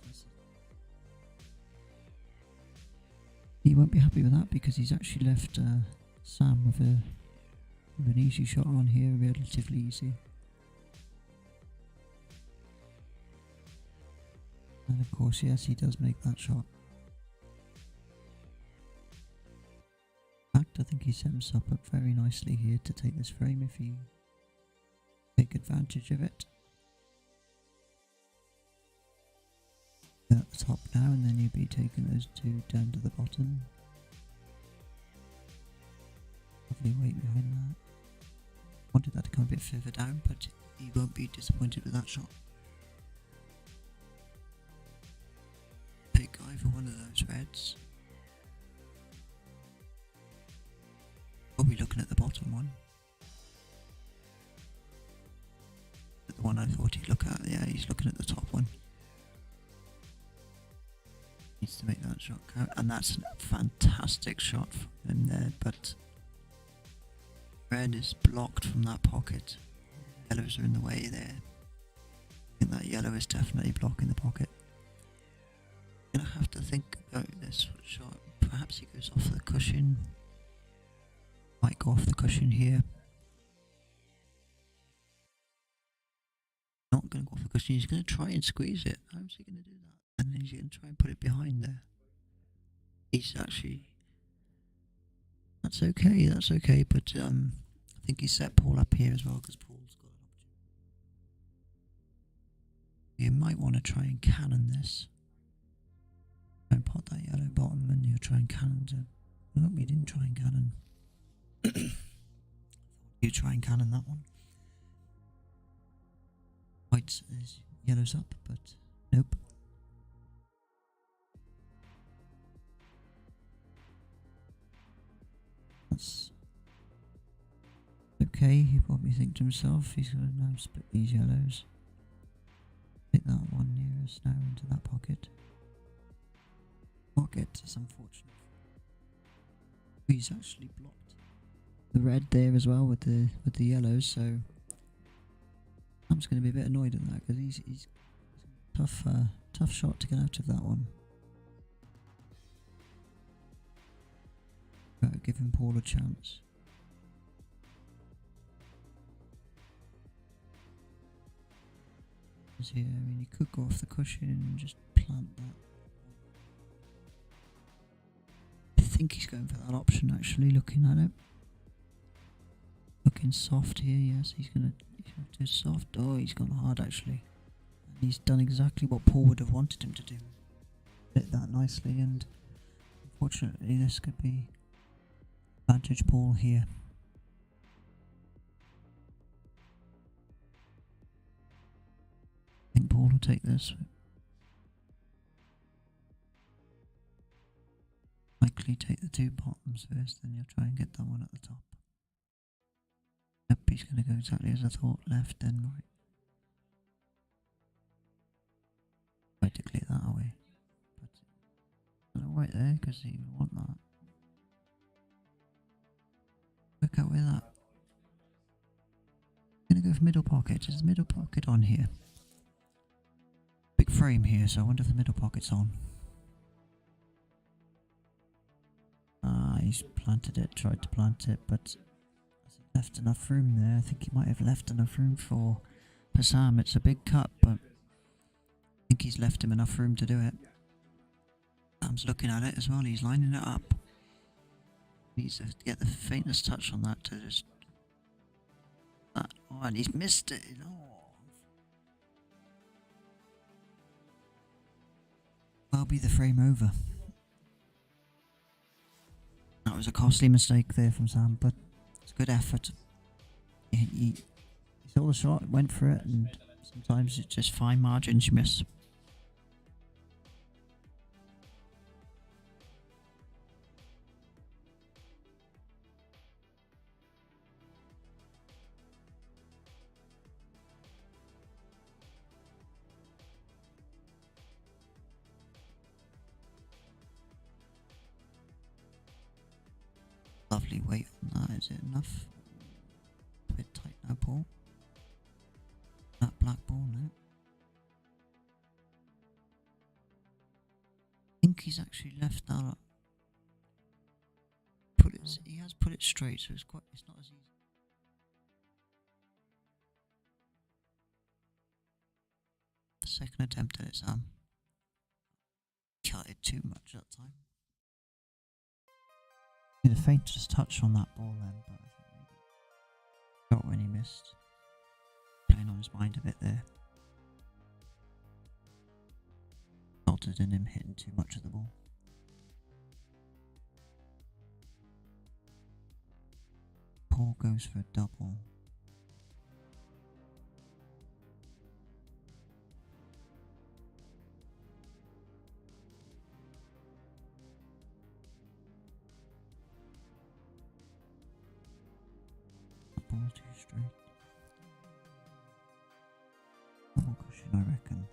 He won't be happy with that because he's actually left Sam with an easy shot on here, relatively easy. And of course, yes, he does make that shot. In fact, I think he set himself up very nicely here to take this frame if he take advantage of it. At the top now, and then you'll be taking those two down to the bottom. Lovely weight behind that. Wanted that to come a bit further down, but he won't be disappointed with that shot. Pick either one of those reds. Probably looking at the bottom one. one I thought he'd look at. Yeah, he's looking at the top one. Needs to make that shot count, and that's a fantastic shot from him there, but red is blocked from that pocket. Yellows are in the way there. I think that yellow is definitely blocking the pocket. Gonna have to think about this shot. Perhaps he goes off the cushion. Might go off the cushion here. Not gonna go off the cushion. He's gonna try and squeeze it. How's he gonna do that? And then he's gonna try and put it behind there. He's actually. That's okay. That's okay. But I think he set Paul up here as well because Paul's got an opportunity. You might want to try and cannon this. Don't pot that yellow bottom and you'll try and cannon to... Nope, you didn't try and cannon. You try and cannon that one. White is yellow's up, but nope. That's okay. He probably think to himself, he's going to now split these yellows. Take that one nearest now into that pocket. Pocket is unfortunate. He's actually blocked the red there as well with the yellows, so I'm just going to be a bit annoyed at that because he's tough shot to get out of that one. But giving Paul a chance. Here, I mean, he could go off the cushion and just plant that. I think he's going for that option actually, looking at it. Looking soft here, yes, he's going to do soft. Oh, he's gone hard actually. And he's done exactly what Paul would have wanted him to do. Hit that nicely, and unfortunately this could be advantage Paul here. I think Paul will take this. Likely take the two bottoms first, then you'll try and get that one at the top. Yep, he's going to go exactly as I thought, left then right. Try to clear that away. But right there, because he would want that. Work out with that. I'm going to go for middle pocket. There's a middle pocket on here. Big frame here, so I wonder if the middle pocket's on. He's planted it, tried to plant it, but has he left enough room there? I think he might have left enough room for Sam. It's a big cut, but I think he's left him enough room to do it. Sam's looking at it as well, he's lining it up. Needs to get the faintest touch on that to just... Oh, and he's missed it. Oh. Well, be the frame over. That was a costly mistake there from Sam, but it's a good effort. He saw the shot, went for it, and sometimes it's just fine margins you miss. Lovely weight on that, is it enough? A bit tight now, Paul. That black ball now. I think he's actually left that up. He has put it straight, so it's not as easy. Second attempt at it, Sam. Cut it too much that time. The faintest touch on that ball then, but I think maybe got when he missed. Playing on his mind a bit there. Resulted in him hitting too much of the ball. Paul goes for a double. Ball too straight. I reckon.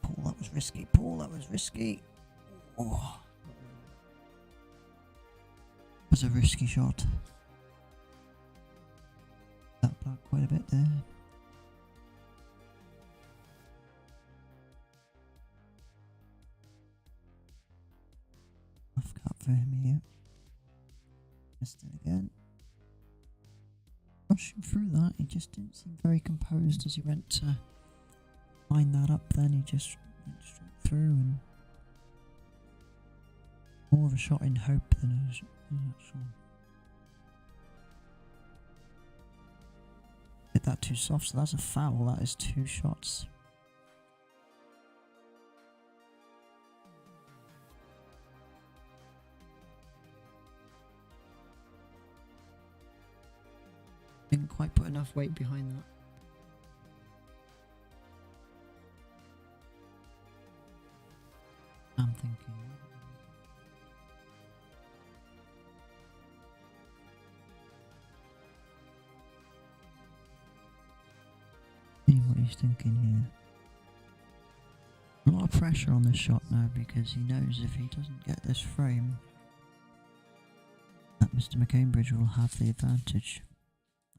Paul, that was risky. Paul, that was risky. Oh. That was a risky shot. That black quite a bit there. Rough cut for him here. Missed it again. Rushing through that, he just didn't seem very composed as he went to line that up. Then he just went straight through, and more of a shot in hope than an actual. Hit that too soft, so that's a foul. That is 2 shots. Didn't quite put enough weight behind that. I'm thinking. See what he's thinking here. A lot of pressure on this shot now because he knows if he doesn't get this frame, that Mr. McCambridge will have the advantage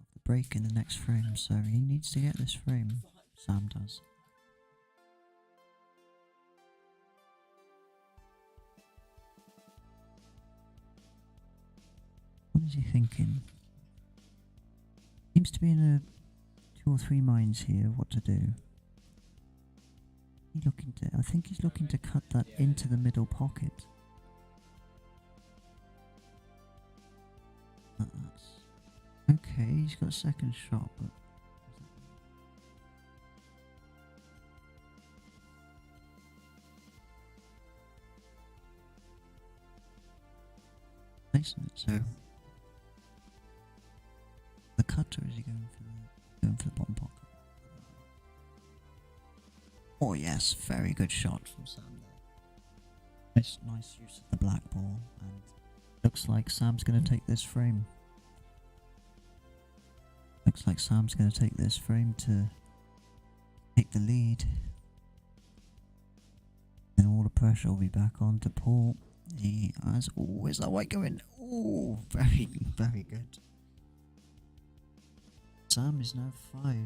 of the break in the next frame. So he needs to get this frame. Sam does. What is he thinking? Seems to be in a 2 or 3 minds here of what to do. I think he's looking to cut that into the middle pocket. That's okay. He's got a second shot, but placing it. So the cutter, is he going for the bottom pocket? Oh yes, very good shot from Sam there. Nice use of the black ball, and looks like Sam's going to take this frame. Looks like Sam's going to take this frame to take the lead. Then all the pressure will be back on to Paul. He has. Oh, where's that white going? Oh, very, very good. Sam is now 5.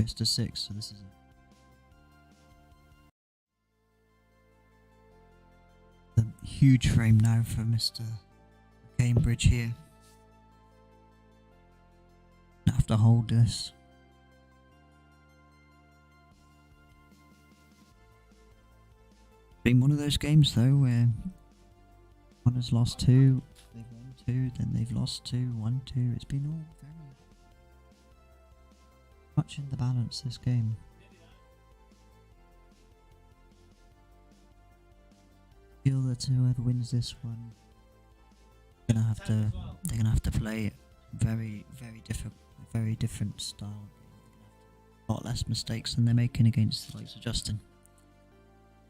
It's to 6, so this is a huge frame now for Mr. Cambridge here. Have to hold this. Been one of those games though where one has lost 2, they've won 2, then they've lost 2, 1, 2. It's been all very much in the balance this game. I feel that whoever wins this one, they're gonna have to play it very different style. A lot less mistakes than they're making against the likes of Justin.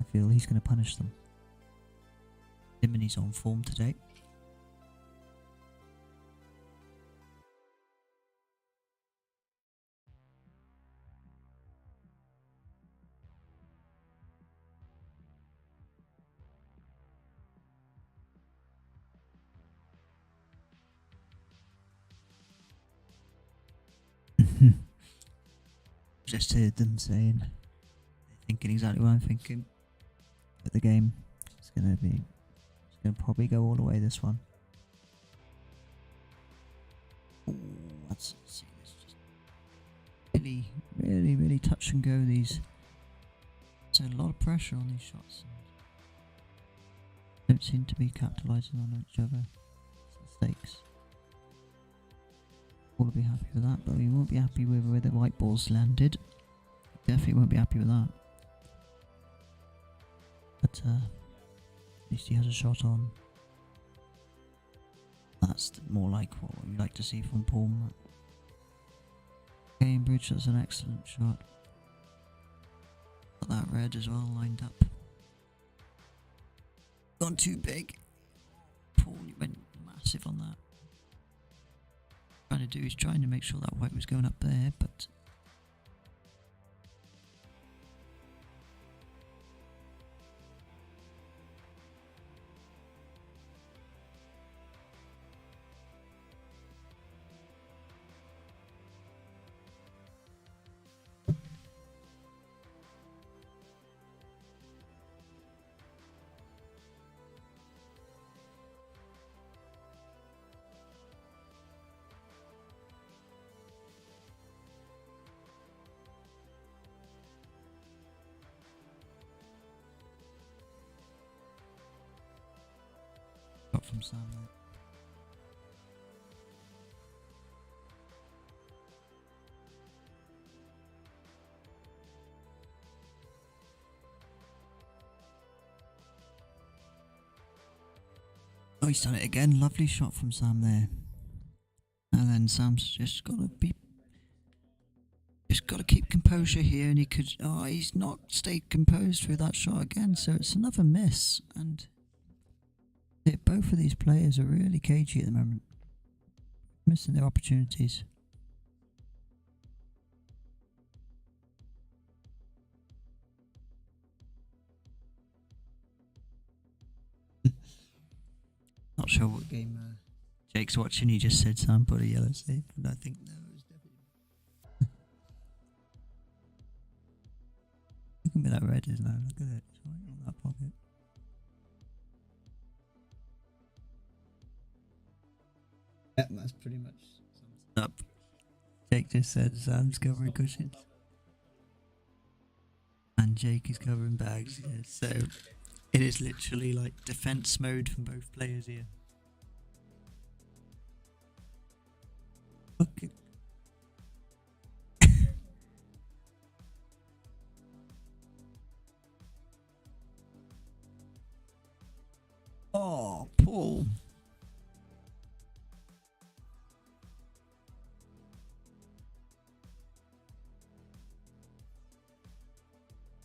I feel he's going to punish them. Him and he's on form today. Just heard them saying, they're thinking exactly what I'm thinking. But the game, it's gonna probably go all the way this one. Ooh, let's see this. Just really touch and go. These. There's a lot of pressure on these shots. Don't seem to be capitalising on each other. Mistakes. We'll be happy with that, but we won't be happy with where the white balls landed. Definitely won't be happy with that. But at least he has a shot on. That's more like what we like to see from Paul. Cambridge, that's an excellent shot. Got that red as well lined up. Gone too big. Paul, you went aggressive on that. He's trying to make sure that white was going up there, but got from Sam there. Oh, he's done it again. Lovely shot from Sam there. And then Sam's just got to keep composure here, and he's not stayed composed through that shot again, so it's another miss. And both of these players are really cagey at the moment, missing their opportunities. Not sure what game Jake's watching. He just said Sam put a yellow save, but I think no, it was definitely. Look at me, that red is now. Look at it. It's right on that pocket. Yeah, that's pretty much sums it up. Jake just said Sam's covering cushions. And Jake is covering bags. Yeah, so it is literally like defense mode from both players here. Look at oh, Paul.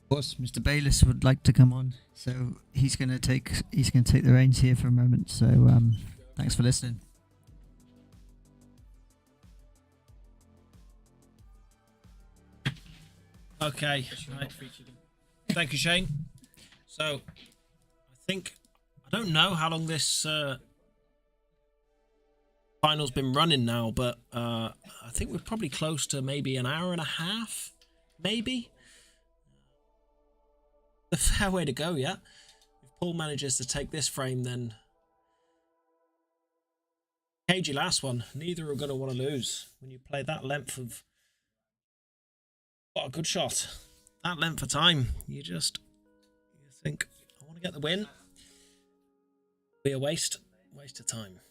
Of course, Mr. Bayliss would like to come on, so he's going to take the reins here for a moment. So thanks for listening. Okay. Right. Thank you, Shane. So, I don't know how long this final's been running now, but I think we're probably close to maybe an hour and a half, maybe. A fair way to go, yeah. If Paul manages to take this frame, then cagey last one. Neither are going to want to lose when you play that length of. What a good shot! That length of time, you think, I want to get the win. Be a waste of time.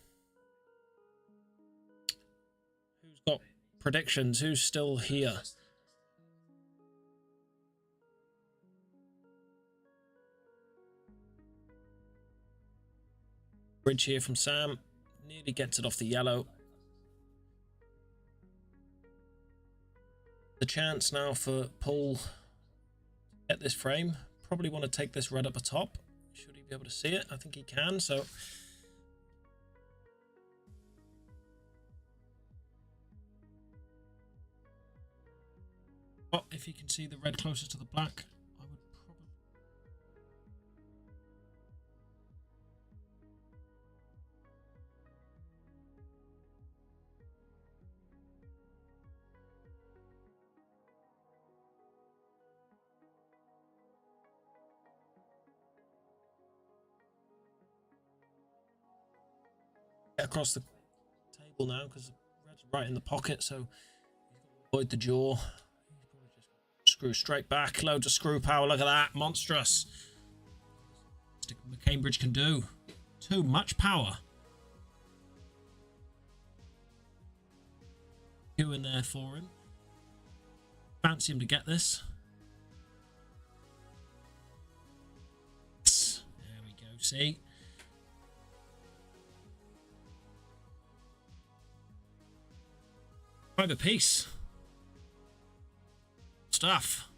Who's got predictions? Who's still here? Bridge here from Sam. Nearly gets it off the yellow. The chance now for Paul to get this frame. Probably want to take this red up atop. Should he be able to see it? I think he can, so. Oh, if he can see the red closer to the black. Across the table now because the red's right in the pocket, so avoid the jaw. Just screw straight back. Loads of screw power. Look at that, monstrous. Cambridge can do. Too much power. Two in there for him. Fancy him to get this. There we go. See. Private piece stuff.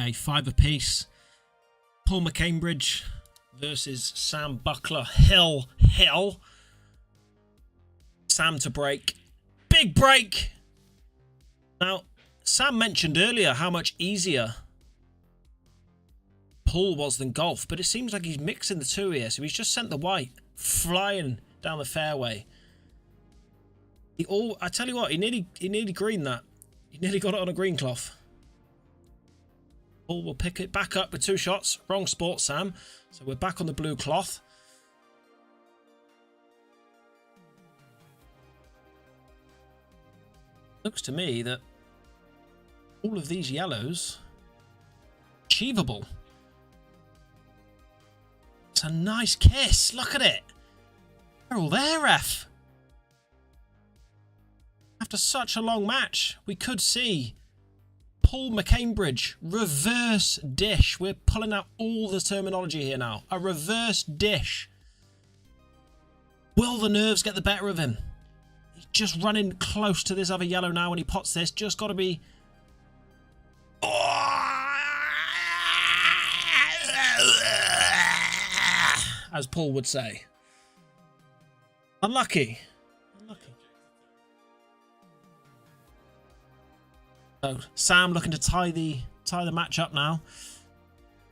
Okay, 5 apiece. Paul McCambridge versus Sam Buckler. Hill. Sam to break. Big break! Now, Sam mentioned earlier how much easier pool was than golf, but it seems like he's mixing the two here. So he's just sent the white flying down the fairway. I tell you what, he nearly greened that. He nearly got it on a green cloth. Paul will pick it back up with 2 shots. Wrong sport, Sam. So we're back on the blue cloth. Looks to me that all of these yellows achievable. It's a nice kiss. Look at it. They're all there, ref. After such a long match, we could see Paul McCambridge reverse dish. We're pulling out all the terminology here now. A reverse dish. Will the nerves get the better of him? He's just running close to this other yellow now when he pots this. Just got to be... as Paul would say. Unlucky. So Sam looking to tie the match up now.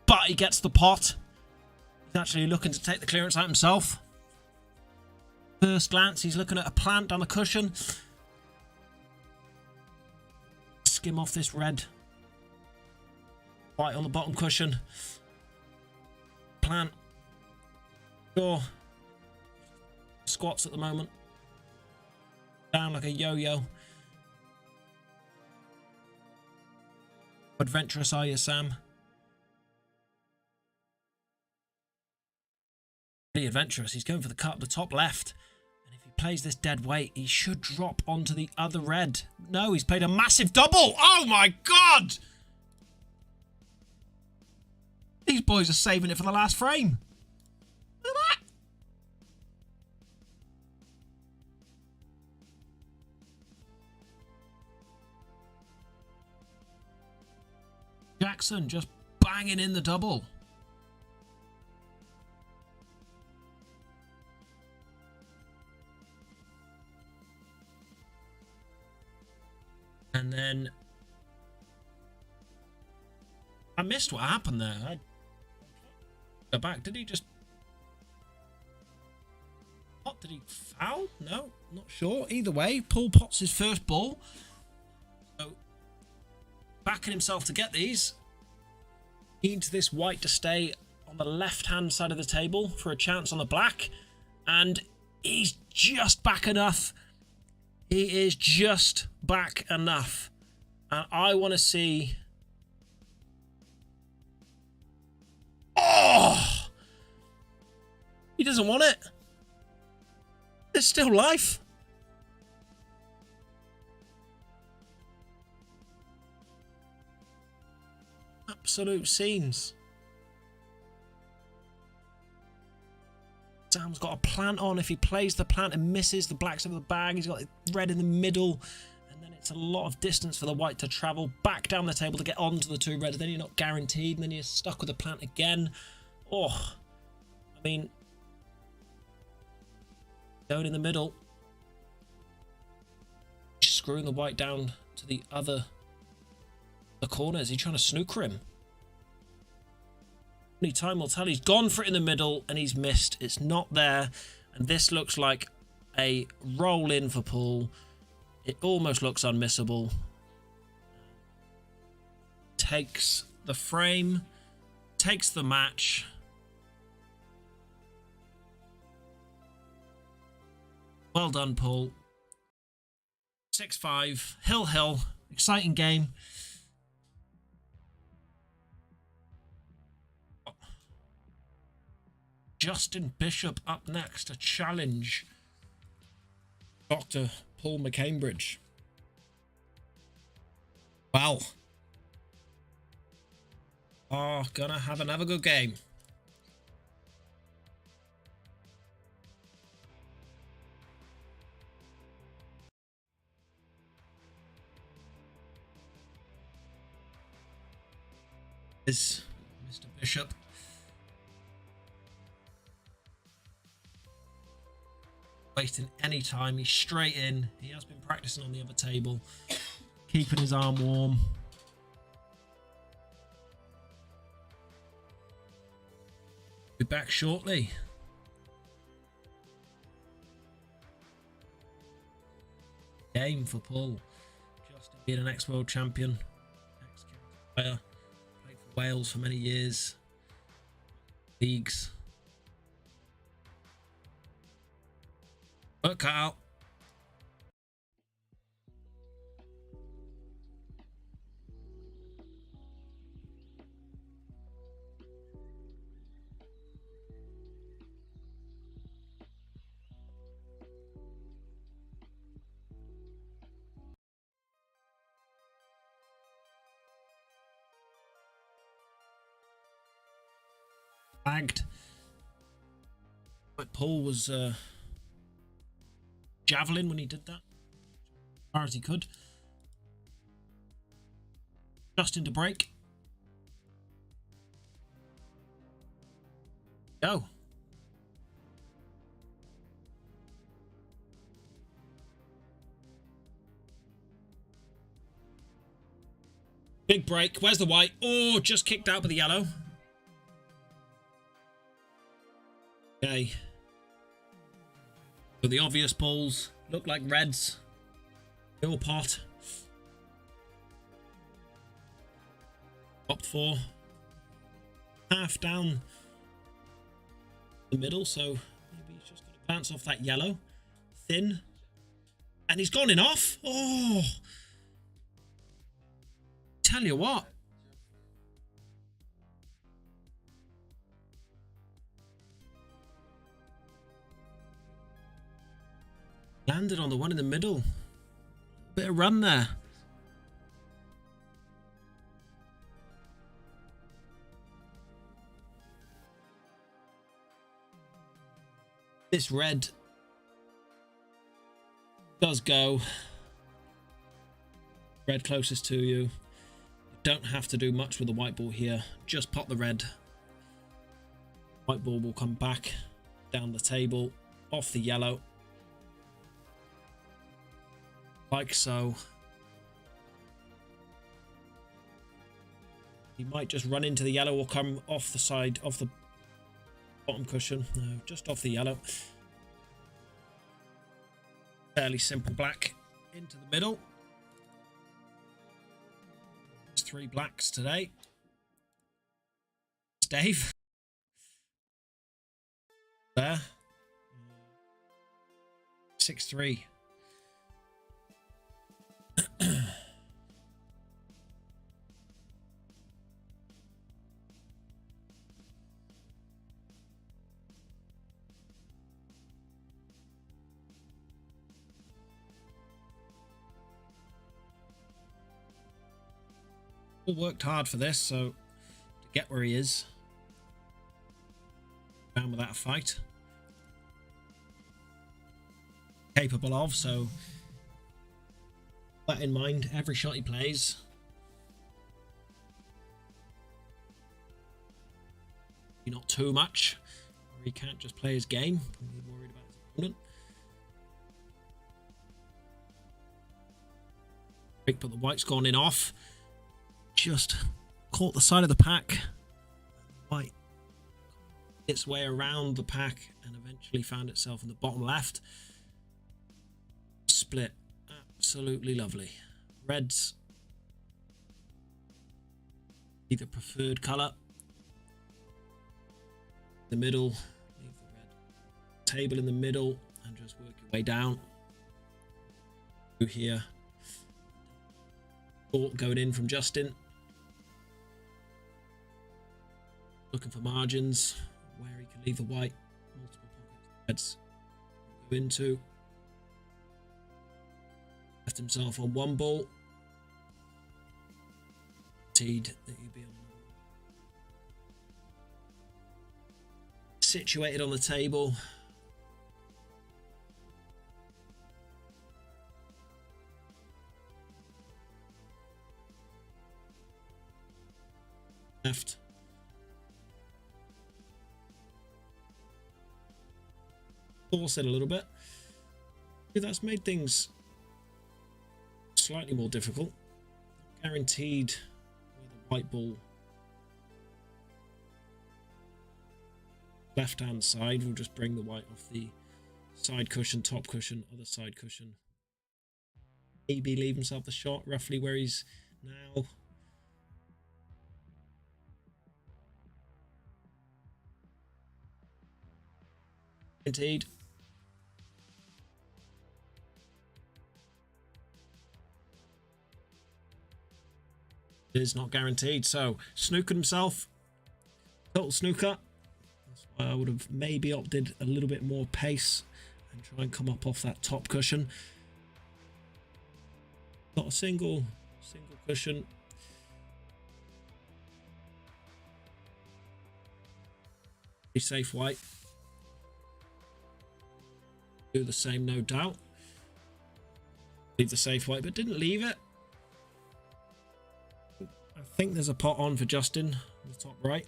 But he gets the pot. He's actually looking to take the clearance out himself. First glance, he's looking at a plant on the cushion. Skim off this red. White on the bottom cushion. Plant. Sure. Squats at the moment. Down like a yo-yo. Adventurous are you, Sam? Really adventurous. He's going for the cut up the top left. And if he plays this dead weight, he should drop onto the other red. No, he's played a massive double. Oh my God! These boys are saving it for the last frame. Look at that. Jackson just banging in the double. And then I missed what happened there. I go back. Did he just... What? Did he foul? No, not sure. Either way, Paul pots his first ball. So backing himself to get these. Needs this white to stay on the left-hand side of the table for a chance on the black. And he's just back enough. He is just back enough. And I want to see... Oh! He doesn't want it. There's still life. Absolute scenes. Sam's got a plant on. If he plays the plant and misses, the black's over the bag. He's got red in the middle. And then it's a lot of distance for the white to travel back down the table to get onto the 2 red. Then you're not guaranteed. And then you're stuck with the plant again. Oh, I mean, going in the middle. Screwing the white down to the corner. Is he trying to snooker him? Only time will tell. He's gone for it in the middle and he's missed. It's not there. And this looks like a roll in for Paul. It almost looks unmissable. Takes the frame. Takes the match. Well done, Paul. 6-5. Hill. Exciting game. Justin Bishop up next to challenge Dr. Paul McCambridge. Well. Oh, gonna have another good game. is Mr. Bishop. Wasting any time. He's straight in. He has been practicing on the other table, keeping his arm warm. Be back shortly. Game for Paul. Justin being an ex-world champion, ex-county player, played for Wales for many years. Leagues. Work out. Bagged. But Paul was javelin when he did that, as far as he could. Just into break. Go. Big break. Where's the white? Oh, just kicked out with the yellow. Okay. So the obvious pulls look like reds. Middle pot. Top 4. Half down the middle, so maybe he's just going to bounce off that yellow. Thin. And he's gone in off. Oh. Tell you what. Landed on the one in the middle. Bit of run there. This red does go. Red closest to you. You don't have to do much with the white ball here. Just pop the red. White ball will come back down the table, off the yellow. Like so. He might just run into the yellow or come off the side of the bottom cushion. No, just off the yellow. Fairly simple black into the middle. There's 3 blacks today. It's Dave. There. 6-3. Worked hard for this, so to get where he is, down without a fight, capable of. So that in mind, every shot he plays, not too much, or he can't just play his game. He's worried about his opponent. But the white's gone in off. Just caught the side of the pack. White its way around the pack and eventually found itself in the bottom left. Split. Absolutely lovely. Reds. Either preferred colour. The middle. Leave the red table in the middle and just work your way down. Through here. Going in from Justin. Looking for margins where he can leave the white. Multiple pockets. Reds go into. Left himself on one ball. Teed that he'd be on. Situated on the table. left. Force it a little bit. That's made things slightly more difficult. Guaranteed where the white ball left hand side will just bring the white off the side cushion, top cushion, other side cushion. Maybe leave himself the shot roughly where he's now. Indeed. It is not guaranteed. So snookered himself. Total snooker. That's why I would have maybe opted a little bit more pace and try and come up off that top cushion. Got a single cushion. Be safe white. Do the same, no doubt. Leave the safe white, but didn't leave it. I think there's a pot on for Justin on the top right.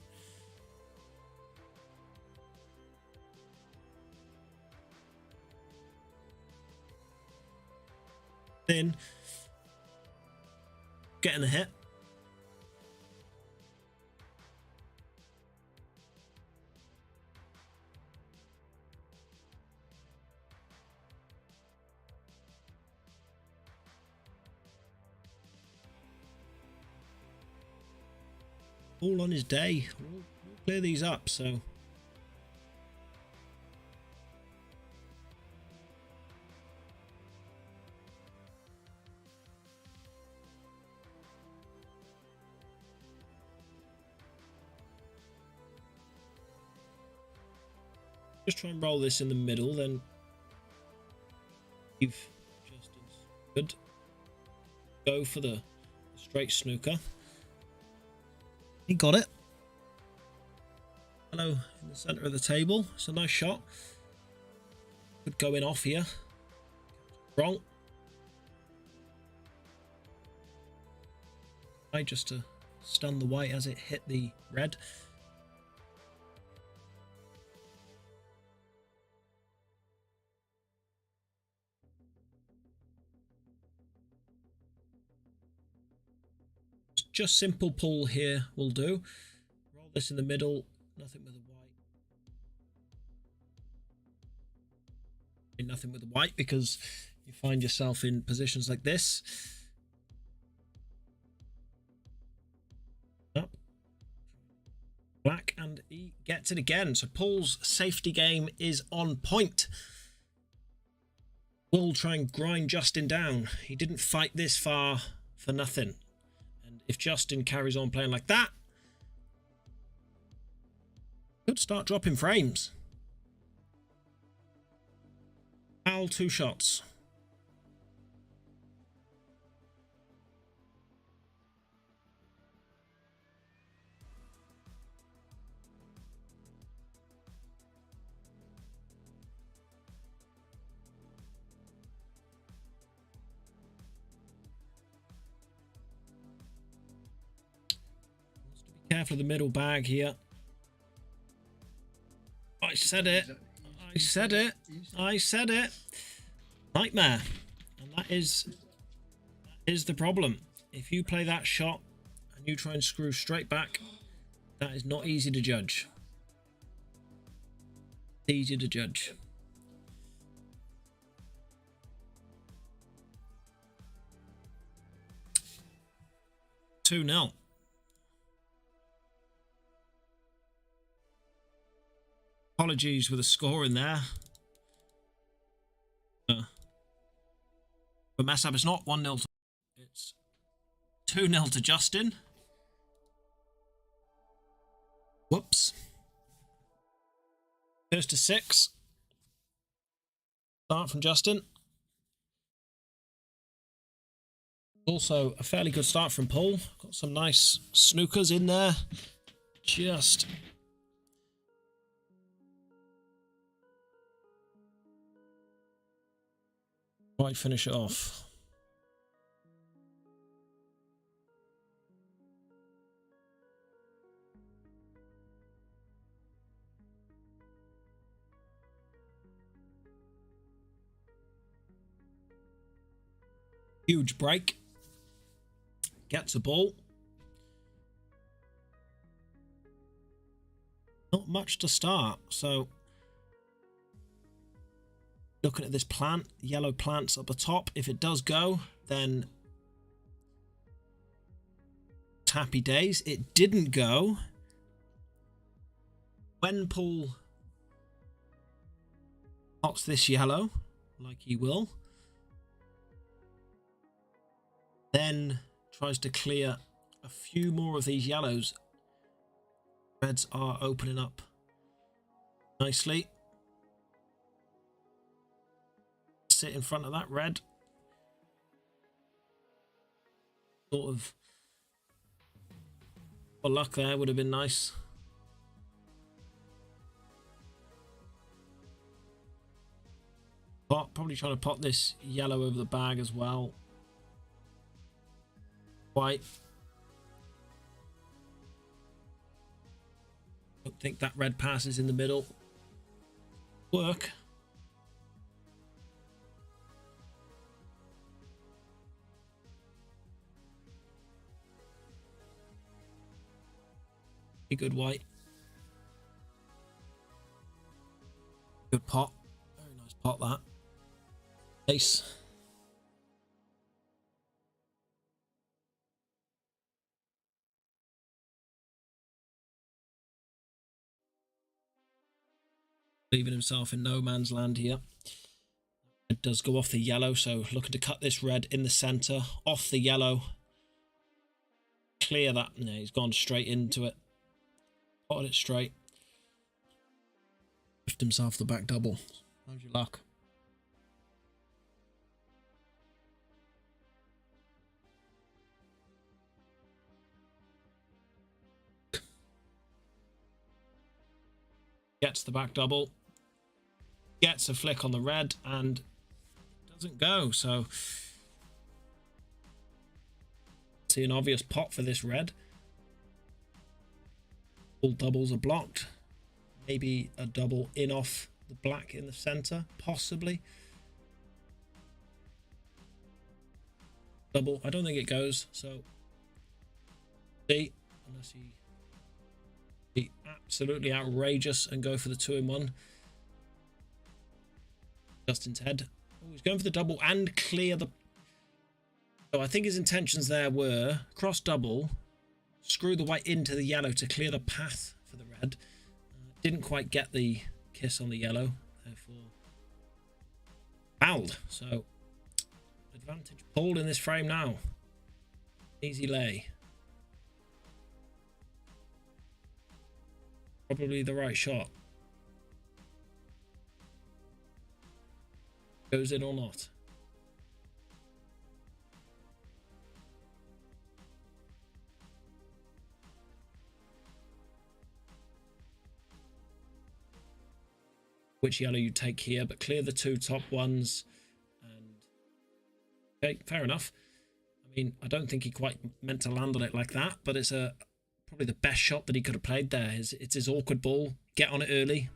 In. Getting the hit. All on his day. We'll clear these up, so. Just try and roll this in the middle, then leave Justin's good. Go for the straight snooker. He got it. Hello in the center of the table. It's a nice shot. Could go in off here. Wrong. Right, just to stun the white as it hit the red. Just simple pull here will do. Roll this in the middle, nothing with the white. Nothing with the white because you find yourself in positions like this. Up. Black, and he gets it again. So Paul's safety game is on point. We'll try and grind Justin down. He didn't fight this far for nothing. If Justin carries on playing like that, could start dropping frames. Al, 2 shots. Careful of the middle bag here. I said it. I said it. I said it. Nightmare. And that is the problem. If you play that shot and you try and screw straight back, that is not easy to judge. Easy to judge. Two 0. Apologies for the score in there. But mess up, it's not 1-0 to, it's 2-0 to Justin. Whoops. Goes to 6. Start from Justin. Also a fairly good start from Paul. Got some nice snookers in there. Just might finish it off. Huge break. Gets a ball. Not much to start, so looking at this plant, yellow plants up the top. If it does go, then it's happy days. It didn't go. When Paul pots this yellow, like he will, then tries to clear a few more of these yellows. Reds are opening up nicely. Sit in front of that red. Sort of for luck there would have been nice. Probably trying to pot this yellow over the bag as well. White. Don't think that red passes in the middle. Work. A good white. Good pot. Very nice pot that. Ace. Leaving himself in no man's land here. It does go off the yellow, so looking to cut this red in the center, off the yellow. Clear that. No, he's gone straight into it. Potted it straight. Lift himself the back double. How's your luck? Gets the back double. Gets a flick on the red and doesn't go. So see an obvious pot for this red. All doubles are blocked. Maybe a double in off the black in the center, possibly. Double. I don't think it goes. So see, unless he be absolutely outrageous and go for the 2-in-1. Justin's head. Oh, he's going for the double and clear the. So I think his intentions there were cross double, screw the white into the yellow to clear the path for the red. Didn't quite get the kiss on the yellow, therefore fouled. So advantage pulled in this frame now. Easy lay. Probably the right shot. Goes in or not. Which yellow you take here, but clear the 2 top ones. And okay, fair enough. I mean, I don't think he quite meant to land on it like that, but it's probably the best shot that he could have played there. It's his awkward ball. Get on it early.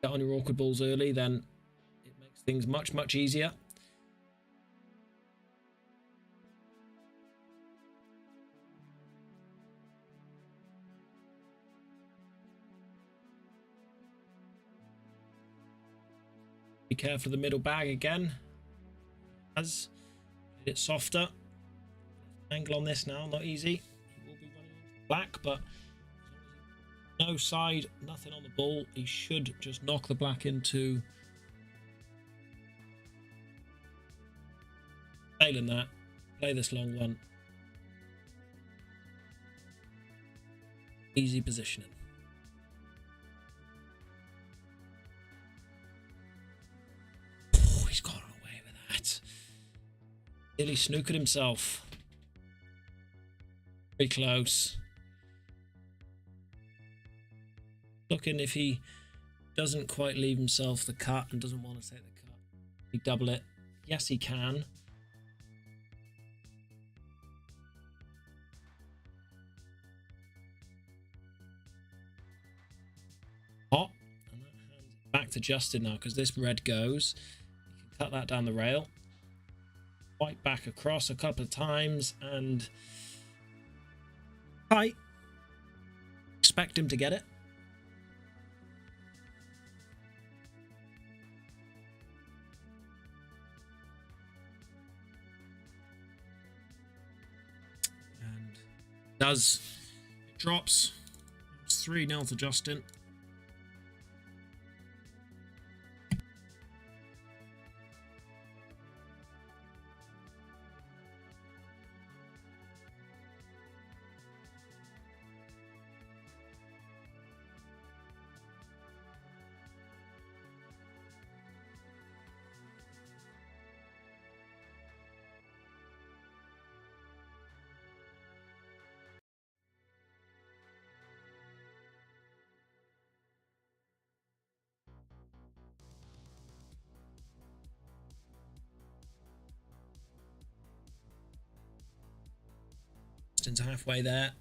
Get on your awkward balls early, then it makes things much, much easier. Be careful of the middle bag again. As it softer. Angle on this now, not easy. He will be running into black, but no side, nothing on the ball. He should just knock the black into. Failing that, play this long one. Easy positioning. He's gotten away with that. Nearly snookered himself. Very close. Looking if he doesn't quite leave himself the cut and doesn't want to take the cut. He double it. Yes, he can. Hot. And that hands back to Justin now because this red goes. You can cut that down the rail. White back across a couple of times, and I expect him to get it. And does. It drops. It's 3-0 to Justin. Justin's halfway there.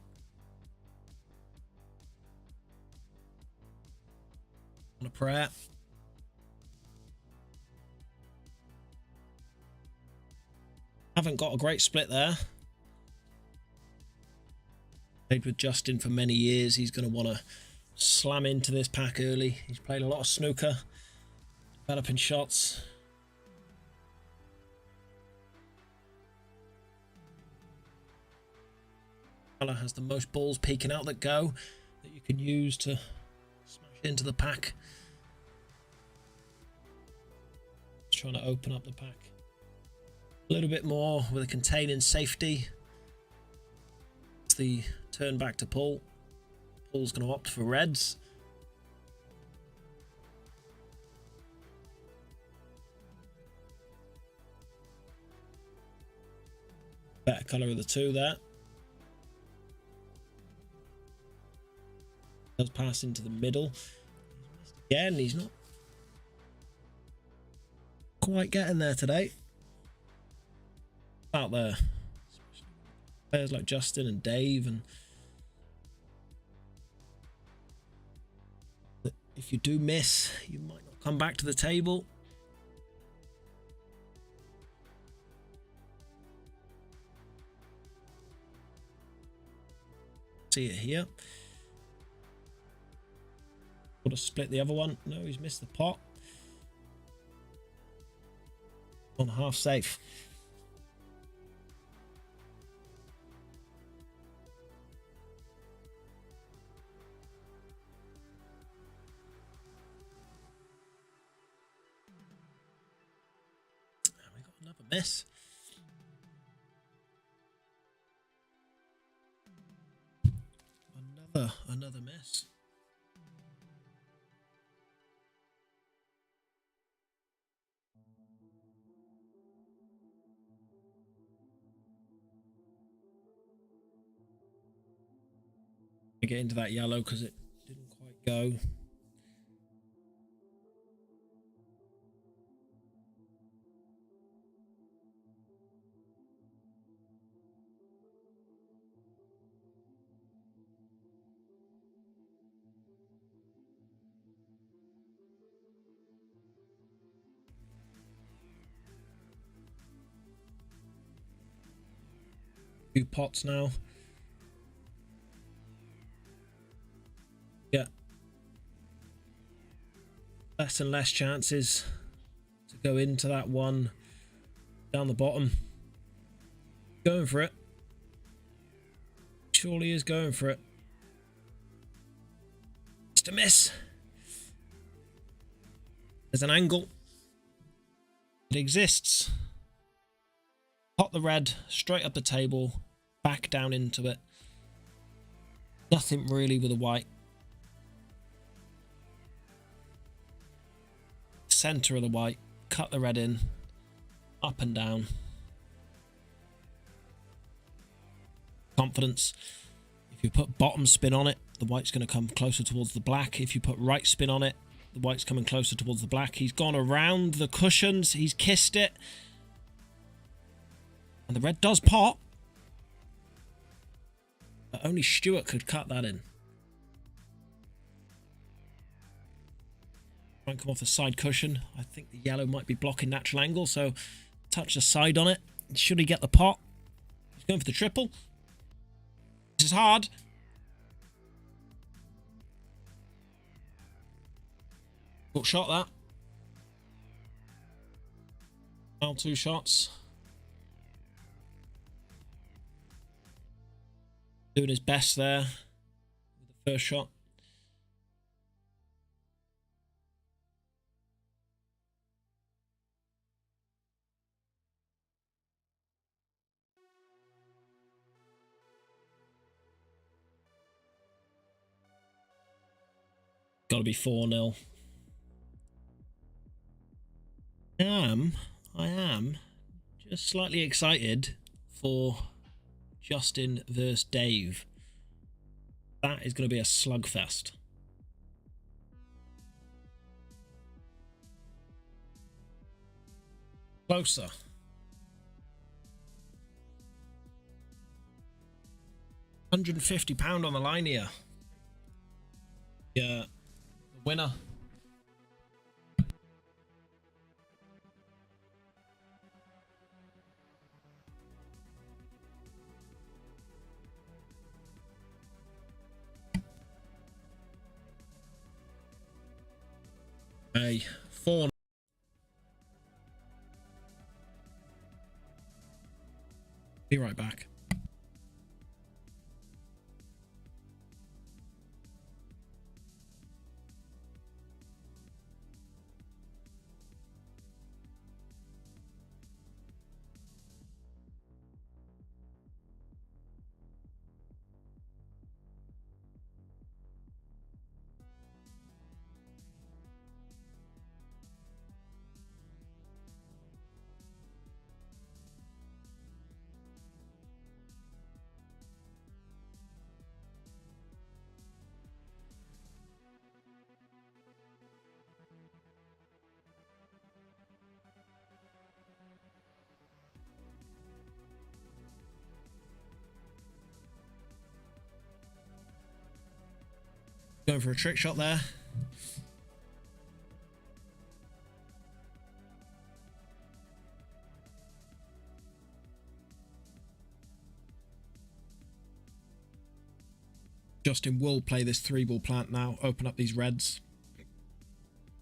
On a prayer. Haven't got a great split there. Played with Justin for many years. He's going to want to slam into this pack early. He's played a lot of snooker, developing shots. Colour has the most balls peeking out that go that you can use to smash into the pack. Just trying to open up the pack a little bit more with a containing safety. It's the turn back to pull. Paul's going to opt for reds. Better colour of the two there. Does pass into the middle. Again, he's not quite getting there today. Out there. Players like Justin and Dave, and if you do miss, you might not come back to the table. See it here. Would have split the other one. No, he's missed the pot. On half safe. And we got another miss. Another miss. Get into that yellow because it didn't quite go. Two pots now. Yeah. Less and less chances to go into that one down the bottom. Going for it. Surely is going for it. Just a miss. There's an angle. It exists. Pot the red straight up the table, back down into it. Nothing really with a white. Center of the white, cut the red in, up and down. Confidence. If you put bottom spin on it, the white's going to come closer towards the black. If you put right spin on it, the white's coming closer towards the black. He's gone around the cushions, he's kissed it. And the red does pot. But only Stuart could cut that in. Try and come off the side cushion. I think the yellow might be blocking natural angle, so touch the side on it. Should he get the pot? He's going for the triple. This is hard. Good shot, that. Now 2 shots. Doing his best there with the first shot. Got to be 4-0. I am just slightly excited for Justin versus Dave. That is going to be a slugfest. Closer. £150 on the line here. Yeah, the winner. Hey, 4. Be right back. Going for a trick shot there. Justin will play this 3-ball plant now. Open up these reds.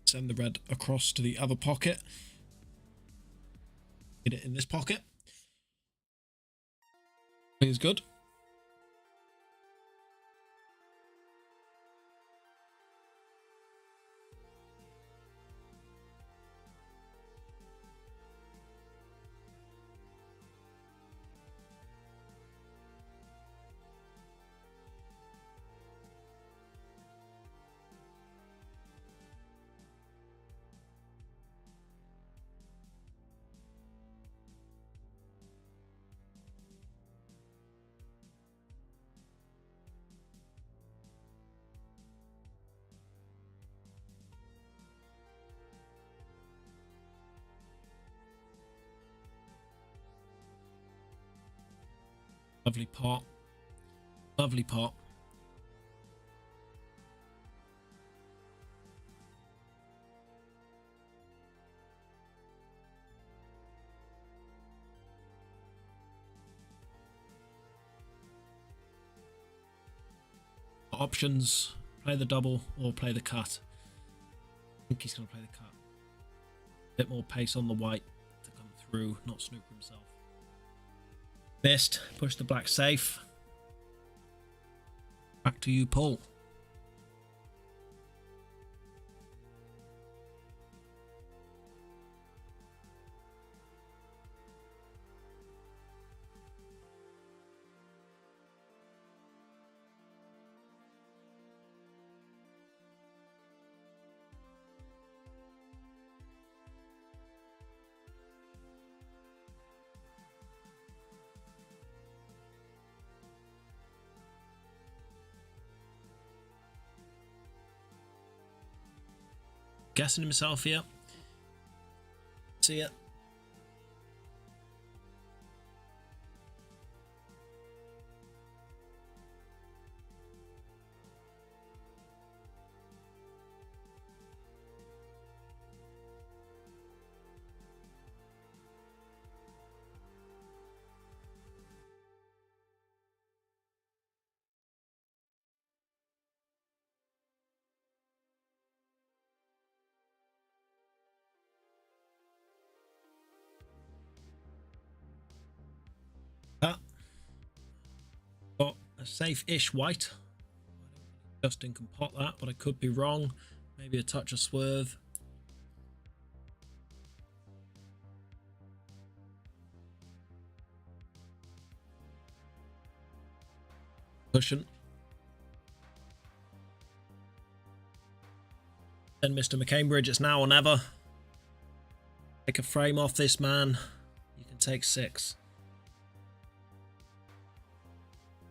Send the red across to the other pocket. Get it in this pocket. Is good. Lovely pot. Lovely pot. Options, play the double or play the cut. I think he's going to play the cut. Bit more pace on the white to come through, not snooker himself. Missed, push the black safe. Back to you, Paul. Guessing himself here. See ya. a safe-ish white. Justin can pot that, but I could be wrong. Maybe a touch of swerve. Cushion. Then Mr. McCambridge, it's now or never. Take a frame off this man. You can take 6.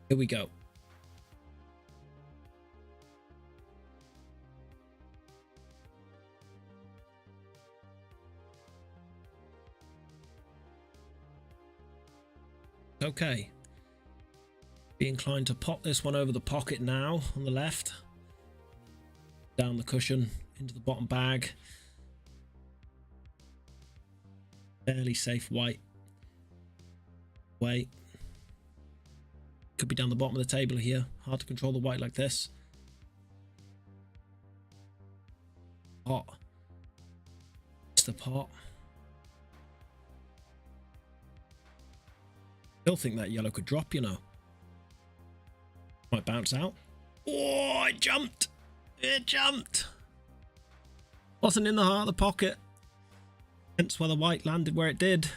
Here we go. Okay. Be inclined to pop this one over the pocket now on the left. Down the cushion into the bottom bag. Fairly safe white. Wait. Could be down the bottom of the table here. Hard to control the white like this. Pot. It's the pot. Still think that yellow could drop, you know. Might bounce out. Oh, it jumped. It jumped. Wasn't in the heart of the pocket. Hence why the white landed where it did.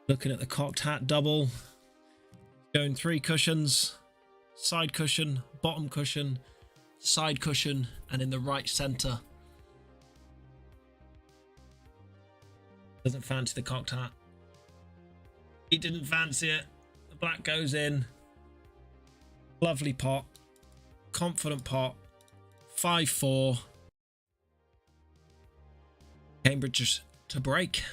Looking at the cocked hat double. Going 3 cushions. Side cushion, bottom cushion, side cushion, and in the right centre. Doesn't fancy the cocked hat. He didn't fancy it. The black goes in. Lovely pot. Confident pot. 5-4. Cambridge to break.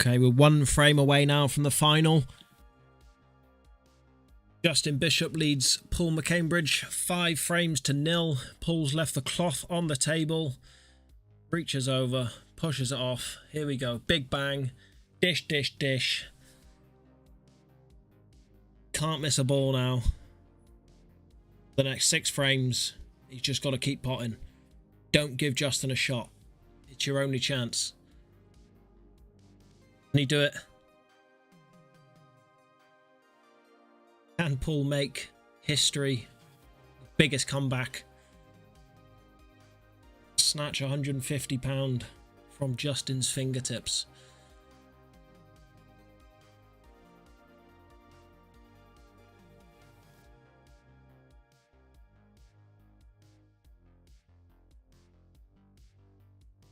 Okay, we're 1 frame away now from the final. Justin Bishop leads Paul McCambridge 5 frames to 0. Paul's left the cloth on the table. Reaches over, pushes it off. Here we go. Big bang. Dish, dish, dish. Can't miss a ball now. The next 6 frames, he's just got to keep potting. Don't give Justin a shot. It's your only chance. Can he do it? Can Paul make history? Biggest comeback. Snatch £150 from Justin's fingertips.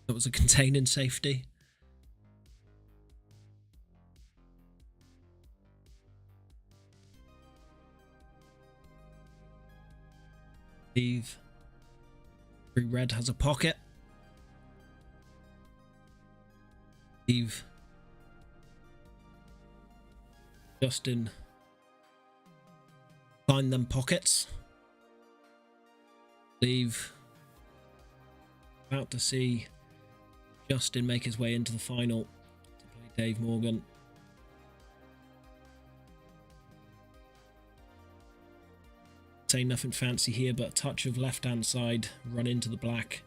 That was a containing safety. Steve. Red has a pocket. Steve. Justin. Find them pockets. Steve. About to see Justin make his way into the final to play Dave Morgan. Say nothing fancy here, but a touch of left-hand side, run into the black.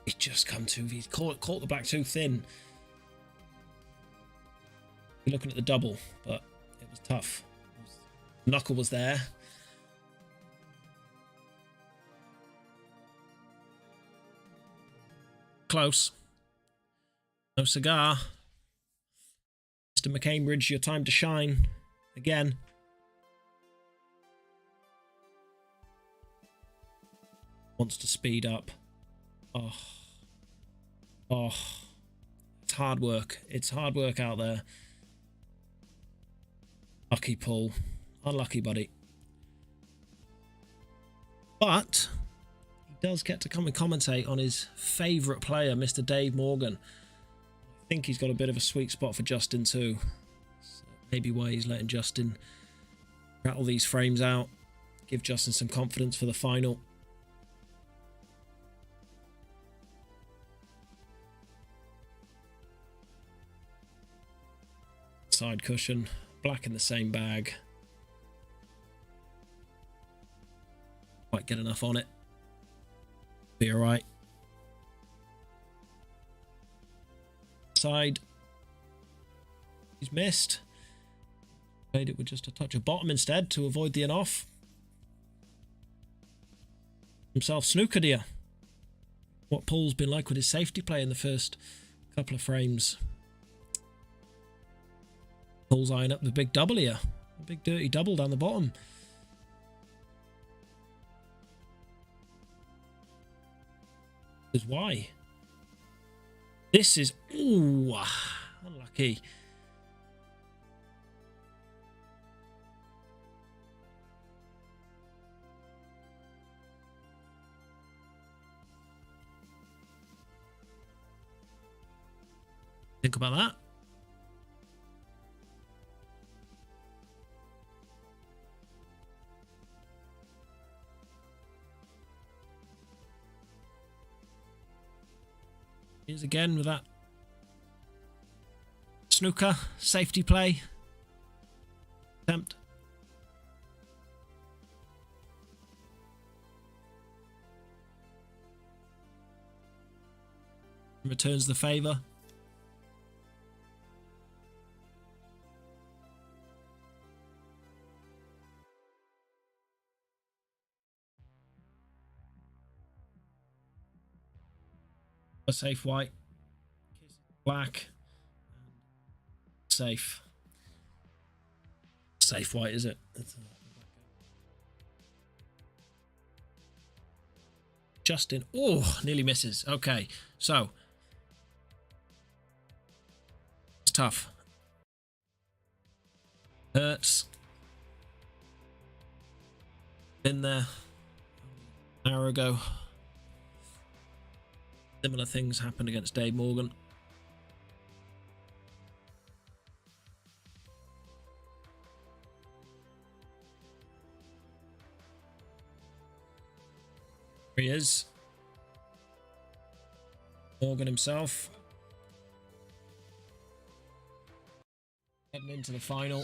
He's just come to, he's caught the black too thin. You're looking at the double, but it was tough. Knuckle was there. Close. No cigar. Mr. McCambridge, your time to shine. Again. Wants to speed up. Oh. It's hard work. It's hard work out there. Lucky pull. Unlucky, buddy. But he does get to come and commentate on his favourite player, Mr. Dave Morgan. I think he's got a bit of a sweet spot for Justin too. So maybe why he's letting Justin rattle these frames out, give Justin some confidence for the final. Side cushion, black in the same bag. Quite get enough on it. Be alright. Side. He's missed. Made it with just a touch of bottom instead to avoid the in-off. Himself snooker dear. What Paul's been like with his safety play in the first couple of frames. Paul's eyeing up the big double here. A big dirty double down the bottom. Is why. This is ooh, unlucky. Think about that. Here's again with that snooker safety play attempt. Returns the favour. A safe white, black, safe. Safe white, is it? Justin, oh, nearly misses. Okay, so it's tough. Hurts. Been there an hour ago. Similar things happened against Dave Morgan. Here he is. Morgan himself. Heading into the final.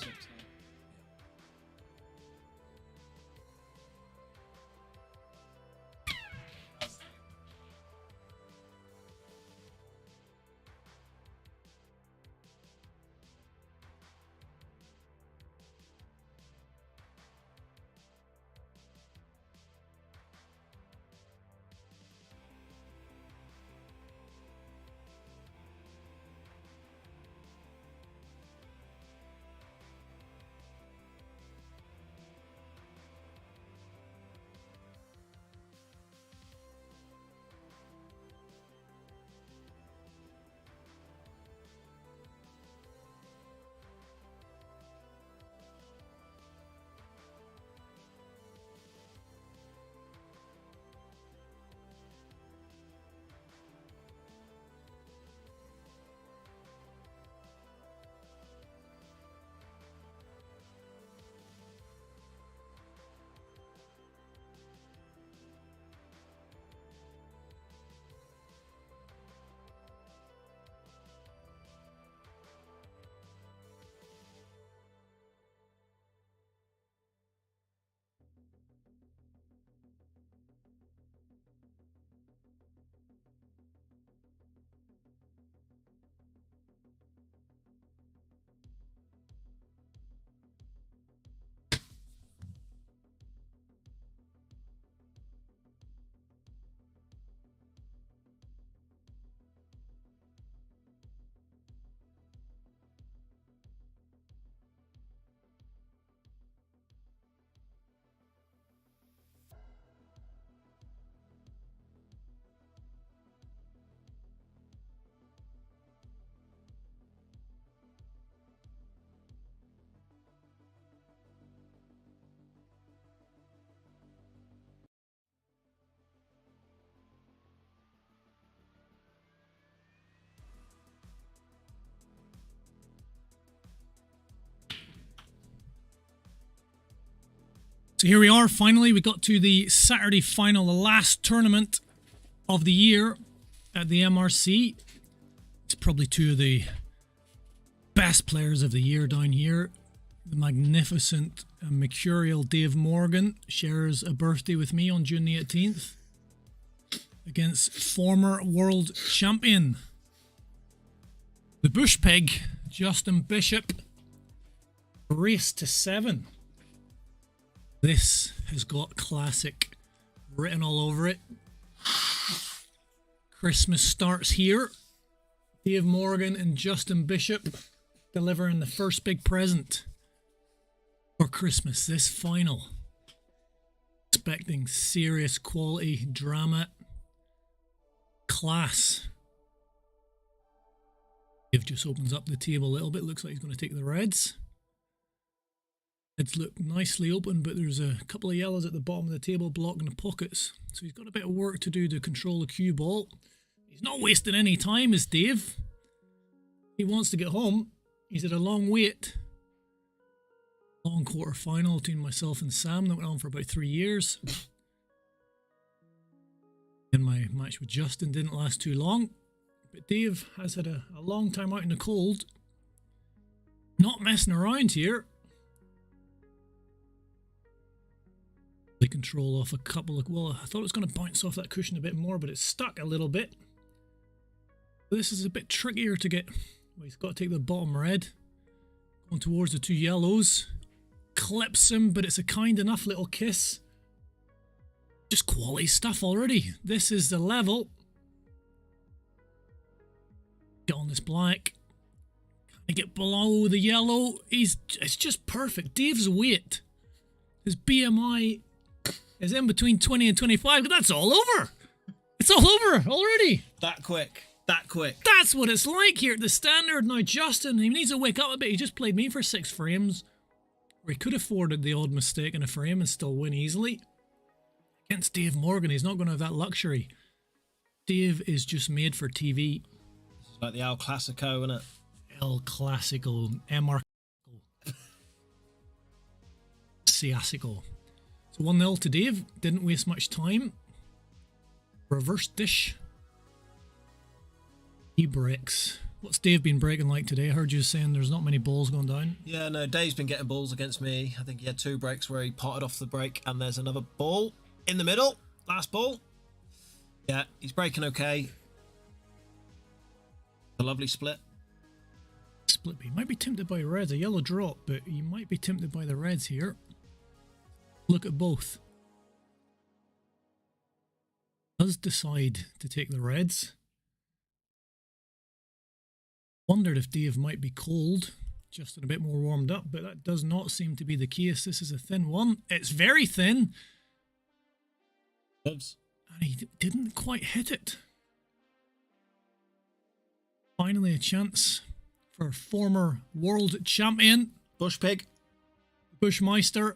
So here we are, finally. We got to the Saturday final, the last tournament of the year at the MRC. It's probably two of the best players of the year down here. The magnificent and mercurial Dave Morgan shares a birthday with me on June the 18th against former world champion, the Bush Pig, Justin Bishop. Race to 7. This has got classic written all over it. Christmas starts here. Dave Morgan and Justin Bishop delivering the first big present for Christmas, this final. Expecting serious quality, drama, class. Dave just opens up the table a little bit. Looks like he's going to take the reds. It's look nicely open, but there's a couple of yellows at the bottom of the table blocking the pockets. So he's got a bit of work to do to control the cue ball. He's not wasting any time, is Dave. He wants to get home. He's had a long wait. Long quarter final between myself and Sam that went on for about 3 years. And my match with Justin didn't last too long. But Dave has had a long time out in the cold. Not messing around here. They control off a couple of, well, I thought it was going to bounce off that cushion a bit more, but it's stuck a little bit. This is a bit trickier to get. Well, he's got to take the bottom red. Going towards the two yellows. Clips him, but it's a kind enough little kiss. Just quality stuff already. This is the level. Get on this black. Can I get below the yellow? It's just perfect. Dave's weight, his BMI is in between 20 and 25, but that's all over. It's all over already. That quick. That quick. That's what it's like here at the standard. Now, Justin, he needs to wake up a bit. He just played me for 6 frames, where he could have afforded the odd mistake in a frame and still win easily. Against Dave Morgan, he's not going to have that luxury. Dave is just made for TV. It's like the El Clasico, isn't it? El Clasico, MRC. Siasico. So 1-0 to Dave. Didn't waste much time. Reverse dish. He breaks. What's Dave been breaking like today? I heard you saying there's not many balls going down. Yeah, no, Dave's been getting balls against me. I think he had 2 breaks where he potted off the break, and there's another ball in the middle. Last ball. Yeah, he's breaking okay. A lovely split. Split. He might be tempted by reds. A yellow drop, but he might be tempted by the reds here. Look at both. Does decide to take the reds. Wondered if Dave might be cold, just a bit more warmed up, but that does not seem to be the case. This is a thin one. It's very thin. Oops. And he didn't quite hit it. Finally a chance for former world champion Bush Pig. Bushmeister.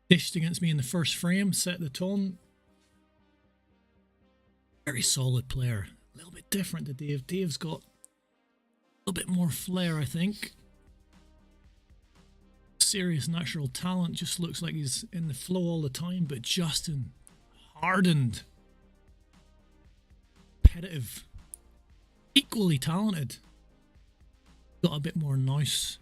Dished against me in the first frame, set the tone. Very solid player. A little bit different to Dave. Dave's got a little bit more flair, I think. Serious natural talent. Just looks like he's in the flow all the time. But Justin, hardened, competitive, equally talented. Got a bit more nous.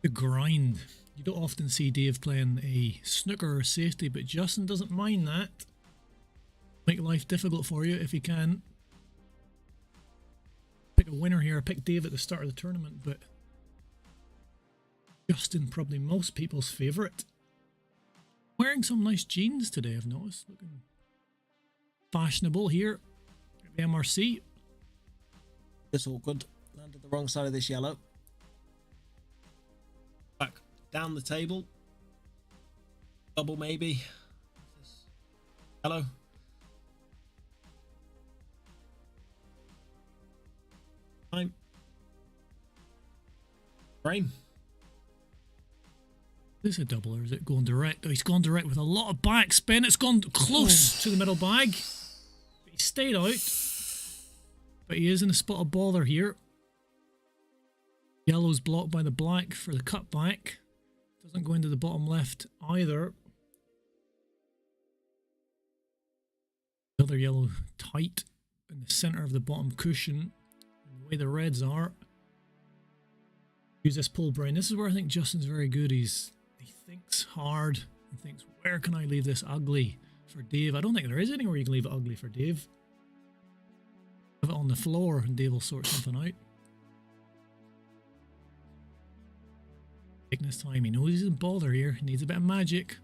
The grind. You don't often see Dave playing a snooker or safety, but Justin doesn't mind that. Make life difficult for you if he can. Pick a winner here. I picked Dave at the start of the tournament, but Justin probably most people's favourite. Wearing some nice jeans today, I've noticed. Looking fashionable here at the MRC. It's awkward. Landed the wrong side of this yellow. Back down the table. Double maybe. Hello. Time. Frame. Is this a double or is it going direct? Oh, he's gone direct with a lot of backspin. It's gone close to the middle bag. But he stayed out. But he is in a spot of bother here. Yellow's blocked by the black for the cutback. Doesn't go into the bottom left either. The other yellow tight in the centre of the bottom cushion. And the way the reds are. Use this pull brain. This is where I think Justin's very good. He thinks hard and thinks, where can I leave this ugly for Dave? I don't think there is anywhere you can leave it ugly for Dave. Have it on the floor and Dave will sort something out. Taking his time. He knows he's in bother here. He needs a bit of magic.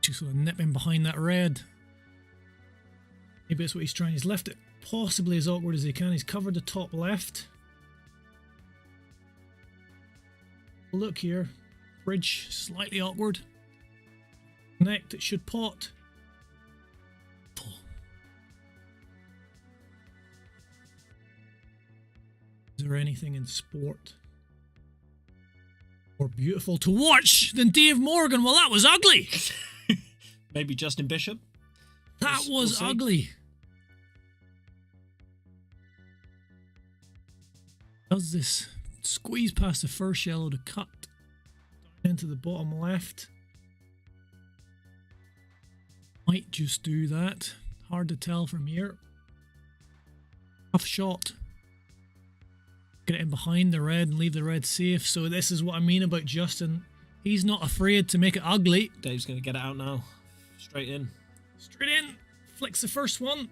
Just sort of nip in behind that red. Maybe that's what he's trying. He's left it possibly as awkward as he can. He's covered the top left. Look here. Bridge slightly awkward. Connect, it should pot. Oh. Is there anything in sport more beautiful to watch than Dave Morgan? Well, that was ugly. Maybe Justin Bishop. That was ugly. Does this squeeze past the first yellow to cut down into the bottom left? Might just do that. Hard to tell from here. Tough shot. Get it in behind the red and leave the red safe. So this is what I mean about Justin. He's not afraid to make it ugly. Dave's going to get it out now. Straight in. Straight in. Flicks the first one.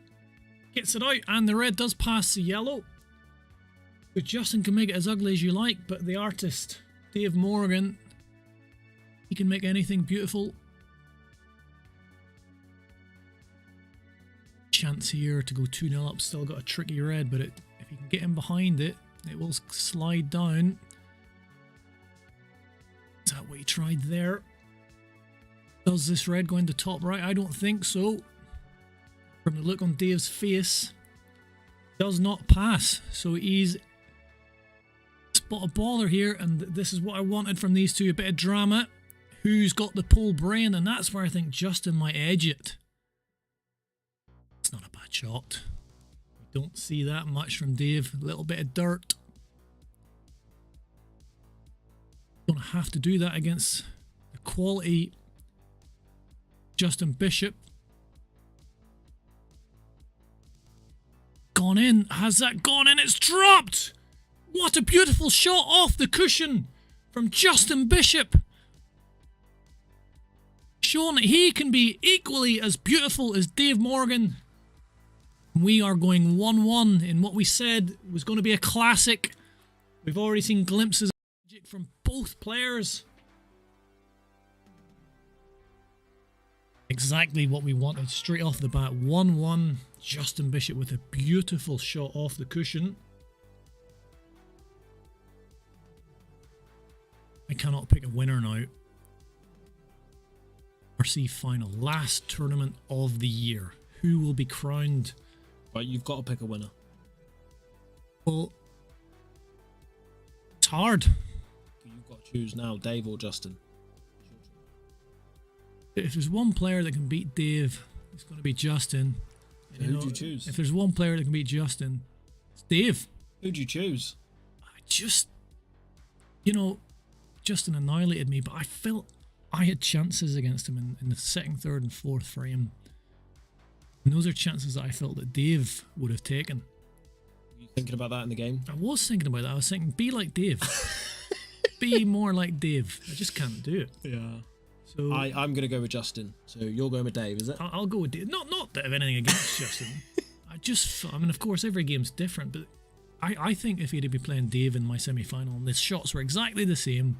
Gets it out. And the red does pass the yellow. But Justin can make it as ugly as you like. But the artist, Dave Morgan, he can make anything beautiful. Chance here to go 2-0 up. Still got a tricky red. But if you can get in behind it, it will slide down. Is that what he tried there? Does this red go into top right? I don't think so. From the look on Dave's face, does not pass. So he's spot a baller here, and this is what I wanted from these two. A bit of drama. Who's got the pull brain? And that's where I think Justin might edge it. It's not a bad shot. Don't see that much from Dave. A little bit of dirt. Don't have to do that against the quality Justin Bishop. Gone in. Has that gone in? It's dropped! What a beautiful shot off the cushion from Justin Bishop. Showing that he can be equally as beautiful as Dave Morgan. We are going 1-1 in what we said was going to be a classic. We've already seen glimpses of magic from both players. Exactly what we wanted straight off the bat. 1-1. Justin Bishop with a beautiful shot off the cushion. I cannot pick a winner now. MRC final. Last tournament of the year. Who will be crowned? Right, you've got to pick a winner. Well, it's hard. You've got to choose now, Dave or Justin. If there's one player that can beat Dave, it's going to be Justin. So who do you choose? If there's one player that can beat Justin, it's Dave. Who do you choose? Justin annihilated me, but I felt I had chances against him in the second, third, and fourth frame. And those are chances that I felt that Dave would have taken. Were you thinking about that in the game? I was thinking about that. I was thinking, be like Dave. Be more like Dave. I just can't do it. Yeah. So I'm going to go with Justin. So you're going with Dave, is it? I'll go with Dave. Not that I have anything against Justin. I mean, of course, every game's different, but I think if he'd be playing Dave in my semi-final and the shots were exactly the same,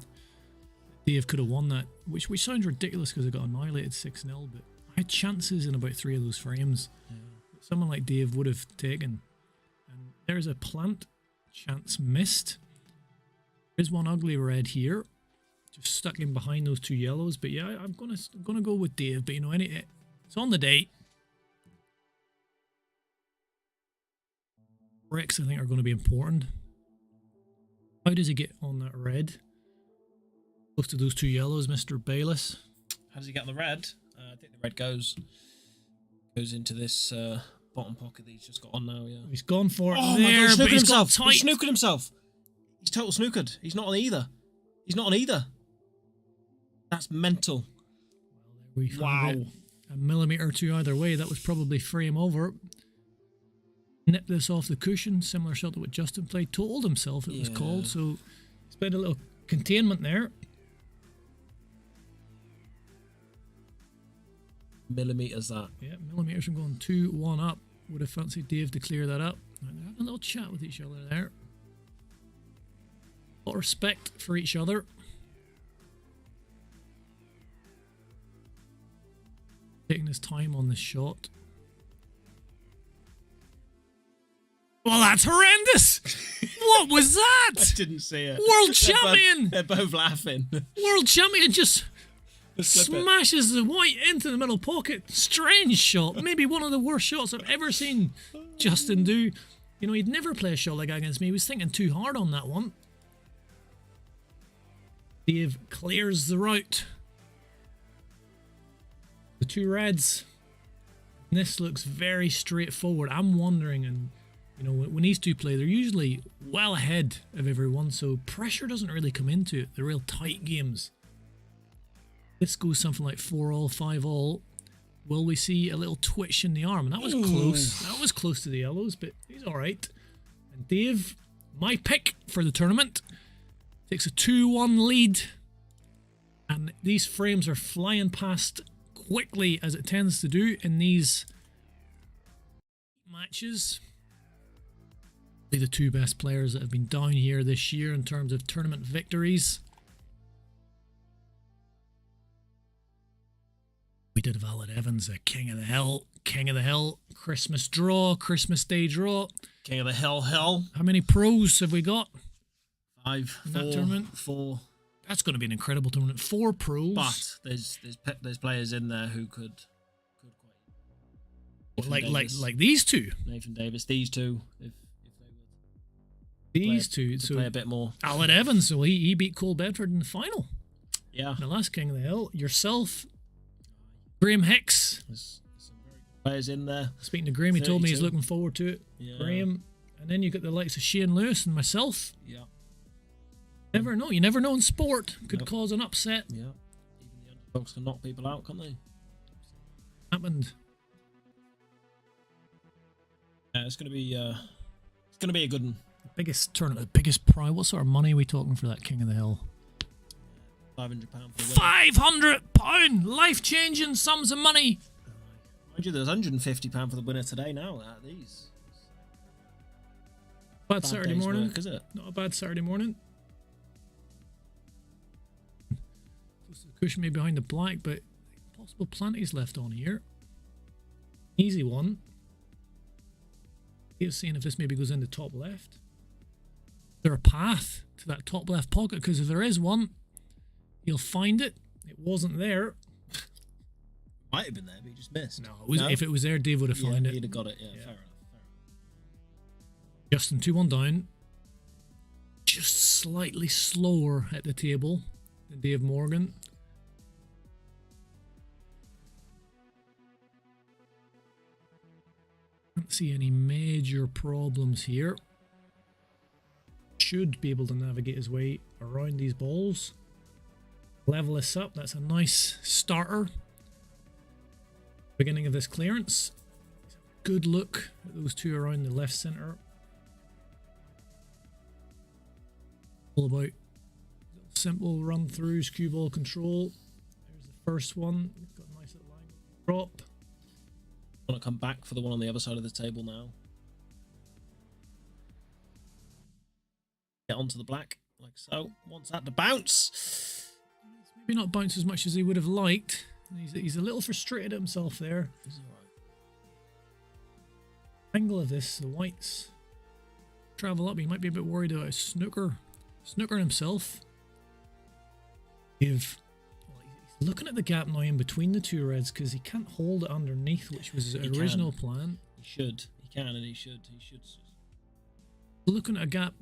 Dave could have won that, which sounds ridiculous because I got annihilated 6-0, but I had chances in about 3 of those frames that someone like Dave would have taken. And there's a plant chance missed. There's one ugly red here, just stuck in behind those 2 yellows. But yeah, I'm gonna go with Dave. But it's on the date. Bricks, I think, are going to be important. How does he get on that red? Close to those 2 yellows, Mr. Bayless. How does he get on the red? I think the red goes into this bottom pocket that he's just got on now, yeah. He's gone for it Oh there, my god, but snookered he's got himself. tight. He's snookered himself. He's total snookered. He's not on either. He's not on either. That's mental. We found Wow. it. A millimetre or two either way. That was probably frame over. Nipped this off the cushion. Similar shot to what Justin played. Totaled himself, it was Yeah. called. So he's played a little containment there. Millimetres that. Yeah, millimetres from going 2-1 up. Would have fancied Dave to clear that up. Right, they're having a little chat with each other there. A lot of respect for each other. Taking his time on this shot. Well, that's horrendous! What was that? I didn't see it. World champion! They're both laughing. World champion just Just clip it. smashes the white into the middle pocket. Strange shot. Maybe one of the worst shots I've ever seen Justin do. You know, he'd never play a shot like that against me. He was thinking too hard on that one. Dave clears the route. The two reds. This looks very straightforward. I'm wondering, and you know, when these two play, they're usually well ahead of everyone, so pressure doesn't really come into it. They're real tight games. This goes something like 4-all, 5-all. Will we see a little twitch in the arm? And that was close. That was close to the yellows, but he's all right. And Dave, my pick for the tournament, takes a 2-1 lead. And these frames are flying past quickly, as it tends to do in these matches. They're the two best players that have been down here this year in terms of tournament victories. We did have Aled Evans, a King of the Hill, Christmas draw, Christmas Day draw. King of the Hill. How many pros have we got? 5, In that 4, tournament? 4. That's going to be an incredible tournament. 4 pros. But there's players in there who could quite. like these two. Nathan Davis, these two, if they would. These play, two. to So play a bit more. Aled Evans, so he beat Cole Bedford in the final. Yeah. The last King of the Hill. Yourself, Graham Hicks. There's some very good players in there. Speaking to Graham, he told me he's 32. looking forward to it. Yeah. Graham. And then you got the likes of Shane Lewis and myself. Yeah. Never know. You never know in sport. Could Nope. cause an upset. Yeah. Even the underdogs can knock people out, can't they? Happened. Yeah, it's gonna be a good one. Biggest tournament, biggest prize. What sort of money are we talking for that King of the Hill? £500 for the winner. £500! Life-changing sums of money. Mind you, there's £150 for the winner today now out of these. Bad Saturday day's morning. work, is it? Not a bad Saturday morning. Close to the cushion, maybe behind the black, but possible planties left on here. Easy one. Here's seeing if this maybe goes into top left. Is there a path to that top left pocket? Because if there is one, you'll find it. It wasn't there. Might have been there, but he just missed. No, it was, if it was there, Dave would have found it. He'd have got it. Yeah, Yeah. fair enough. Justin 2-1 down. Just slightly slower at the table than Dave Morgan. Can't see any major problems here. Should be able to navigate his way around these balls. Level this up. That's a nice starter. Beginning of this clearance. Good look at those two around the left centre. All about simple run throughs, cue ball control. There's the first one. We've got a nice little line drop. Want to come back for the one on the other side of the table now. Get onto the black, like so. Wants that to bounce. Maybe not bounce as much as he would have liked. He's a little frustrated at himself there. He's all right. Angle of this, the whites travel up. He might be a bit worried about his snooker himself. He's looking at the gap now in between the two reds because he can't hold it underneath, which was his original plan. He should. He can and he should. He should. Looking at a gap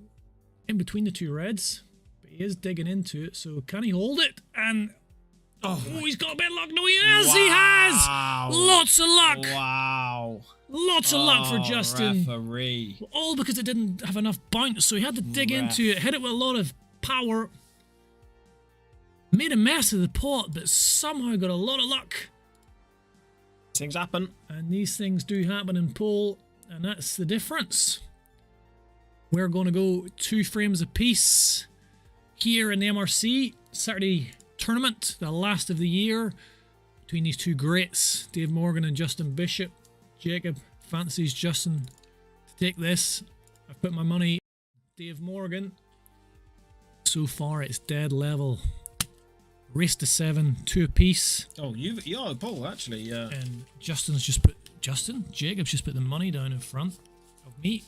in between the two reds, but he is digging into it. So can he hold it? And Oh, he's got a bit of luck. No, he has. He has. Lots of luck. Wow. Lots of luck for Justin. Referee. All because it didn't have enough bounce, so he had to dig into it, hit it with a lot of power. Made a mess of the pot, but somehow got a lot of luck. Things happen. And these things do happen in pool, and that's the difference. We're going to go 2 frames apiece here in the MRC Saturday tournament, the last of the year, between these two greats, Dave Morgan and Justin Bishop. Jacob fancies Justin to take this. I've put my money Dave Morgan. So far it's dead level. Race to 7, 2 apiece. Oh, Paul, actually, yeah. And Jacob's just put the money down in front of me.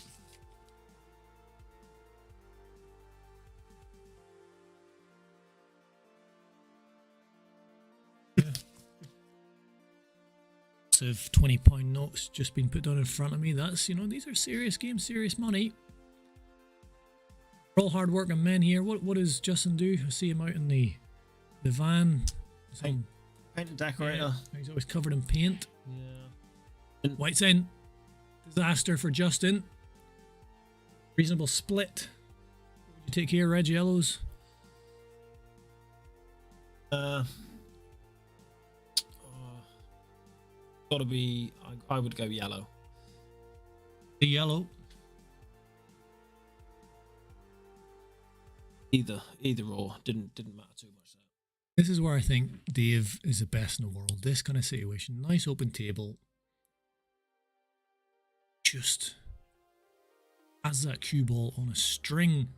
Of £20 notes just been put down in front of me. That's, these are serious games, serious money. We're all hard working men here. What does Justin do? I see him out in the van. Paint and decorator. Yeah, he's always covered in paint. Yeah. White's in. Disaster for Justin. Reasonable split. What would you take here? Red, yellows? Gotta be. I would go yellow. The yellow. Either or didn't matter too much there. This is where I think Dave is the best in the world. This kind of situation, nice open table. Just has that cue ball on a string.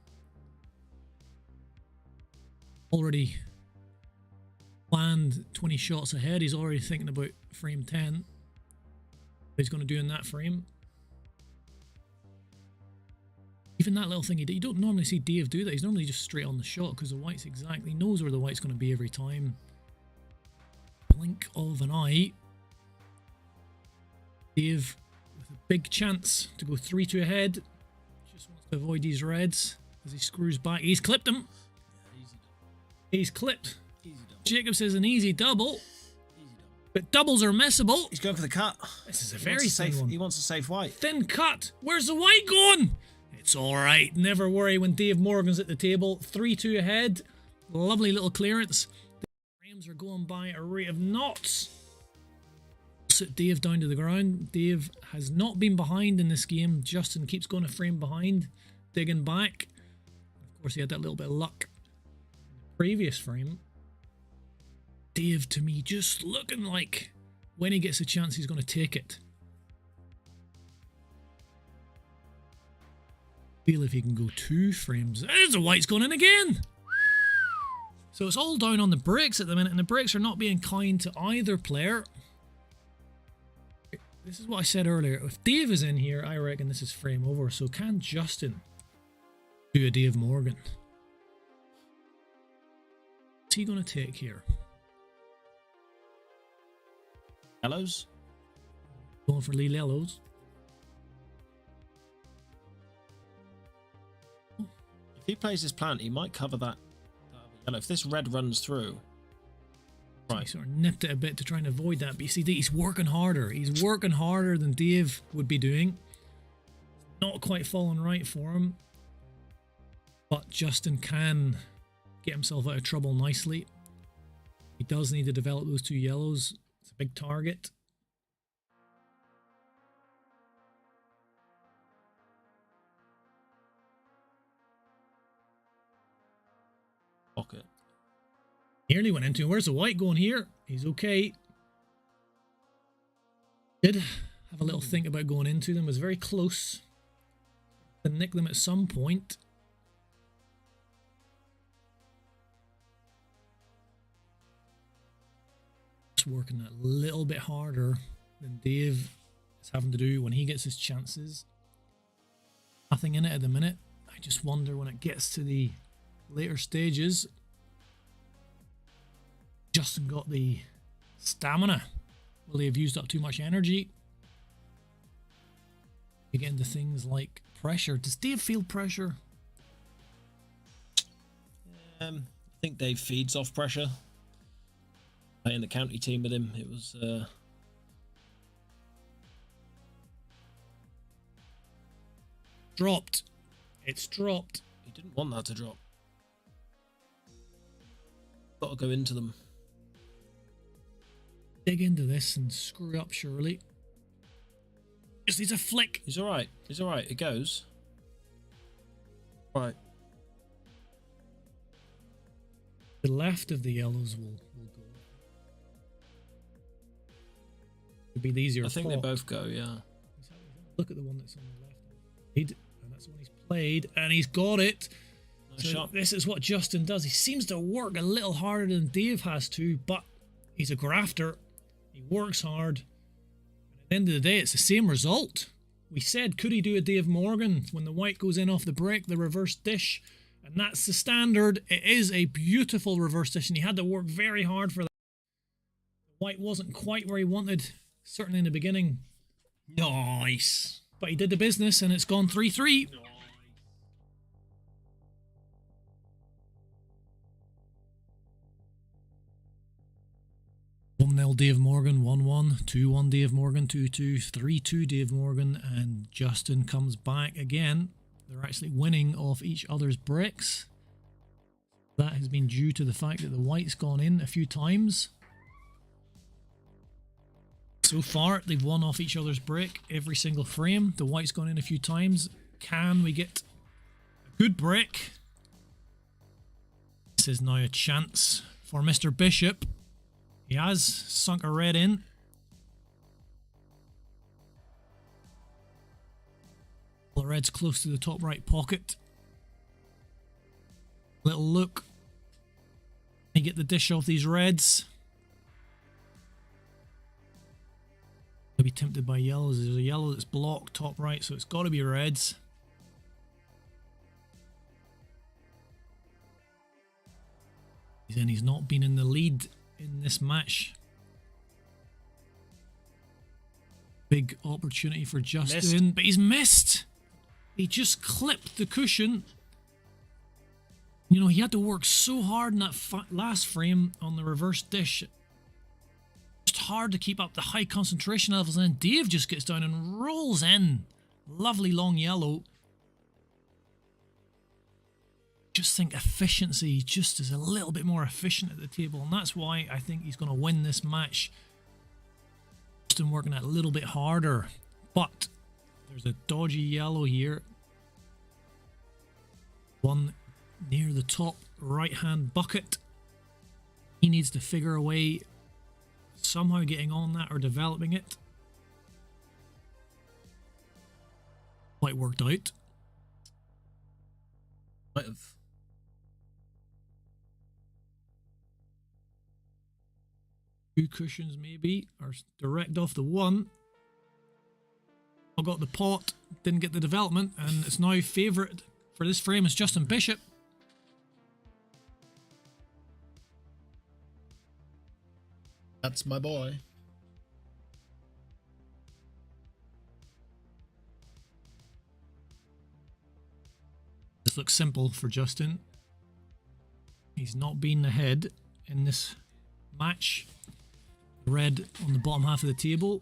Already planned 20 shots ahead. He's already thinking about frame 10. What he's going to do in that frame. Even that little thing he did, you don't normally see Dave do that. He's normally just straight on the shot because the white's exactly knows where the white's going to be every time. Blink of an eye. Dave with a big chance to go 3-2 ahead. Just wants to avoid these reds as he screws back. He's clipped him. Yeah, easy double. He's clipped. Easy double. Jacob says an easy double. Easy double. But doubles are missable. He's going for the cut. This is a very safe one. He wants a safe white. Thin cut. Where's the white going? It's all right. Never worry when Dave Morgan's at the table. 3-2 ahead. Lovely little clearance. The frames are going by a rate of knots. Sit Dave down to the ground. Dave has not been behind in this game. Justin keeps going a frame behind. Digging back. Of course, he had that little bit of luck in the previous frame. Dave, to me, just looking like when he gets a chance, he's going to take it. Feel if he can go 2 frames. There's a white's gone in again. So it's all down on the breaks at the minute, and the breaks are not being kind to either player. This is what I said earlier. If Dave is in here, I reckon this is frame over. So can Justin do a Dave Morgan? What's he going to take here? Yellows? Going for Lee yellows. If he plays his plant, he might cover that yellow. If this red runs through. Right. He sort of nipped it a bit to try and avoid that. But you see, he's working harder. He's working harder than Dave would be doing. Not quite falling right for him. But Justin can get himself out of trouble nicely. He does need to develop those 2 yellows. It's a big target. Pocket. Nearly went into. Where's the white going here? He's okay. Did have a little think about going into them. Was very close to nick them at some point. Just working that little bit harder than Dave is having to do when he gets his chances. Nothing in it at the minute. I just wonder when it gets to the later stages. Justin got the stamina. Will he have used up too much energy? You get into things like pressure. Does Dave feel pressure? I think Dave feeds off pressure. playing the county team with him. It was dropped. It's dropped. he didn't want that to drop. Got to go into them. Dig into this and screw up, surely. Just needs a flick. He's all right. He's all right. It goes. Right. The left of the yellows will go. It'll be the easier. I think they both go. Yeah. Look at the one that's on the left. And that's the one he's played, and he's got it. Nice So shot. this is what Justin does. He seems to work a little harder than Dave has to, but he's a grafter. He works hard. And at the end of the day, it's the same result. We said, could he do a Dave Morgan when the white goes in off the break, the reverse dish? And that's the standard. It is a beautiful reverse dish, and he had to work very hard for that. The white wasn't quite where he wanted, certainly in the beginning. Nice. But he did the business, and it's gone 3-3. 1-0 Dave Morgan, 1-1, 2-1 Dave Morgan, 2-2, 3-2 Dave Morgan, and Justin comes back again. They're actually winning off each other's bricks. That has been due to the fact that the white's gone in a few times. So far, they've won off each other's brick every single frame. The white's gone in a few times. Can we get a good brick? This is now a chance for Mr. Bishop. He has sunk a red in. The red's close to the top right pocket. Little look. Can you get the dish off these reds? Maybe tempted by yellows. There's a yellow that's blocked top right, so it's got to be reds. He's not been in the lead in this match. Big opportunity for Justin, but he's missed. He just clipped the cushion. You know, he had to work so hard in that last frame on the reverse dish. Just hard to keep up the high concentration levels, and then Dave just gets down and rolls in. Lovely long yellow. Just think efficiency just is a little bit more efficient at the table, and that's why I think he's going to win this match. Just in working a little bit harder, but there's a dodgy yellow here. One near the top right hand bucket. He needs to figure a way somehow getting on that or developing it. Quite worked out. Might have. Two cushions maybe, or direct off the one. I got the pot, didn't get the development, and it's now favourite for this frame is Justin Bishop. That's my boy. This looks simple for Justin. He's not been ahead in this match. Red on the bottom half of the table.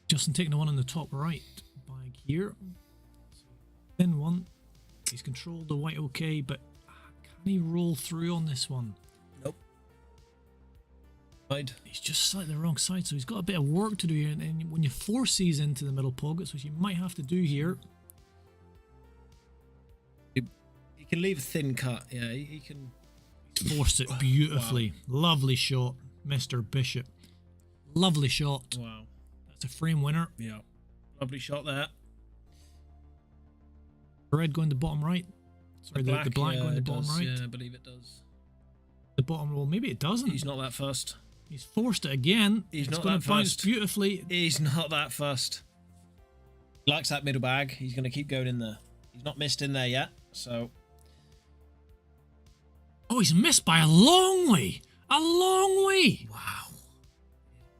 Justin taking the one on the top right bag here. Thin one. He's controlled the white okay, but can he roll through on this one? Nope. He's just slightly the wrong side, so he's got a bit of work to do here. And when you force these into the middle pockets, which you might have to do here. He can leave a thin cut. Yeah, he can. He's forced it beautifully. Wow. Lovely shot, Mr. Bishop. Lovely shot. Wow. That's a frame winner. Yeah. Lovely shot there. Red going to bottom right. Sorry, the black going to bottom right. Yeah, I believe it does. The bottom roll, maybe it doesn't. He's not that fast. He's forced it again. He's it's not going that to bounce fast. Beautifully. He's not that fast. He likes that middle bag. He's going to keep going in there. He's not missed in there yet, so. Oh, he's missed by a long way. A long way. Wow.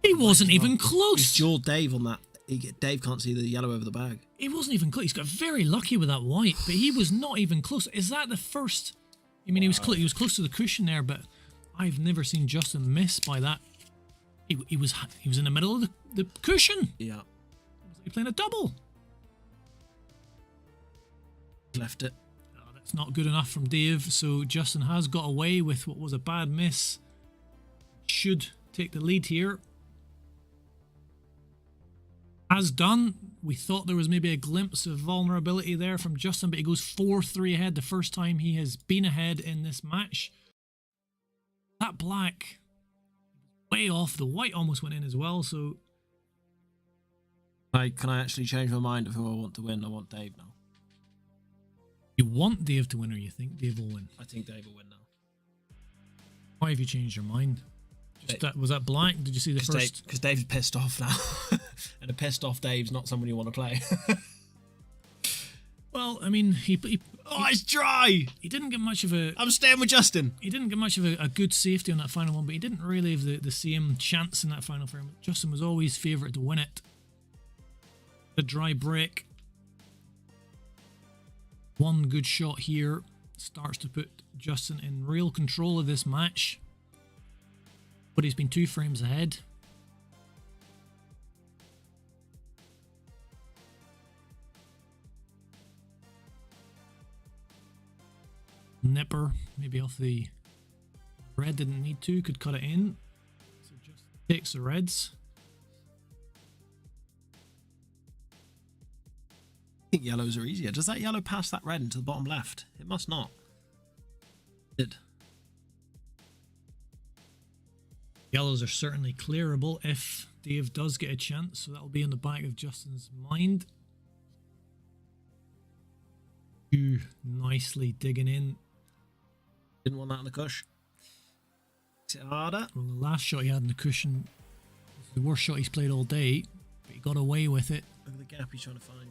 He wasn't even close. He's jawed Dave on that Dave can't see the yellow over the bag. He wasn't even close. He's got very lucky with that white, but he was not even close. Is that the first? I mean, Wow. he was close to the cushion there, but I've never seen Justin miss by that. He was in the middle of the cushion. Yeah. Was he playing a double? Left it. Oh, that's not good enough from Dave. So Justin has got away with what was a bad miss. Should take the lead here. Has done. We thought there was maybe a glimpse of vulnerability there from Justin, but he goes 4-3 ahead the first time he has been ahead in this match. That black way off. The white almost went in as well, so Can I actually change my mind of who I want to win? I want Dave now. you want Dave to win, or you think Dave will win? I think Dave will win now. Why have you changed your mind? Was that black? Did you see the first? Because Dave's pissed off now. And a pissed off Dave's not someone you want to play. Well, I mean, Oh, it's dry! he didn't get much of a I'm staying with Justin. He didn't get much of a good safety on that final one, but he didn't really have the same chance in that final frame. Justin was always favourite to win it. A dry break. One good shot here starts to put Justin in real control of this match. But he's been 2 frames ahead. Nipper, maybe off the red, didn't need to, could cut it in. So just takes the reds. I think yellows are easier. Does that yellow pass that red into the bottom left? It must not. It. Yellows are certainly clearable if Dave does get a chance, so that'll be in the back of Justin's mind. Ooh, nicely digging in. Didn't want that on the cush. Makes it harder. Well, the last shot he had in the cushion was the worst shot he's played all day, but he got away with it. Look at the gap he's trying to find.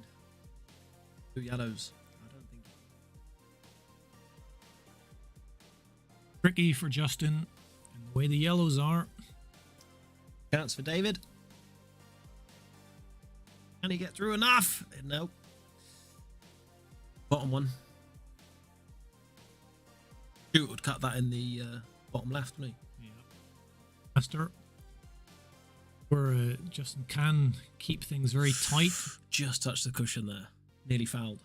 2 yellows. I don't think. Tricky for Justin, and the way the yellows are. Chance for David. Can he get through enough? No. Bottom one. Shoot would cut that in the bottom left, wouldn't he? Yeah. Master. Where Justin can keep things very tight. Just touched the cushion there. Nearly fouled.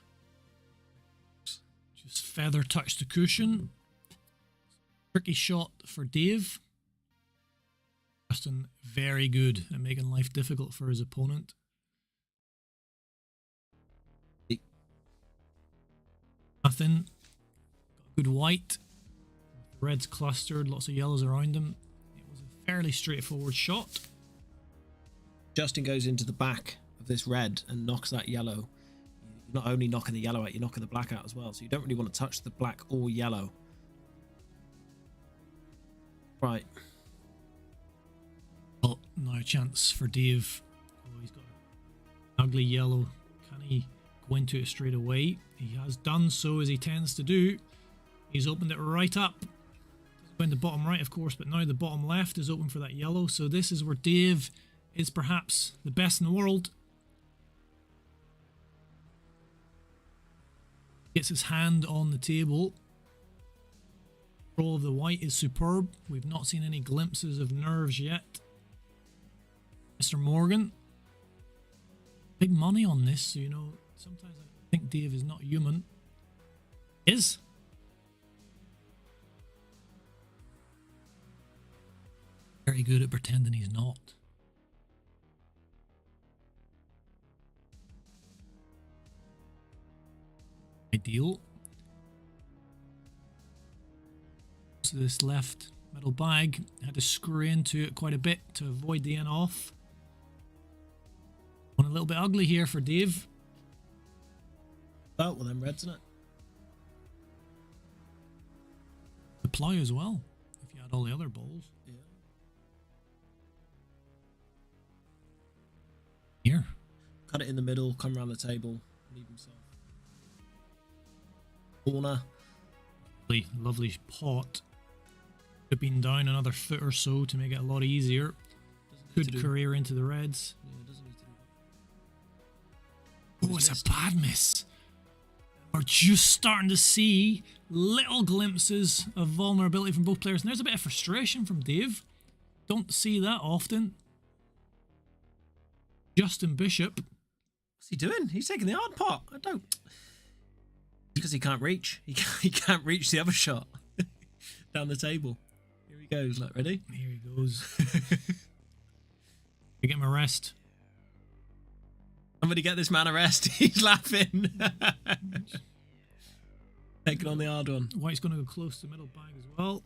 Just feather touched the cushion. Tricky shot for Dave. Justin very good at making life difficult for his opponent. Nothing. Got a good white. Reds clustered, lots of yellows around him. It was a fairly straightforward shot. Justin goes into the back of this red and knocks that yellow. You're not only knocking the yellow out, you're knocking the black out as well. So you don't really want to touch the black or yellow. Right. Oh, now a chance for Dave. Oh, he's got an ugly yellow. Can he go into it straight away? He has done so, as he tends to do. He's opened it right up. Doesn't go in the bottom right, of course, but now the bottom left is open for that yellow. So this is where Dave is perhaps the best in the world. Gets his hand on the table. Control of the white is superb. We've not seen any glimpses of nerves yet. Mr. Morgan. Big money on this, so you know, sometimes I think Dave is not human. Is. Very good at pretending he's not. Ideal. So this left middle bag, had to screw into it quite a bit to avoid the in off. One a little bit ugly here for Dave. Oh, well then reds, isn't it? The plough as well, if you had all the other balls. Yeah. Here. Cut it in the middle, come around the table, leave himself. Corner. Lovely pot. Could have been down another foot or so to make it a lot easier. Doesn't need Good to do- career into the reds. Yeah, doesn't need to do Oh, it's a bad miss. We're just starting to see little glimpses of vulnerability from both players. And there's a bit of frustration from Dave. Don't see that often. Justin Bishop. What's he doing? He's taking the hard pot. I don't. Because he can't reach. He can't reach the other shot down the table. Here he goes. Like, ready? Here he goes. I get him a rest. Somebody get this man a rest. He's laughing. Taking on the hard one. White's going to go close to the middle bag as well.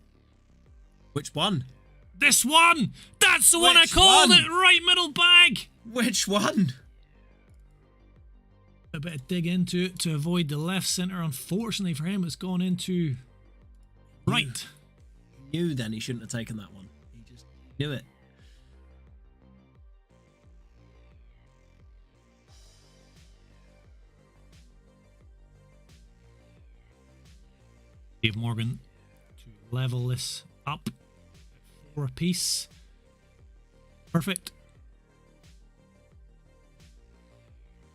Which one? This one! That's the one I called it! Right middle bag! Which one? A bit of dig into it to avoid the left centre. Unfortunately for him, it's gone into right. He knew then he shouldn't have taken that one. He just knew it. Dave Morgan to level this up. 4 apiece. Perfect.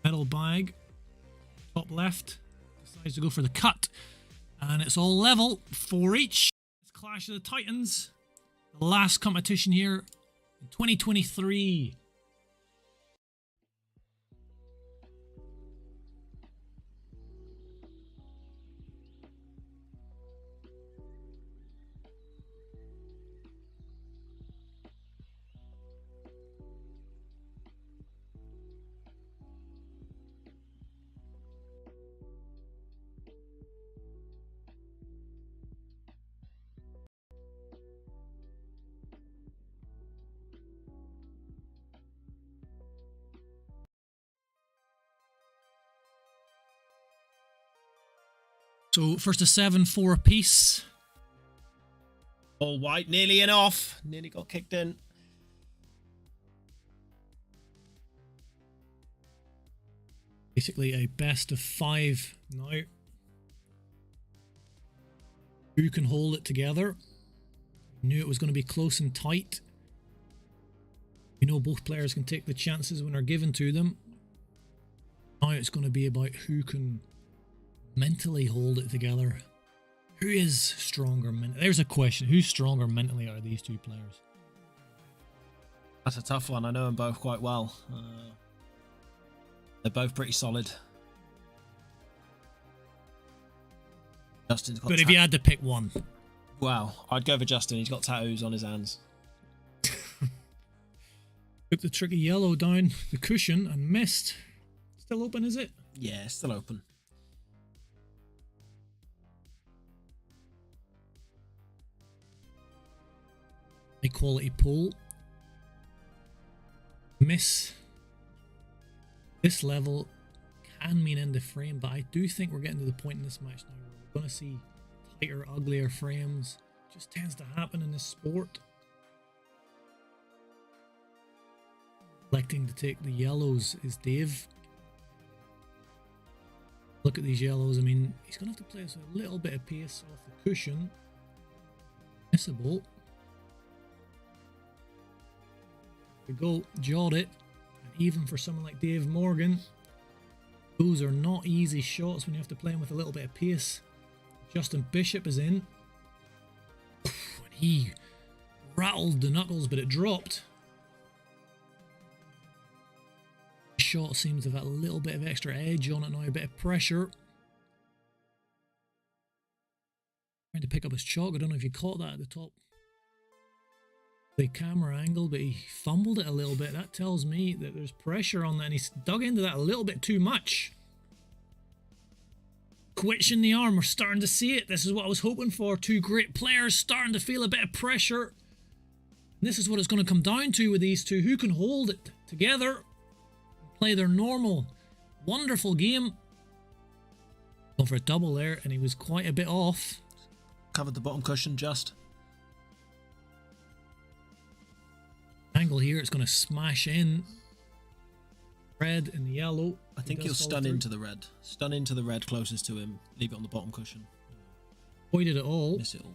Middle bag. Top left. Decides to go for the cut. And it's all level. 4 each. It's Clash of the Titans. The last competition here in 2023. So first to 7, 4 apiece. All White nearly in off. Nearly got kicked in. Basically a best of 5 now. Who can hold it together? Knew it was going to be close and tight. You know both players can take the chances when they're given to them. Now it's going to be about who can mentally hold it together. Who is stronger mentally? There's a question. Who's stronger mentally out of these two players? That's a tough one. I know them both quite well. They're both pretty solid. Justin's got but if you had to pick one. Wow, I'd go for Justin. He's got tattoos on his hands. Took the tricky yellow down the cushion and missed. Still open, is it? Yeah, still open. A quality pull. Miss. This level can mean end of frame, but I do think we're getting to the point in this match now where we're going to see tighter, uglier frames. Just tends to happen in this sport. Electing to take the yellows is Dave. Look at these yellows. I mean, he's going to have to play us with a little bit of pace off the cushion. Missable. We go, jawed it. And even for someone like Dave Morgan, those are not easy shots when you have to play them with a little bit of pace. Justin Bishop is in. And he rattled the knuckles, but it dropped. The shot seems to have a little bit of extra edge on it now, a bit of pressure. Trying to pick up his chalk. I don't know if you caught that at the top. The camera angle, but he fumbled it a little bit. That tells me that there's pressure on that, and he's dug into that a little bit too much. Twitch in the arm, we're starting to see it. This is what I was hoping for. Two great players starting to feel a bit of pressure. And this is what it's going to come down to with these two. Who can hold it together, play their normal, wonderful game. Going for a double there, and he was quite a bit off. Covered the bottom cushion just. Angle here, it's going to smash in. Red and the yellow. I think he'll stun into the red. Stun into the red closest to him. Leave it on the bottom cushion. Avoided it all. Miss it all.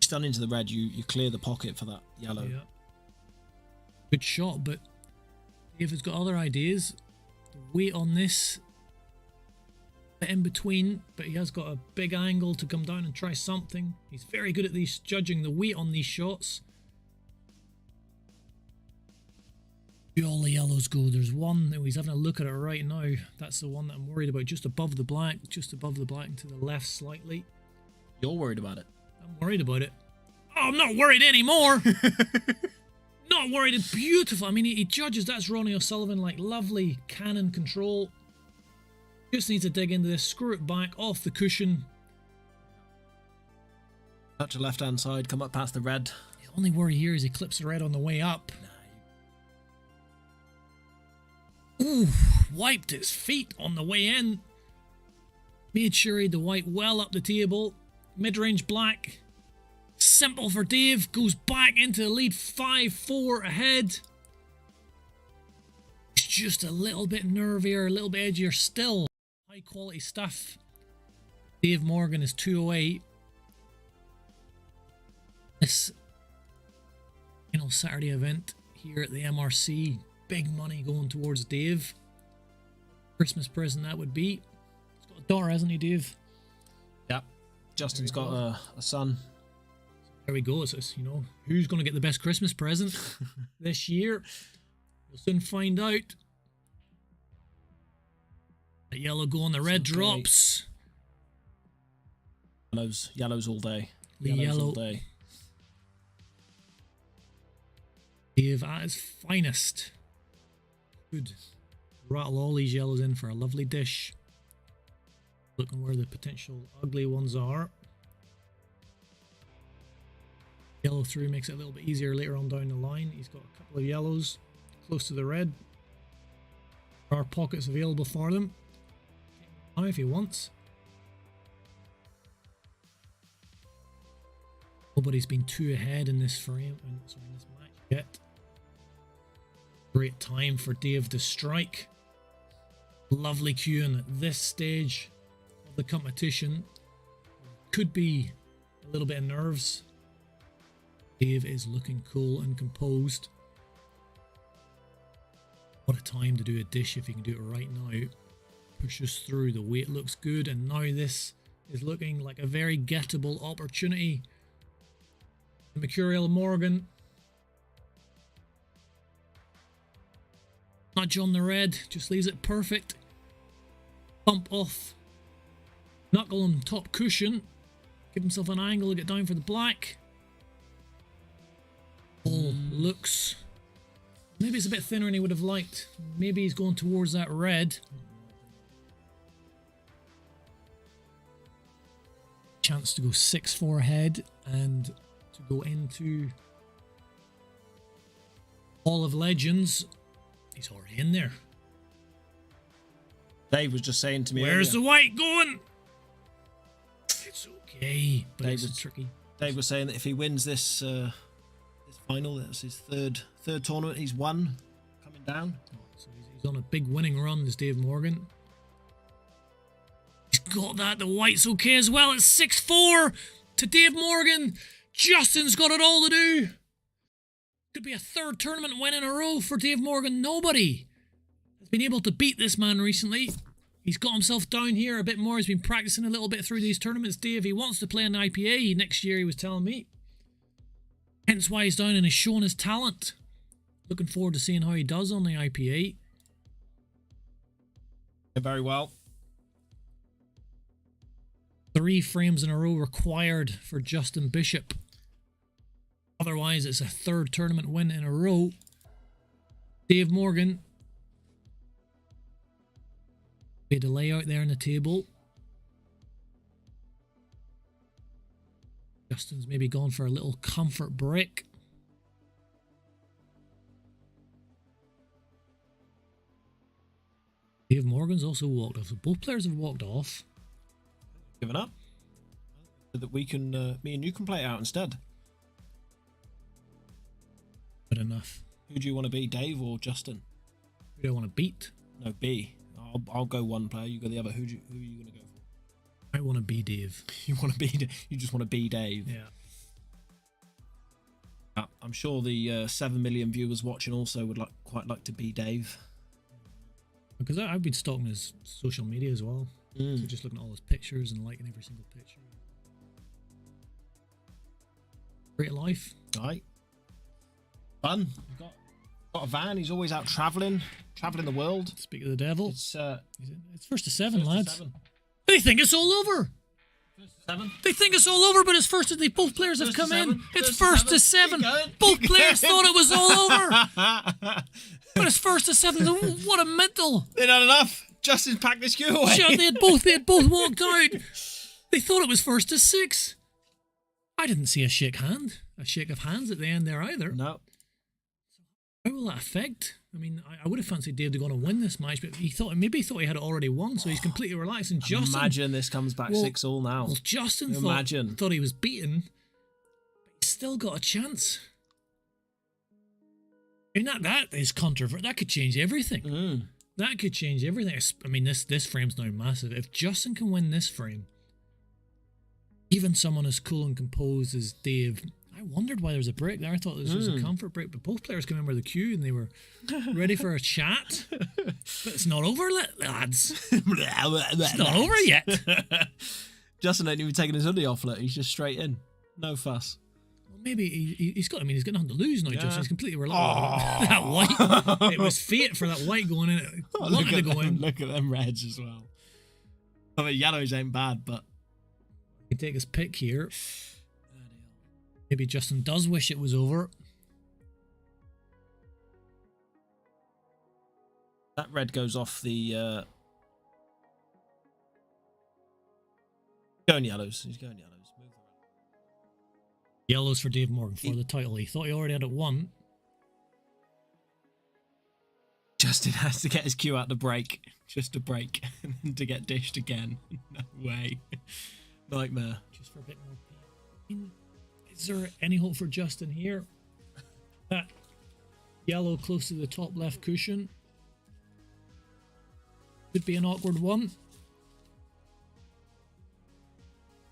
Stun into the red, you clear the pocket for that yellow. Yeah. Good shot, but If it's got other ideas, the weight on this, bit in between, but he has got a big angle to come down and try something. He's very good at these, judging the weight on these shots. Where all the yellows go. There's one that he's having a look at it right now. That's the one that I'm worried about, just above the black, and to the left slightly. You're worried about it? I'm worried about it. Oh, I'm not worried anymore. Not worried. It's beautiful. I mean, he judges. That's Ronnie O'Sullivan, like lovely cannon control. Just needs to dig into this, screw it back off the cushion. Touch the left-hand side, come up past the red. The only worry here is he clips the red on the way up. Ooh, wiped his feet on the way in. Made sure he had the white well up the table. Mid-range black. Simple for Dave. Goes back into the lead, 5-4 ahead. It's just a little bit nervier, a little bit edgier still. High quality stuff. Dave Morgan is 208. This Saturday event here at the MRC. Big money going towards Dave. Christmas present that would be. He's got a daughter, hasn't he, Dave? Yep. Justin's got a son. There we go. It's, you know, who's going to get the best Christmas present this year? We'll soon find out. The yellow go on, the red drops. Yellows all day. The Yellows yellow. all day. Dave at his finest. Good. Rattle all these yellows in for a lovely dish. Looking where the potential ugly ones are. Yellow through makes it a little bit easier later on down the line. He's got a couple of yellows close to the red. There are pockets available for them. Now if he wants. Nobody's been too ahead in this frame, in this match yet. Great time for Dave to strike. Lovely cueing at this stage of the competition. Could be a little bit of nerves. Dave is looking cool and composed. What a time to do a dish if you can do it right now. Pushes through, the weight looks good, and now this is looking like a very gettable opportunity. Mercurial Morgan. Nudge on the red, just leaves it perfect. Bump off. Knuckle on top cushion. Give himself an angle to get down for the black. Ball looks... Maybe it's a bit thinner than he would have liked. Maybe he's going towards that red. Chance to go 6-4 ahead and to go into Hall of Legends. He's already in there. Dave was just saying to me Where's earlier, the white going? It's okay, but Dave it's tricky. Dave was saying that if he wins this this final, that's his third tournament he's won coming down. So he's on a big winning run, this Dave Morgan. He's got that. The white's okay as well. It's 6-4 to Dave Morgan. Justin's got it all to do. Could be a third tournament win in a row for Dave Morgan. Nobody has been able to beat this man recently. He's got himself down here a bit more. He's been practicing a little bit through these tournaments, Dave. He wants to play in the IPA next year, he was telling me. Hence why he's down and he's showing his talent. Looking forward to seeing how he does on the IPA. Very well. 3 frames in a row required for Justin Bishop. Otherwise, it's a third tournament win in a row. Dave Morgan. We had a layout there on the table. Justin's maybe gone for a little comfort break. Dave Morgan's also walked off. So both players have walked off. Given up. So that we can, me and you can play it out instead. Good enough. Who do you want to be, Dave or Justin? Who do I want to beat? No, B. I'll go one player. You go the other. Who are you going to go for? I want to be Dave. You want to be? You just want to be Dave. Yeah. I'm sure the 7 million viewers watching also would quite like to be Dave. Because I've been stalking his social media as well. So just looking at all his pictures and liking every single picture. Great life. Right. Fun. He's got a van. He's always out travelling the world. Speak of the devil. It's first to 7, lads. 7. They think it's all over. 7. They think it's all over, but it's first as both players have come in. It's first to 7. Both players thought it was all over. But it's first to 7. What a mental. They're not enough. Justin packed his queue away. They had both walked out. They thought it was first to 6. I didn't see a shake of hands at the end there either. No. How will that affect? I mean, I would have fancied Dave to go on and win this match, but maybe he thought he had it already won, so he's completely relaxed. And Justin, imagine this comes back 6-all now. Well, Justin thought he was beaten, but he's still got a chance. I mean, that is controversial. That could change everything. That could change everything. I mean, this frame's now massive. If Justin can win this frame, even someone as cool and composed as Dave, I wondered why there was a break there. I thought this was a comfort break, but both players came in with the queue and they were ready for a chat. But it's not over, lads. It's not over yet. Justin ain't even taking his hoodie off. Look, he's just straight in. No fuss. Well, maybe he's got nothing to lose now, Justin. He's completely relaxed. That white. It was fate for that white going in. Look at them reds as well. I mean, yellows ain't bad, but he can take his pick here. Maybe Justin does wish it was over. That red goes off the... Going yellows. He's going yellows. Yellows for Dave Morgan for the title. He thought he already had it won. Justin has to get his queue out to break. Just to break. And then to get dished again. No way. Nightmare. Just for a bit more pain. Is there any hope for Justin here? That yellow close to the top left cushion could be an awkward one.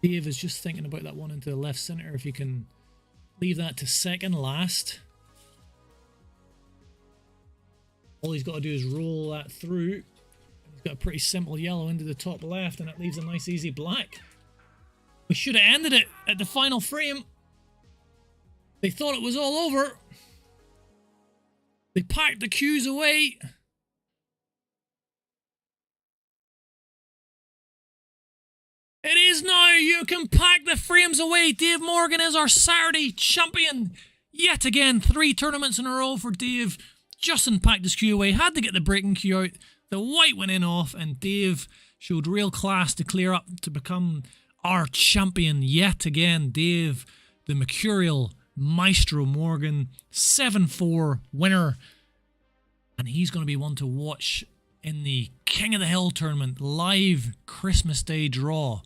Dave is just thinking about that one into the left center. If he can leave that to second last. All he's got to do is roll that through. He's got a pretty simple yellow into the top left, and it leaves a nice easy black. We should have ended it at the final frame. They thought it was all over. They packed the cues away. It is now. You can pack the frames away. Dave Morgan is our Saturday champion. Yet again, 3 tournaments in a row for Dave. Justin packed his cue away. Had to get the breaking cue out. The white went in off, and Dave showed real class to clear up to become our champion yet again. Dave, the mercurial Maestro Morgan, 7-4 winner, and he's going to be one to watch in the King of the Hill tournament live Christmas Day draw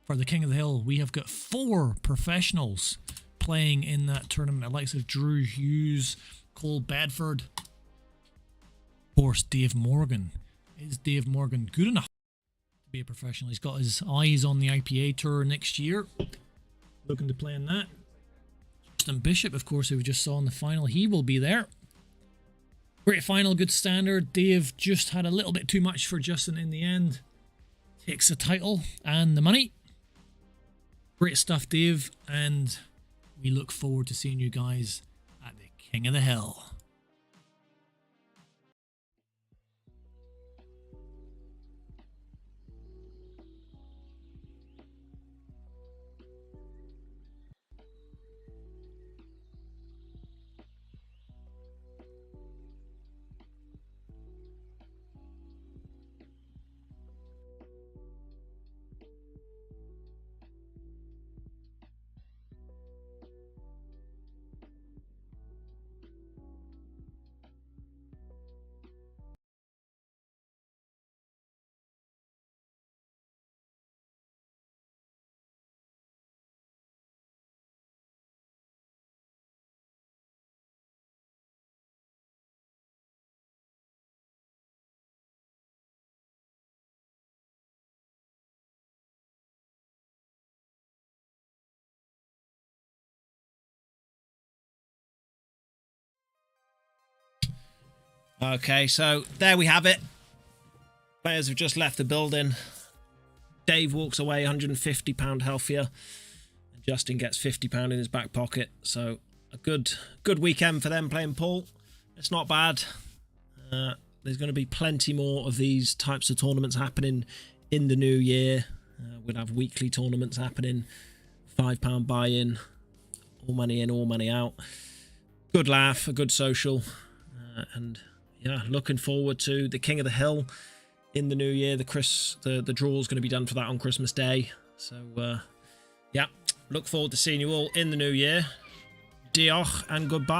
for the King of the Hill. We have got 4 professionals playing in that tournament, the likes of Drew Hughes, Cole Bedford, of course Dave Morgan. Is Dave Morgan good enough to be a professional? He's got his eyes on the IPA tour next year, looking to play in that. Justin Bishop, of course, who we just saw in the final, he will be there. Great final, good standard. Dave just had a little bit too much for Justin in the end. Takes the title and the money. Great stuff, Dave, and we look forward to seeing you guys at the King of the Hill. Okay, so there we have it. Players have just left the building. Dave walks away £150 healthier. And Justin gets £50 in his back pocket. So a good weekend for them playing pool. It's not bad. There's going to be plenty more of these types of tournaments happening in the new year. We'll have weekly tournaments happening. £5 buy-in. All money in, all money out. Good laugh, a good social. And yeah, looking forward to the King of the Hill in the new year. The draw is going to be done for that on Christmas Day. So yeah, look forward to seeing you all in the new year. Diolch and goodbye.